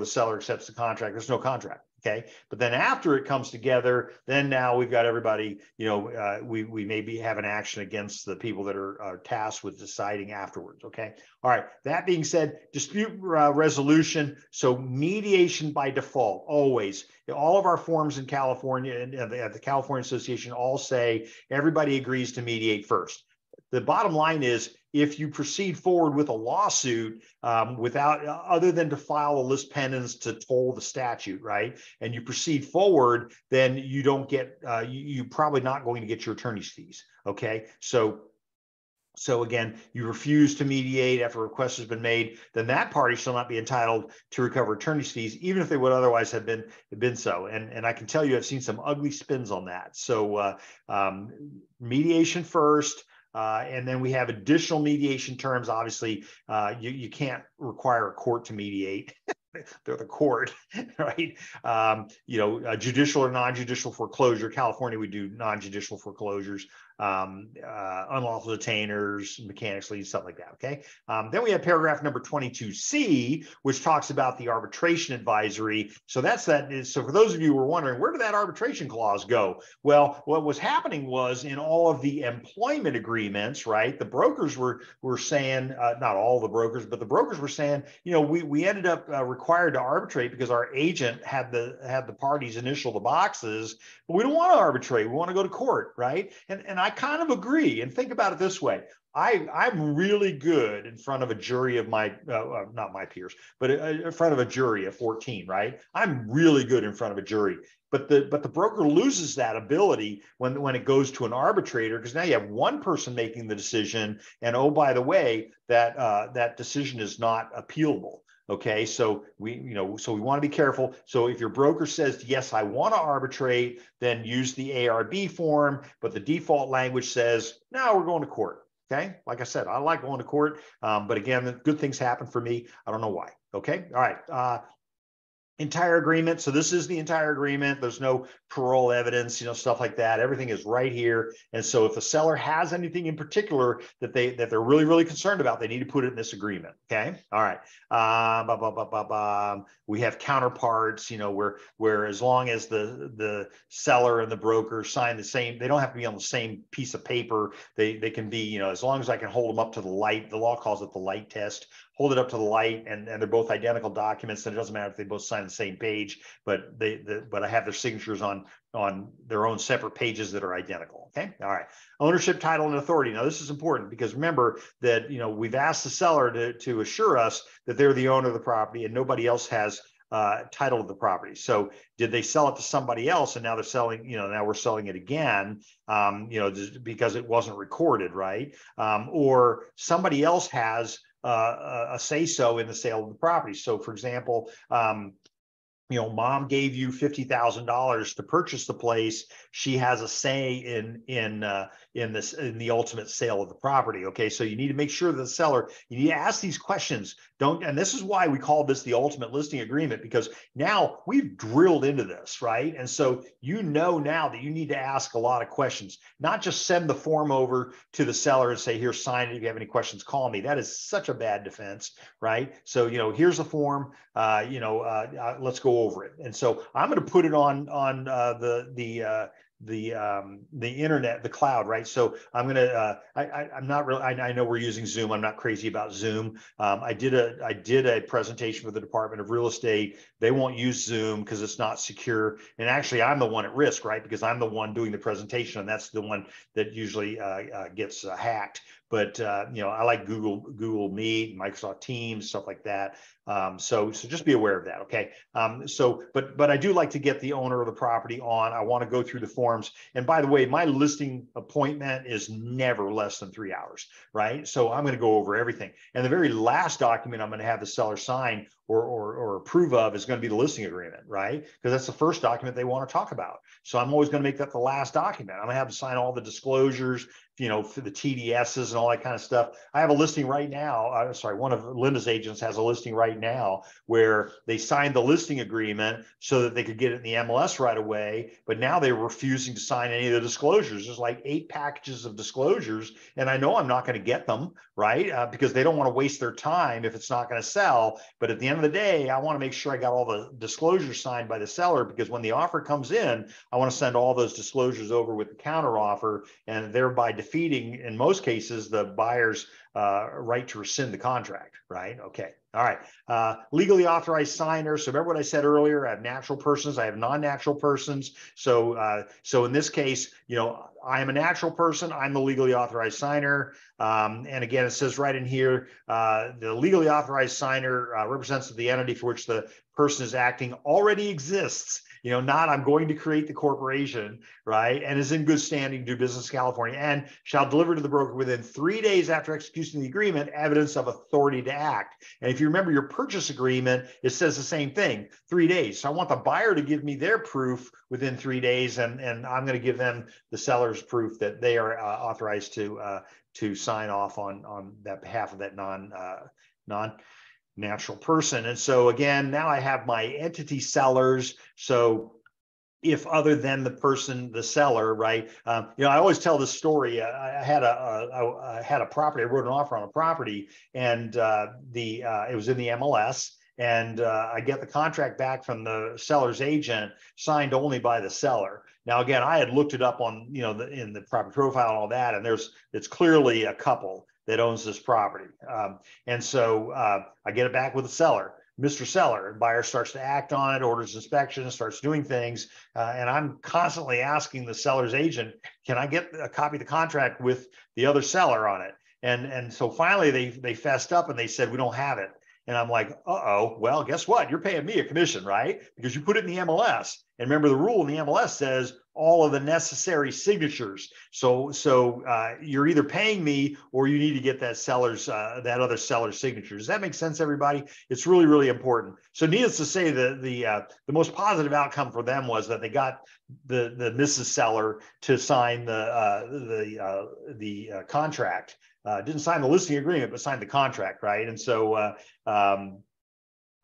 seller accepts the contract, there's no contract. Okay. But then after it comes together, then now we've got everybody, we maybe have an action against the people that are tasked with deciding afterwards. Okay. All right. That being said, dispute resolution. So mediation by default, always. All of our forms in California and the California Association all say everybody agrees to mediate first. The bottom line is, if you proceed forward with a lawsuit without, other than to file a lis pendens to toll the statute, right, and you proceed forward, then you don't get, you're probably not going to get your attorney's fees. Okay, so again, you refuse to mediate after a request has been made, then that party shall not be entitled to recover attorney's fees, even if they would otherwise have been so. And I can tell you, I've seen some ugly spins on that. So mediation first. And then we have additional mediation terms. Obviously, you can't require a court to mediate. They're the court, right? Judicial or non-judicial foreclosure. California, we do non-judicial foreclosures, unlawful detainers, mechanics liens, stuff like that. Okay. Then we have paragraph number 22C, which talks about the arbitration advisory. So so for those of you who were wondering, where did that arbitration clause go? Well, what was happening was, in all of the employment agreements, right, the brokers were saying, not all the brokers, but the brokers were saying, we ended up required to arbitrate because our agent had the parties initial the boxes, but we don't want to arbitrate. We want to go to court, right? And I kind of agree. And think about it this way. I'm really good in front of a jury of my, not my peers, but in front of a jury of 14, right? I'm really good in front of a jury. But the broker loses that ability when it goes to an arbitrator, because now you have one person making the decision, and oh, by the way, that decision is not appealable. Okay, so we want to be careful. So if your broker says, yes, I want to arbitrate, then use the ARB form, but the default language says, no, we're going to court. Okay, like I said, I like going to court, but again, good things happen for me. I don't know why. Okay, all right. Entire agreement. So this is the entire agreement. There's no parole evidence, stuff like that. Everything is right here. And so if the seller has anything in particular that they're really, really concerned about, they need to put it in this agreement. Okay. All right. We have counterparts, where as long as the seller and the broker sign the same, they don't have to be on the same piece of paper. They can be, as long as I can hold them up to the light, the law calls it the light test. Hold it up to the light, and they're both identical documents, and it doesn't matter if they both sign the same page, but I have their signatures on their own separate pages that are identical. Okay. All right. Ownership, title, and authority. Now, this is important because remember that, we've asked the seller to assure us that they're the owner of the property and nobody else has title to the property. So did they sell it to somebody else, and now they're selling, now we're selling it again, because it wasn't recorded, right? Or somebody else has a say-so in the sale of the property. So for example, mom gave you $50,000 to purchase the place. She has a say in the ultimate sale of the property. Okay, so you need to make sure the seller, you need to ask these questions. And this is why we call this the ultimate listing agreement, because now we've drilled into this, right? And so now that you need to ask a lot of questions, not just send the form over to the seller and say, here, sign it. If you have any questions, call me. That is such a bad defense, right? So, here's the form, let's go over it. And so I'm going to put it on the internet, the cloud, right? So I'm going to, I'm not really, I know we're using Zoom. I'm not crazy about Zoom. I did a presentation for the Department of Real Estate. They won't use Zoom because it's not secure. And actually I'm the one at risk, right? Because I'm the one doing the presentation, and that's the one that usually gets hacked. But I like Google Meet, Microsoft Teams, stuff like that. So just be aware of that, okay? But I do like to get the owner of the property on. I want to go through the forms. And by the way, my listing appointment is never less than 3 hours, right? So I'm going to go over everything. And the very last document I'm going to have the seller sign or approve of is going to be the listing agreement, right? Because that's the first document they want to talk about. So I'm always going to make that the last document. I'm going to have to sign all the disclosures, for the TDSs and all that kind of stuff. I have a listing right now. One of Linda's agents has a listing right now where they signed the listing agreement so that they could get it in the MLS right away. But now they're refusing to sign any of the disclosures. There's like 8 packages of disclosures. And I know I'm not going to get them, right? Because they don't want to waste their time if it's not going to sell. But at the end of the day, I want to make sure I got all the disclosures signed by the seller, because when the offer comes in, I want to send all those disclosures over with the counter offer, and thereby defeating, in most cases, the buyer's right to rescind the contract, right? Okay. All right. Legally authorized signer. So remember what I said earlier, I have natural persons, I have non-natural persons. So in this case, I am a natural person, I'm the legally authorized signer. And again, it says right in here, the legally authorized signer represents the entity for which the person is acting already exists. Not I'm going to create the corporation, right? And is in good standing to do business in California, and shall deliver to the broker within 3 days after execution of the agreement evidence of authority to act. And if you remember your purchase agreement, it says the same thing, 3 days. So I want the buyer to give me their proof within 3 days, and I'm going to give them the seller's proof that they are authorized to sign off on that behalf of that non-natural person. And so again, now I have my entity sellers. So if other than the person, the seller, right? I always tell this story. I had a property. I wrote an offer on a property, and it was in the MLS. And I get the contract back from the seller's agent, signed only by the seller. Now, again, I had looked it up on, in the property profile and all that, and it's clearly a couple that owns this property. And so I get it back with the seller. Mr. Seller, and buyer starts to act on it, orders inspection, starts doing things. And I'm constantly asking the seller's agent, can I get a copy of the contract with the other seller on it? And so finally they fessed up and they said, we don't have it. And I'm like, uh-oh, well, guess what? You're paying me a commission, right? Because you put it in the MLS. And remember, the rule in the MLS says all of the necessary signatures. So you're either paying me or you need to get that other seller's signature. Does that make sense, everybody? It's really, really important. So needless to say, the most positive outcome for them was that they got the Mrs. Seller to sign the contract. Didn't sign the listing agreement, but signed the contract, right? And so,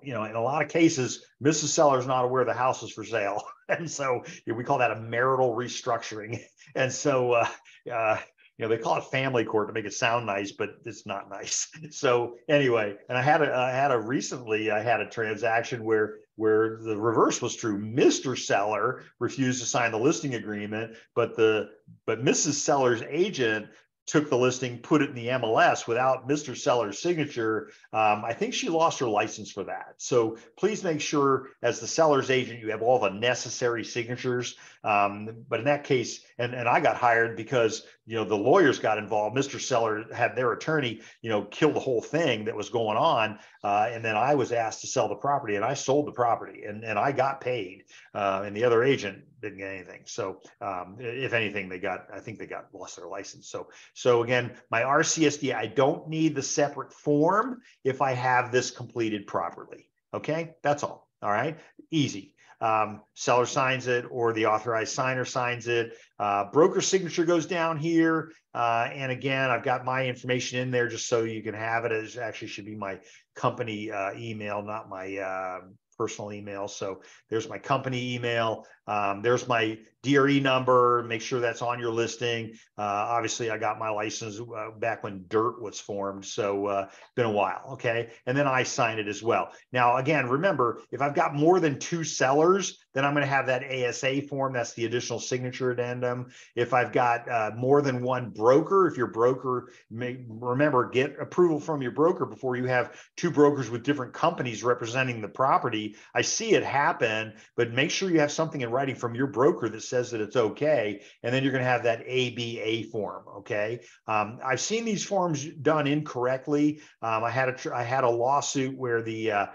in a lot of cases, Mrs. Seller is not aware the house is for sale. And so we call that a marital restructuring. And so, they call it family court to make it sound nice, but it's not nice. So anyway, and I had a transaction where the reverse was true. Mr. Seller refused to sign the listing agreement, but Mrs. Seller's agent took the listing, put it in the MLS without Mr. Seller's signature. I think she lost her license for that. So please make sure, as the seller's agent, you have all the necessary signatures. But in that case, and I got hired because the lawyers got involved. Mr. Seller had their attorney, kill the whole thing that was going on. And then I was asked to sell the property, and I sold the property, and I got paid. And the other agent didn't get anything. So if anything, I think they lost their license. So again, my RCSD, I don't need the separate form if I have this completed properly. Okay, that's all. All right. easy. Seller signs it or the authorized signer signs it. Broker signature goes down here. And again, I've got my information in there just so you can have it. It actually should be my company email, not my personal email. So there's my company email. There's my DRE number. Make sure that's on your listing. Obviously, I got my license back when DIRT was formed. So been a while. Okay. And then I sign it as well. Now, again, remember, if I've got more than 2 sellers, then I'm going to have that ASA form. That's the additional signature addendum. If I've got more than 1 broker, if your broker, remember, get approval from your broker before you have 2 brokers with different companies representing the property. I see it happen, but make sure you have something in writing from your broker that says that it's okay. And then you're going to have that ABA form. Okay. I've seen these forms done incorrectly. I had a lawsuit where the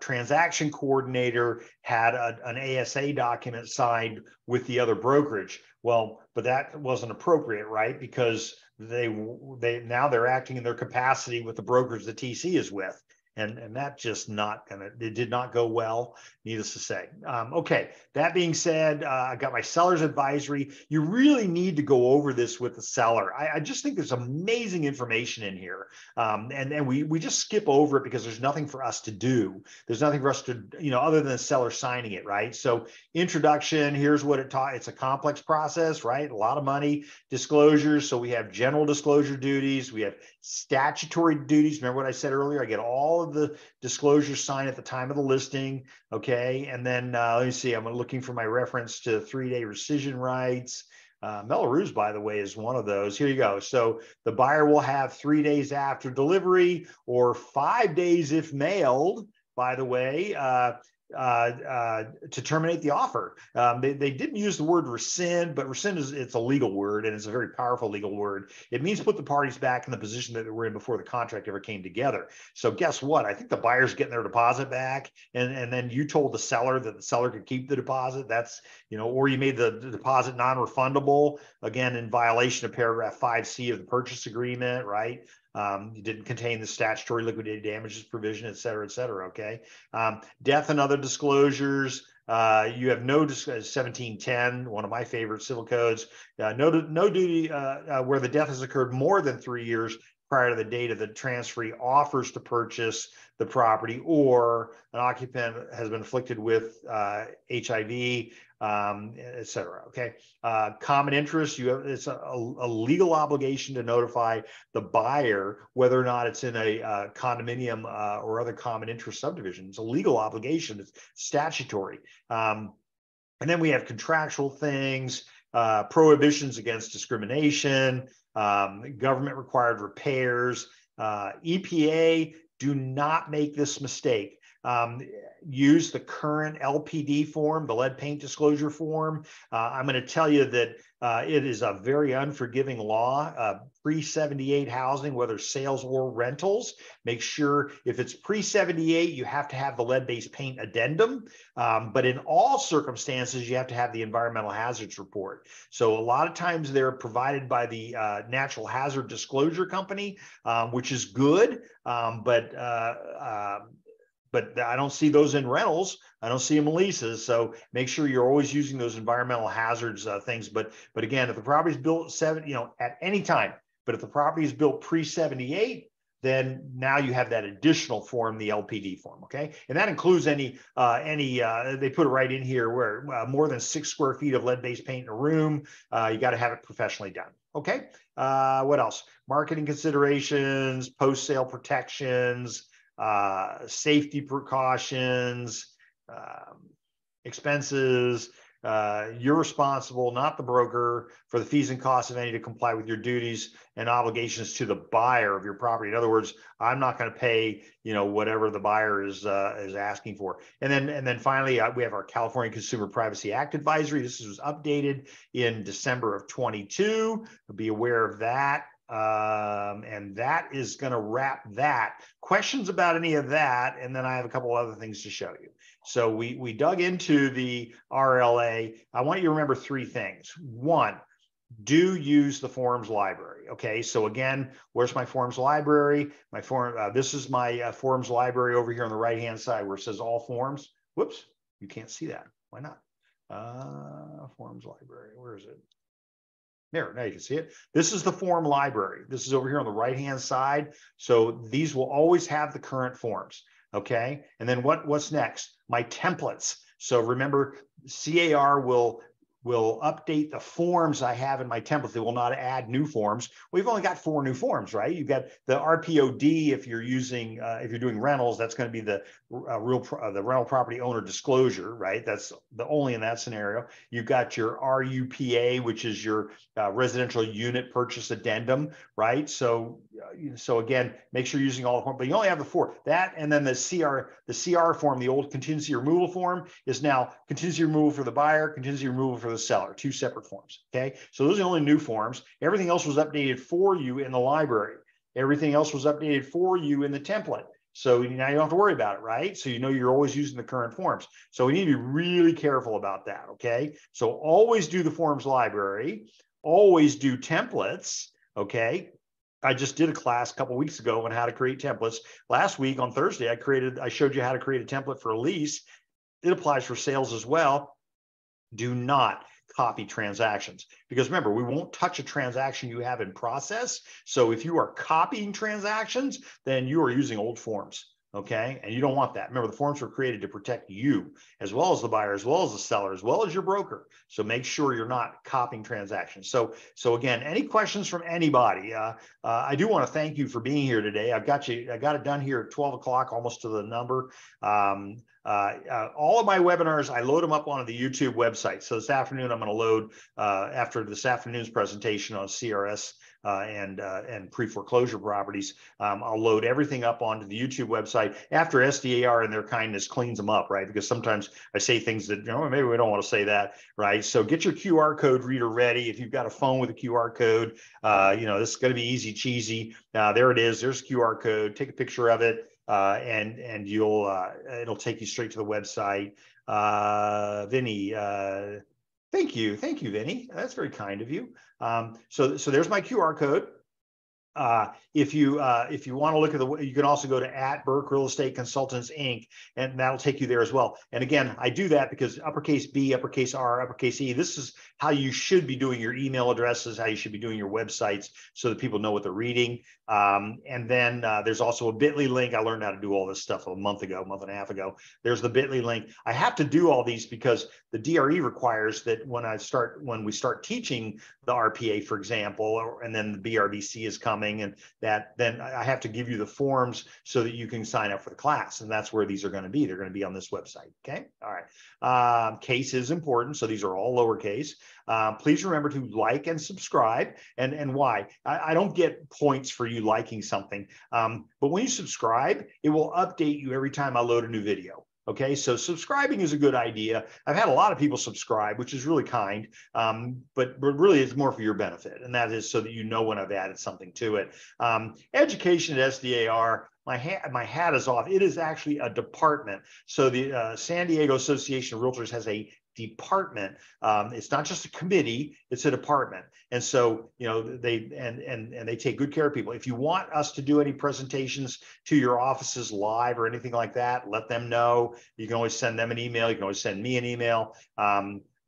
transaction coordinator had an ASA document signed with the other brokerage. Well, but that wasn't appropriate, right? Because now they're acting in their capacity with the brokerage the TC is with. And that just it did not go well, needless to say. Okay, that being said, I got my seller's advisory. You really need to go over this with the seller. I just think there's amazing information in here. And we just skip over it because there's nothing for us to do. There's nothing for us to, other than the seller signing it, right? So introduction, here's what it taught. It's a complex process, right? A lot of money, disclosures. So we have general disclosure duties. We have statutory duties. Remember what I said earlier? I get all of the disclosures signed at the time of the listing. Okay. And then let me see, I'm looking for my reference to 3-day rescission rights. Melrose, by the way, is one of those. Here you go. So the buyer will have 3 days after delivery or 5 days if mailed, by the way, to terminate the offer. They didn't use the word rescind, but rescind it's a legal word, and it's a very powerful legal word. It means put the parties back in the position that they were in before the contract ever came together. So guess what? I think the buyer's getting their deposit back, and then you told the seller that the seller could keep the deposit. That's, or you made the deposit non-refundable, again, in violation of paragraph 5C of the purchase agreement, right? You didn't contain the statutory liquidated damages provision, et cetera, okay? Death and other disclosures. You have no 1710, one of my favorite civil codes. No duty where the death has occurred more than 3 years prior to the date of the transferee offers to purchase the property, or an occupant has been afflicted with HIV, et cetera. Okay. Common interest, it's a legal obligation to notify the buyer whether or not it's in a condominium or other common interest subdivision. It's a legal obligation. It's statutory. And then we have contractual things, prohibitions against discrimination, government required repairs. EPA, do not make this mistake. Use the current LPD form, the lead paint disclosure form. I'm going to tell you that it is a very unforgiving law. Pre-78 housing, whether sales or rentals, make sure if it's pre-78, you have to have the lead-based paint addendum. But in all circumstances, you have to have the environmental hazards report. So a lot of times they're provided by the Natural Hazard Disclosure Company, which is good, but I don't see those in rentals. I don't see them in leases. So make sure you're always using those environmental hazards things. But again, if the property is built at any time, but if the property is built pre-78, then now you have that additional form, the LPD form. Okay, and that includes they put it right in here where more than 6 square feet of lead-based paint in a room. You got to have it professionally done. Okay, what else? Marketing considerations, post-sale protections, safety precautions, expenses. You're responsible, not the broker, for the fees and costs of any to comply with your duties and obligations to the buyer of your property. In other words, I'm not going to pay, whatever the buyer is asking for. And then finally, we have our California Consumer Privacy Act advisory. This was updated in December of 22. Be aware of that. And that is going to wrap that. Questions about any of that, and then I have a couple other things to show you. So we dug into the RLA. I want you to remember 3 things. 1, do use the forms library. Okay, so again, where's my forms library? My form, this is my forms library over here on the right-hand side where it says all forms. Whoops, you can't see that. Why not? Forms library, where is it? There, now you can see it. This is the form library. This is over here on the right-hand side. So these will always have the current forms. Okay, and then what's next? My templates. So remember, C.A.R. will update the forms I have in my template. They will not add new forms. We've only got 4 new forms, right? You've got the RPOD if you're using, if you're doing rentals, that's going to be the the rental property owner disclosure, right? That's the only in that scenario. You've got your RUPA, which is your residential unit purchase addendum, right? So again, make sure you're using all the forms, but you only have the 4. That and then the C.R. form, the old contingency removal form, is now contingency removal for the buyer, contingency removal for the seller, 2 separate forms. Okay, so those are the only new forms. Everything else was updated for you in the library. Everything else was updated for you in the template. So now you don't have to worry about it, right? So you know you're always using the current forms. So we need to be really careful about that, okay? So always do the forms library, always do templates, okay? I just did a class a couple of weeks ago on how to create templates. Last week on Thursday, I showed you how to create a template for a lease. It applies for sales as well. Do not copy transactions, because remember, we won't touch a transaction you have in process. So if you are copying transactions, then you are using old forms. Okay, and you don't want that. Remember, the forms were created to protect you as well as the buyer, as well as the seller, as well as your broker. So make sure you're not copying transactions. So again, any questions from anybody? I do want to thank you for being here today. I got it done here at 12 o'clock, almost to the number. All of my webinars, I load them up onto the YouTube website. So this afternoon, I'm going to load, after this afternoon's presentation on CRS and pre-foreclosure properties, I'll load everything up onto the YouTube website after SDAR and their kindness cleans them up, right? Because sometimes I say things that, maybe we don't want to say that, right? So get your QR code reader ready. If you've got a phone with a QR code, this is going to be easy cheesy. There it is. There's a QR code. Take a picture of it. And it'll take you straight to the website. Vinny, thank you, Vinny. That's very kind of you. So there's my QR code. If you want to look at you can also go to @Burke Real Estate Consultants Inc. and that'll take you there as well. And again, I do that because uppercase B, uppercase R, uppercase E. This is how you should be doing your email addresses, how you should be doing your websites, so that people know what they're reading. And then there's also a bit.ly link. I learned how to do all this stuff a month and a half ago. There's the bit.ly link. I have to do all these because the DRE requires that when we start teaching the RPA, for example, and then the BRBC is coming, and then I have to give you the forms so that you can sign up for the class. And that's where these are going to be. They're going to be on this website. Okay. All right. Case is important. So these are all lowercase. Please remember to like and subscribe. And why? I don't get points for you liking something. But when you subscribe, it will update you every time I load a new video. Okay, so subscribing is a good idea. I've had a lot of people subscribe, which is really kind, but really it's more for your benefit. And that is so that you know when I've added something to it. Education at SDAR, my hat is off. It is actually a department. So the San Diego Association of Realtors has a department. It's not just a committee, it's a department. And so, they take good care of people. If you want us to do any presentations to your offices live or anything like that, let them know. You can always send them an email. You can always send me an email.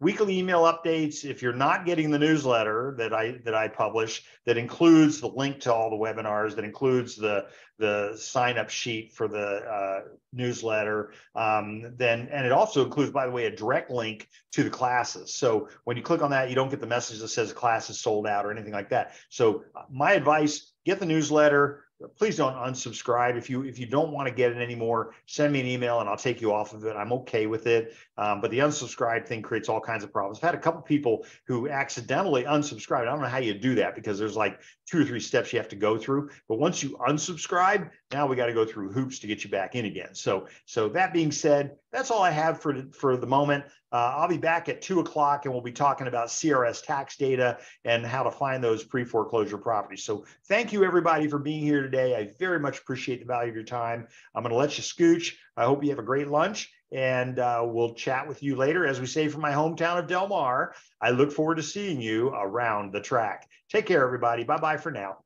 Weekly email updates. If you're not getting the newsletter that I publish, that includes the link to all the webinars, that includes the sign up sheet for the newsletter, and it also includes, by the way, a direct link to the classes. So when you click on that, you don't get the message that says the class is sold out or anything like that. So my advice: get the newsletter. Please don't unsubscribe. If you don't want to get it anymore, send me an email and I'll take you off of it. I'm okay with it. But the unsubscribe thing creates all kinds of problems. I've had a couple people who accidentally unsubscribed. I don't know how you do that, because there's like 2 or 3 steps you have to go through. But once you unsubscribe, now we got to go through hoops to get you back in again. So that being said, that's all I have for the moment. I'll be back at 2 o'clock and we'll be talking about CRS tax data and how to find those pre-foreclosure properties. So thank you everybody for being here today. I very much appreciate the value of your time. I'm going to let you scooch. I hope you have a great lunch, and we'll chat with you later. As we say from my hometown of Del Mar, I look forward to seeing you around the track. Take care, everybody. Bye-bye for now.